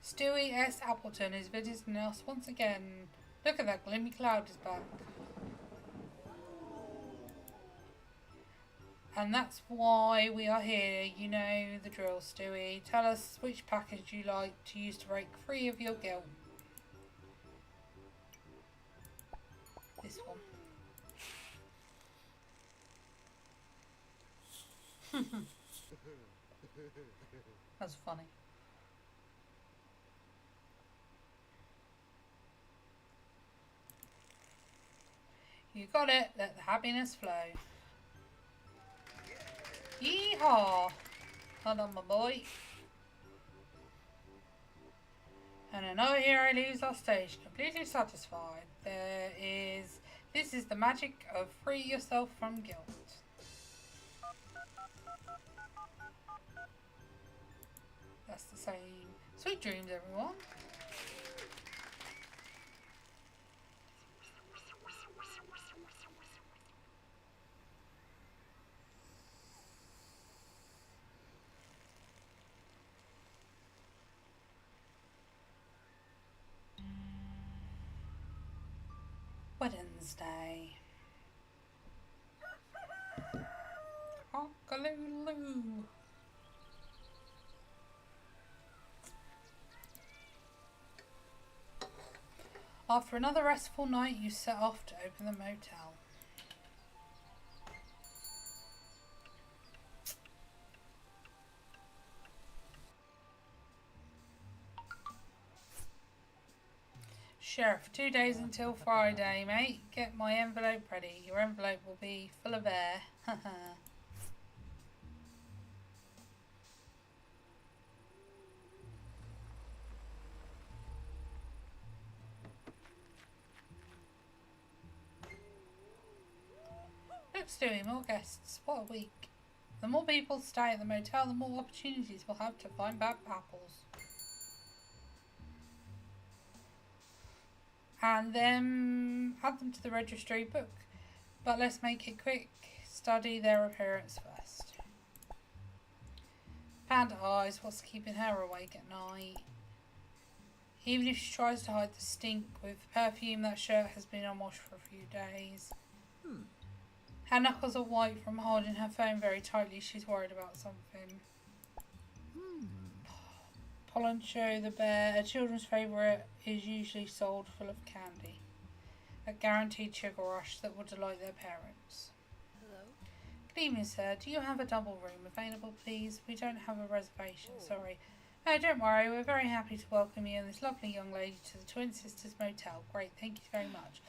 Stewie S. Appleton is visiting us once again. Look at that, gloomy cloud is back. And that's why we are here. You know the drill, Stewie. Tell us which package you like to use to break free of your guilt. This one. That's funny. You got it. Let the happiness flow. Yeehaw! Hold on, my boy. And another hero leaves our stage, completely satisfied. This is the magic of free yourself from guilt. That's the same. Sweet dreams, everyone. Wednesday. Cock-a-loo-loo. After another restful night, you set off to open the motel. Sheriff, 2 days until Friday, mate. Get my envelope ready. Your envelope will be full of air. Look, Stewie, more guests. What a week. The more people stay at the motel, the more opportunities we'll have to find bad apples. And then add them to the registry book. But let's make it quick. Study their appearance first. Panda eyes, what's keeping her awake at night? Even if she tries to hide the stink with perfume, that shirt has been unwashed for a few days. Her knuckles are white from holding her phone very tightly. She's worried about something. Poloncho the bear, a children's favourite, is usually sold full of candy. A guaranteed sugar rush that will delight their parents. Hello? Good evening, sir. Do you have a double room available, please? We don't have a reservation, sorry. No, don't worry. We're very happy to welcome you and this lovely young lady to the Twin Sisters Motel. Great, thank you very much.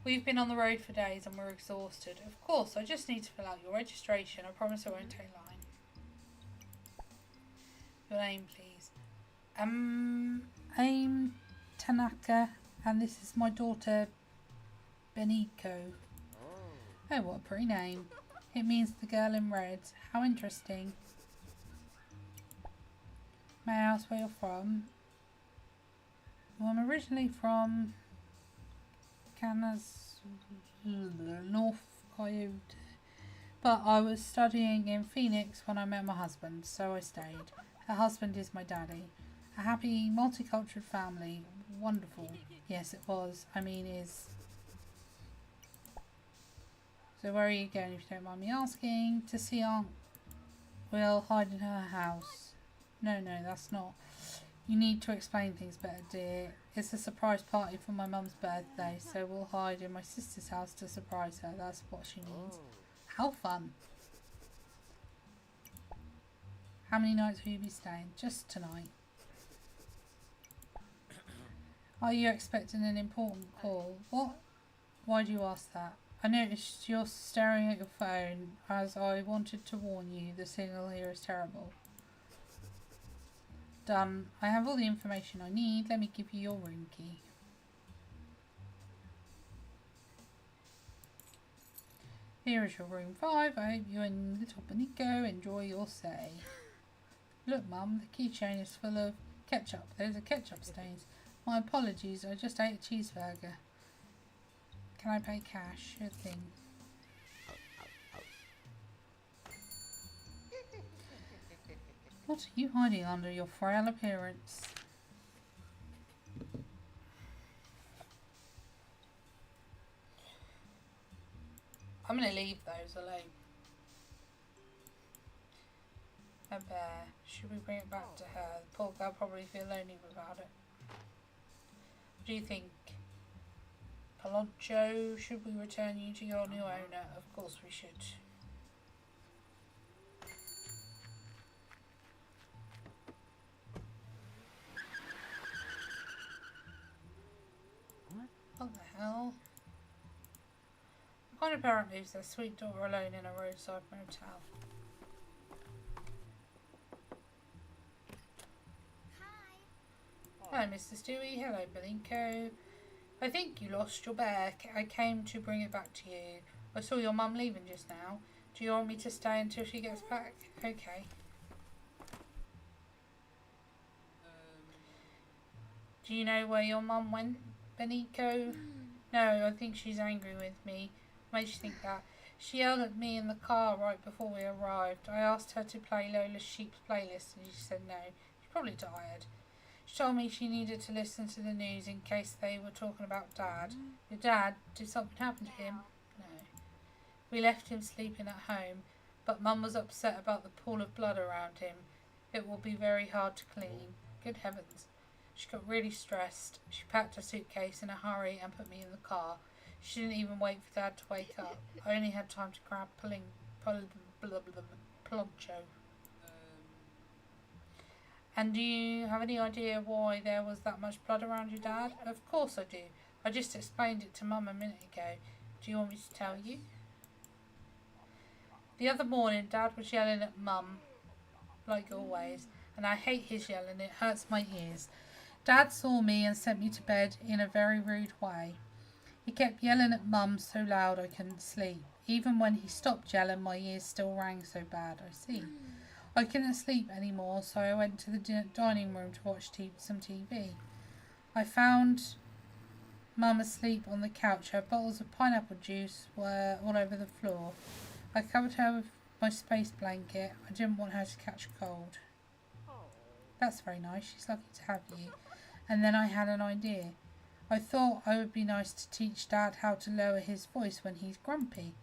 We've been on the road for days and we're exhausted. Of course, I just need to fill out your registration. I promise I won't take long. Your name, please. I'm Tanaka, and this is my daughter, Beniko. Oh, what a pretty name. It means the girl in red. How interesting. May I ask where you're from? Well, I'm originally from North Coyote, but I was studying in Phoenix when I met my husband, so I stayed. Her husband is my daddy. A happy, multicultural family. Wonderful. Yes, it was. I mean, is. So where are you going, if you don't mind me asking? To see Aunt Will hide in her house. No, that's not. You need to explain things better, dear. It's a surprise party for my mum's birthday, so we'll hide in my sister's house to surprise her. That's what she needs. How fun. How many nights will you be staying? Just tonight. Are you expecting an important call? What? Why do you ask that? I noticed you're staring at your phone, as I wanted to warn you. The signal here is terrible. Done. I have all the information I need. Let me give you your room key. Here is your room 5. I hope you and little Beniko enjoy your stay. Look, Mum, the keychain is full of ketchup. Those are ketchup stains. My apologies, I just ate a cheeseburger. Can I pay cash? Sure thing. What are you hiding under your frail appearance? I'm going to leave those alone. A bear. Should we bring it back to her? The poor girl probably feel lonely without it. What do you think? Poloncho, should we return you to your new owner? Of course we should. What the hell? What kind of parent leaves their sweet daughter alone in a roadside motel? Hello, Mr. Stewie. Hello, Beniko. I think you lost your bear. I came to bring it back to you. I saw your mum leaving just now. Do you want me to stay until she gets back? Okay. Do you know where your mum went, Beniko? No, I think she's angry with me. What makes you think that? She yelled at me in the car right before we arrived. I asked her to play Lola Sheep's playlist and she said no. She's probably tired. She told me she needed to listen to the news in case they were talking about Dad. Your dad? Did something happen to him? No. We left him sleeping at home, but Mum was upset about the pool of blood around him. It will be very hard to clean. Good heavens. She got really stressed. She packed her suitcase in a hurry and put me in the car. She didn't even wait for Dad to wake up. I only had time to grab Poloncho. And do you have any idea why there was that much blood around your dad? Of course I do. I just explained it to Mum a minute ago. Do you want me to tell you? The other morning, Dad was yelling at Mum, like always, and I hate his yelling. It hurts my ears. Dad saw me and sent me to bed in a very rude way. He kept yelling at Mum so loud I couldn't sleep. Even when he stopped yelling, my ears still rang so bad. I see. I couldn't sleep anymore, so I went to the dining room to watch some TV. I found Mum asleep on the couch. Her bottles of pineapple juice were all over the floor. I covered her with my space blanket. I didn't want her to catch a cold. That's very nice. She's lucky to have you. And then I had an idea. I thought I would be nice to teach Dad how to lower his voice when he's grumpy,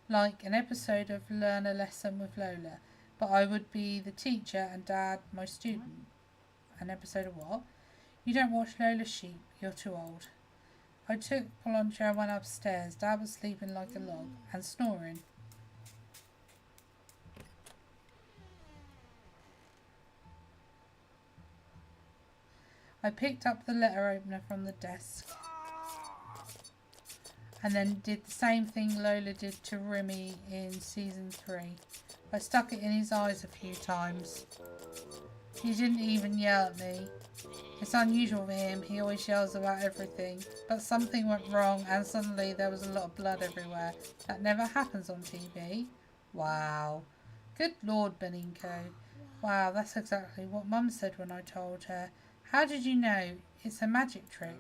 like an episode of Learn a Lesson with Lola, but I would be the teacher and Dad my student. An episode of what? You don't watch Lola's Sheep, you're too old. I took Polancho and went upstairs. Dad was sleeping like a log and snoring. I picked up the letter opener from the desk and then did the same thing Lola did to Remy in season 3. I stuck it in his eyes a few times. He didn't even yell at me. It's unusual for him, he always yells about everything. But something went wrong and suddenly there was a lot of blood everywhere. That never happens on TV. Wow. Good Lord, Beninko. Wow, that's exactly what Mum said when I told her. How did you know? It's a magic trick.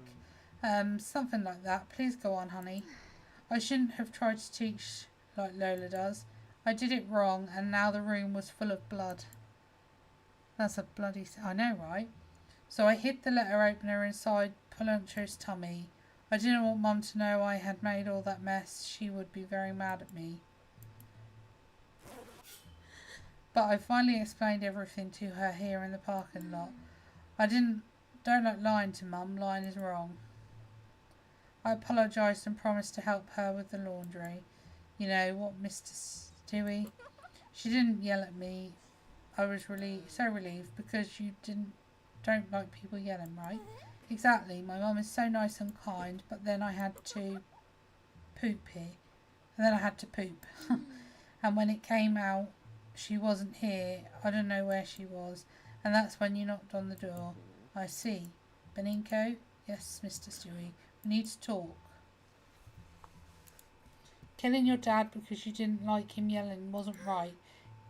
Something like that. Please go on, honey. I shouldn't have tried to teach like Lola does. I did it wrong and now the room was full of blood. That's a bloody... I know, right? So I hid the letter opener inside Polancho's tummy. I didn't want Mum to know I had made all that mess. She would be very mad at me. But I finally explained everything to her here in the parking lot. I don't like lying to Mum. Lying is wrong. I apologised and promised to help her with the laundry. You know what, Mr. Stewie? She didn't yell at me. I was so relieved because you don't like people yelling, right? Exactly. My mum is so nice and kind, but then I had to poop here. And then I had to poop. And when it came out, she wasn't here. I don't know where she was. And that's when you knocked on the door. I see. Beninko? Yes, Mr. Stewie. We need to talk. Killing your dad because you didn't like him yelling wasn't right.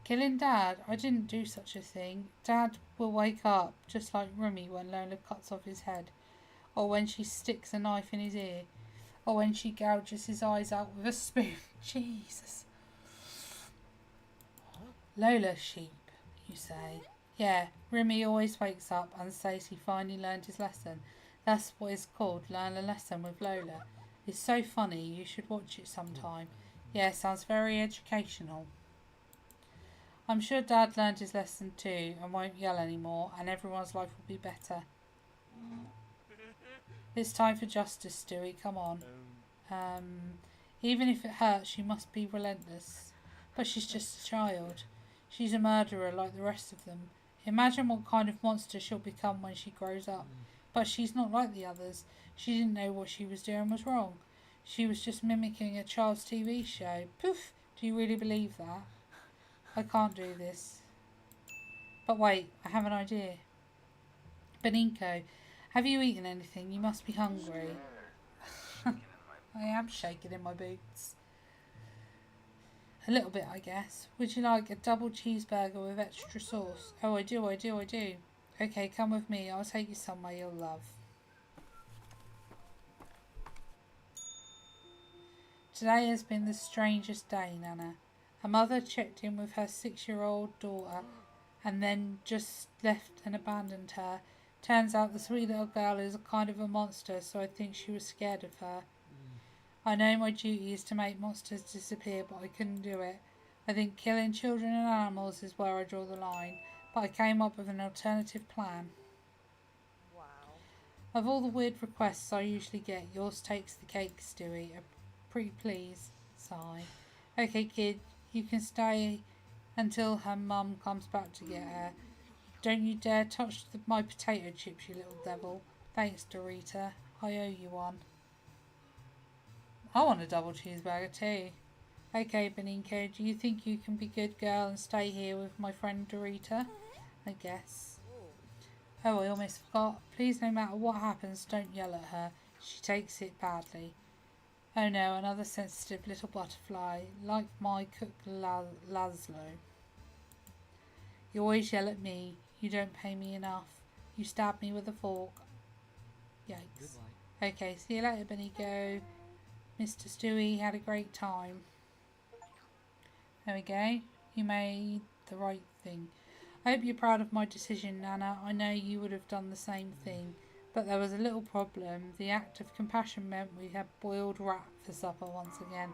Killing Dad? I didn't do such a thing. Dad will wake up, just like Remy when Lola cuts off his head. Or when she sticks a knife in his ear. Or when she gouges his eyes out with a spoon. Jesus. Lola's sheep, you say? Yeah, Remy always wakes up and says he finally learned his lesson. That's what it's called, Learn a Lesson with Lola. It's so funny, you should watch it sometime. Yeah, sounds very educational. I'm sure Dad learned his lesson too and won't yell anymore and everyone's life will be better. It's time for justice, Stewie, come on. Even if it hurts, she must be relentless. But she's just a child. She's a murderer like the rest of them. Imagine what kind of monster she'll become when she grows up. But she's not like the others. She didn't know what she was doing was wrong. She was just mimicking a child's TV show. Poof! Do you really believe that? I can't do this. But wait, I have an idea. Beninko, have you eaten anything? You must be hungry. I am shaking in my boots. A little bit, I guess. Would you like a double cheeseburger with extra sauce? Oh, I do. Okay, come with me. I'll take you somewhere you'll love. Today has been the strangest day, Nana. A mother checked in with her 6-year-old daughter and then just left and abandoned her. Turns out the sweet little girl is a kind of a monster, so I think she was scared of her. I know my duty is to make monsters disappear, but I couldn't do it. I think killing children and animals is where I draw the line, but I came up with an alternative plan. Wow. Of all the weird requests I usually get, yours takes the cake, Stewie. Pretty please. Sigh. Okay, kid, you can stay until her mum comes back to get her. Don't you dare touch my potato chips, you little devil. Thanks, Dorita. I owe you one. I want a double cheeseburger too. Okay, Beninko, do you think you can be a good girl and stay here with my friend Dorita? I guess. Oh, I almost forgot. Please, no matter what happens, don't yell at her. She takes it badly. Oh no, another sensitive little butterfly, like my cook Laszlo. You always yell at me. You don't pay me enough. You stab me with a fork. Yikes. Goodbye. Okay, see you later, Beninko. Mr. Stewie had a great time. There we go. You made the right thing. I hope you're proud of my decision, Nana. I know you would have done the same thing. But there was a little problem. The act of compassion meant we had boiled rat for supper once again,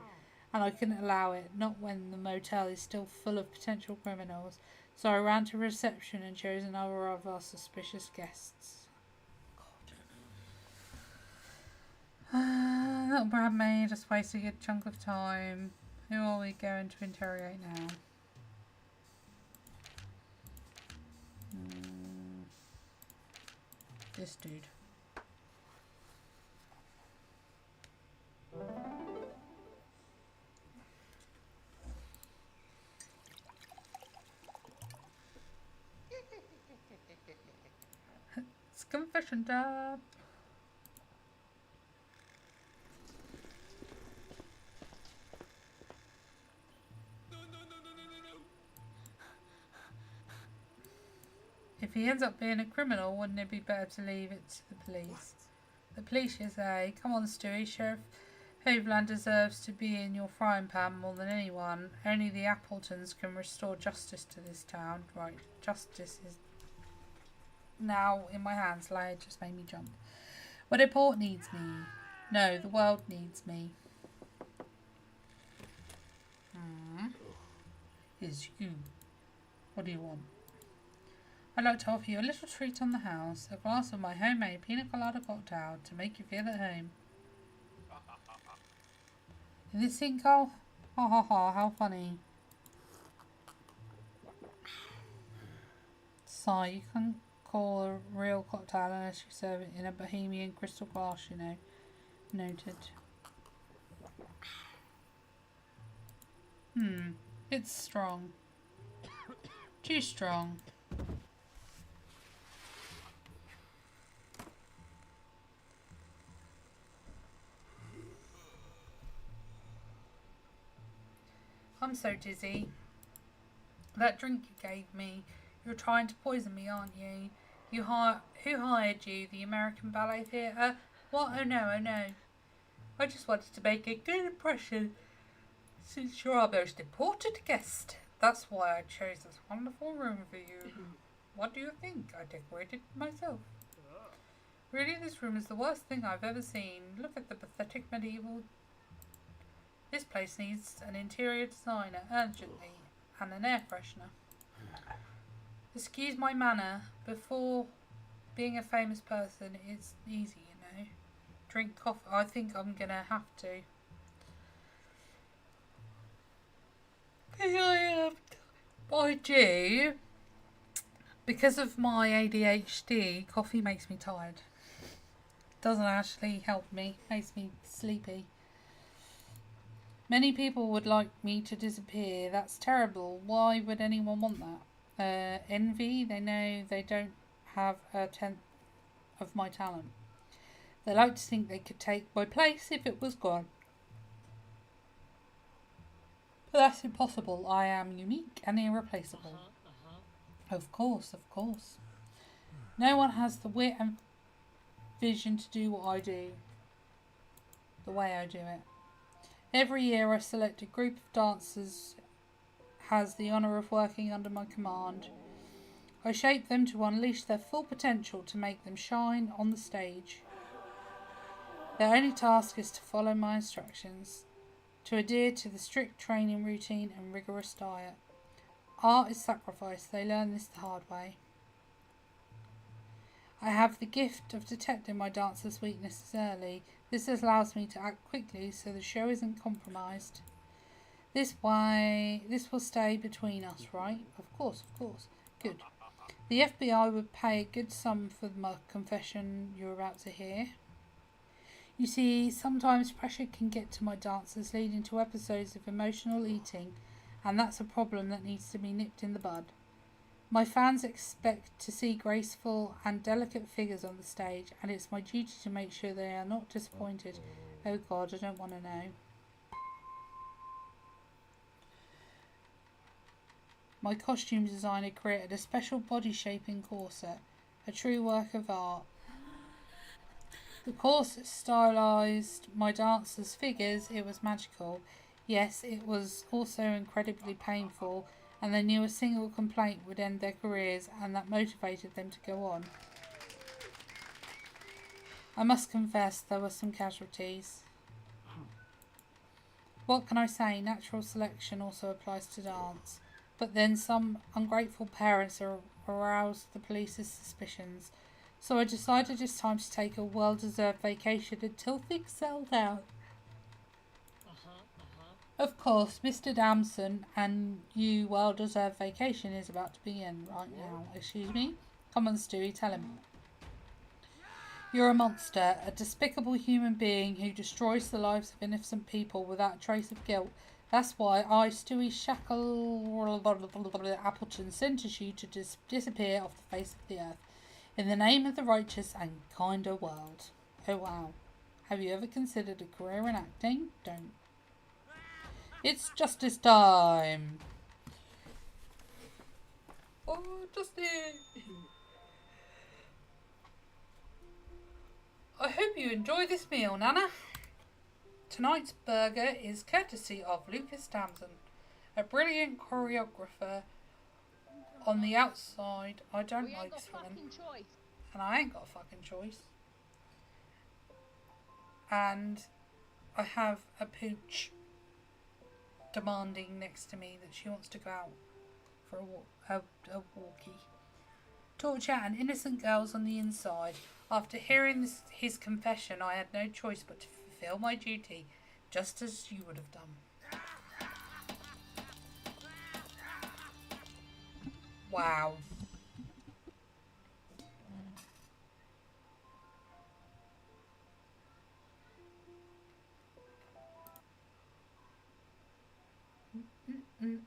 and I couldn't allow it, not when the motel is still full of potential criminals. So I ran to reception and chose another of our suspicious guests. Little Bradmaid just wasted a good chunk of time. Who are we going to interrogate now? This dude. It's confession time. If he ends up being a criminal, wouldn't it be better to leave it to the police? The police, you say? Come on, Stewie. Sheriff Hoveland deserves to be in your frying pan more than anyone. Only the Appletons can restore justice to this town. Right, justice is now in my hands. Leia just made me jump. But Port needs me. No, the world needs me. Is you. What do you want? I'd like to offer you a little treat on the house, a glass of my homemade pina colada cocktail to make you feel at home. In this sinkhole? Ha ha ha, how funny. Sigh, you can't call a real cocktail unless you serve it in a bohemian crystal glass, you know. Noted. It's strong. Too strong. I'm so dizzy. That drink you gave me, you're trying to poison me, aren't you? Who hired you? The American Ballet Theatre? What? Oh no, oh no. I just wanted to make a good impression since you're our most important guest. That's why I chose this wonderful room for you. What do you think? I decorated it myself. Really, this room is the worst thing I've ever seen. Look at the pathetic medieval. This place needs an interior designer urgently and an air freshener. Excuse my manner. Before being a famous person, it's easy, you know. Drink coffee. I think I'm gonna have to. I do. Because of my ADHD, coffee makes me tired. Doesn't actually help me. Makes me sleepy. Many people would like me to disappear. That's terrible. Why would anyone want that? Envy? They know they don't have a tenth of my talent. They like to think they could take my place if it was gone. But that's impossible. I am unique and irreplaceable. Of course, of course. No one has the wit and vision to do what I do. The way I do it. Every year I select a group of dancers has the honour of working under my command. I shape them to unleash their full potential to make them shine on the stage. Their only task is to follow my instructions, to adhere to the strict training routine and rigorous diet. Art is sacrifice. They learn this the hard way. I have the gift of detecting my dancers' weaknesses early. This allows me to act quickly so the show isn't compromised. This will stay between us, right? Of course. Good. The FBI would pay a good sum for the confession you're about to hear. You see, sometimes pressure can get to my dancers, leading to episodes of emotional eating, and that's a problem that needs to be nipped in the bud. My fans expect to see graceful and delicate figures on the stage, and it's my duty to make sure they are not disappointed. Oh God, I don't want to know. My costume designer created a special body shaping corset, a true work of art. The corset stylized my dancers' figures. It was magical. Yes, it was also incredibly painful, and they knew a single complaint would end their careers, and that motivated them to go on. I must confess there were some casualties. What can I say? Natural selection also applies to dance. But then some ungrateful parents aroused the police's suspicions. So I decided it's time to take a well-deserved vacation until things settle down. Of course, Mr. Damson and you well-deserved vacation is about to begin right now. Excuse me? Come on, Stewie, tell him. You're a monster, a despicable human being who destroys the lives of innocent people without a trace of guilt. That's why I, Stewie Appleton, sentence you to disappear off the face of the earth. In the name of the righteous and kinder world. Oh wow. Have you ever considered a career in acting? Don't. It's justice time. Oh, justice. I hope you enjoy this meal, Nana. Tonight's burger is courtesy of Lucas Damson, a brilliant choreographer. On the outside, I don't like swimming. And I ain't got a fucking choice. And I have a pooch demanding next to me that she wants to go out for a walkie. Torture and innocent girls on the inside. After hearing his confession, I had no choice but to fulfill my duty, just as you would have done. Wow. I'm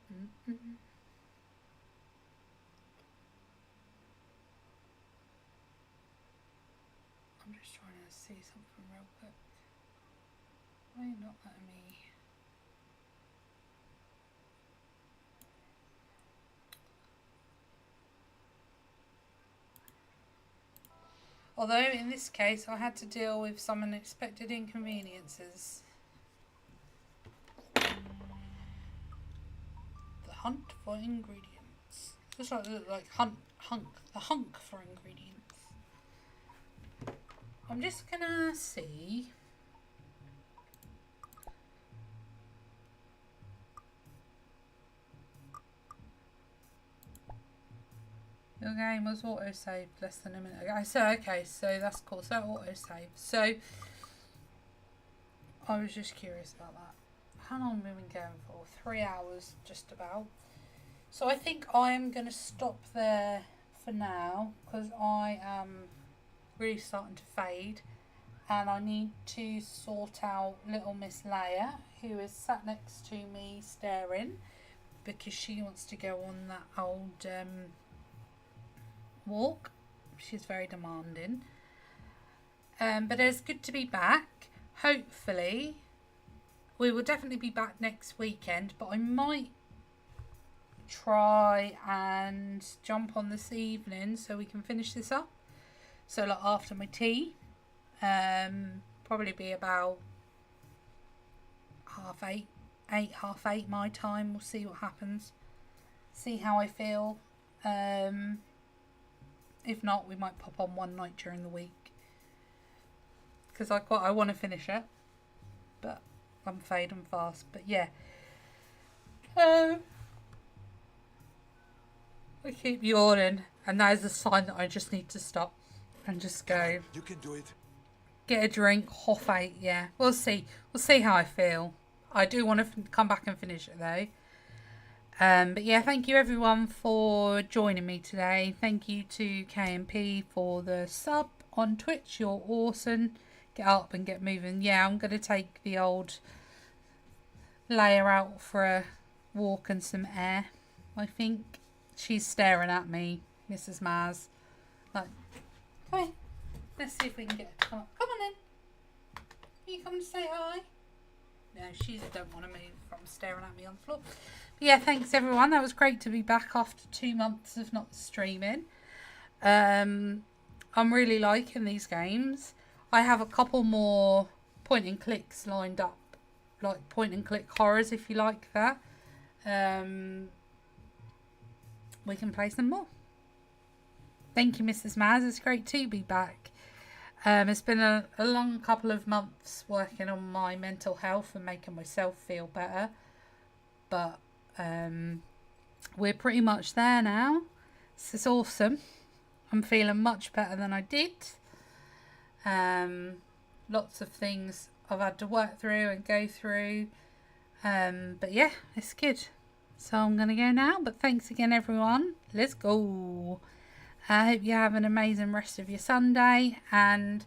just trying to see something real quick. Why are you not letting me? Although in this case I had to deal with some unexpected inconveniences. The hunt for ingredients. Just like the hunk for ingredients. I'm just gonna see. Your game was autosaved less than a minute ago. So okay, so that's cool. So autosave. So I was just curious about that. How long have we been going for? 3 hours, just about. So I think I am going to stop there for now because I am really starting to fade, and I need to sort out little Miss Leia, who is sat next to me staring because she wants to go on that old walk. She's very demanding. But it's good to be back. Hopefully we will definitely be back next weekend, but I might try and jump on this evening so we can finish this up. So like after my tea, probably be about 8:30 my time. We'll see what happens, see how I feel. If not, we might pop on one night during the week because I want to finish it, but I'm fading fast. But yeah, I keep yawning, and that is a sign that I just need to stop and just go. You can do it. Get a drink, half 8. Yeah, we'll see. We'll see how I feel. I do want to come back and finish it though. But yeah, thank you everyone for joining me today. Thank you to KMP for the sub on Twitch. You're awesome. Get up and get moving. Yeah, I'm going to take the old Leia out for a walk and some air. I think she's staring at me, Mrs. Maz. Like, come here. Let's see if we can get her. Come on in. Are you coming to say hi? No, she don't want to move from staring at me on the floor. But yeah, thanks everyone. That was great to be back after 2 months of not streaming. I'm really liking these games. I have a couple more point and clicks lined up, like point and click horrors if you like that. We can play some more. Thank you, Mrs. Maz. It's great to be back. It's been a long couple of months working on my mental health and making myself feel better. But we're pretty much there now. This is awesome. I'm feeling much better than I did. Lots of things I've had to work through and go through. But yeah, it's good. So I'm going to go now. But thanks again, everyone. Let's go. I hope you have an amazing rest of your Sunday, and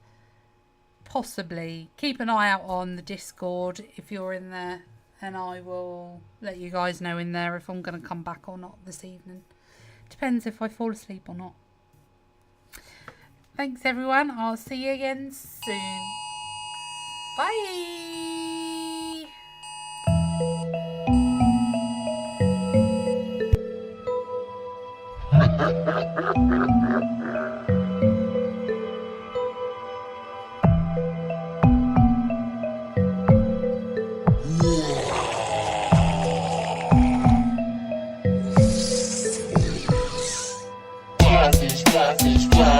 possibly keep an eye out on the Discord if you're in there, and I will let you guys know in there if I'm going to come back or not this evening. Depends if I fall asleep or not. Thanks everyone. I'll see you again soon. Bye. Waffles, waffles, waffles.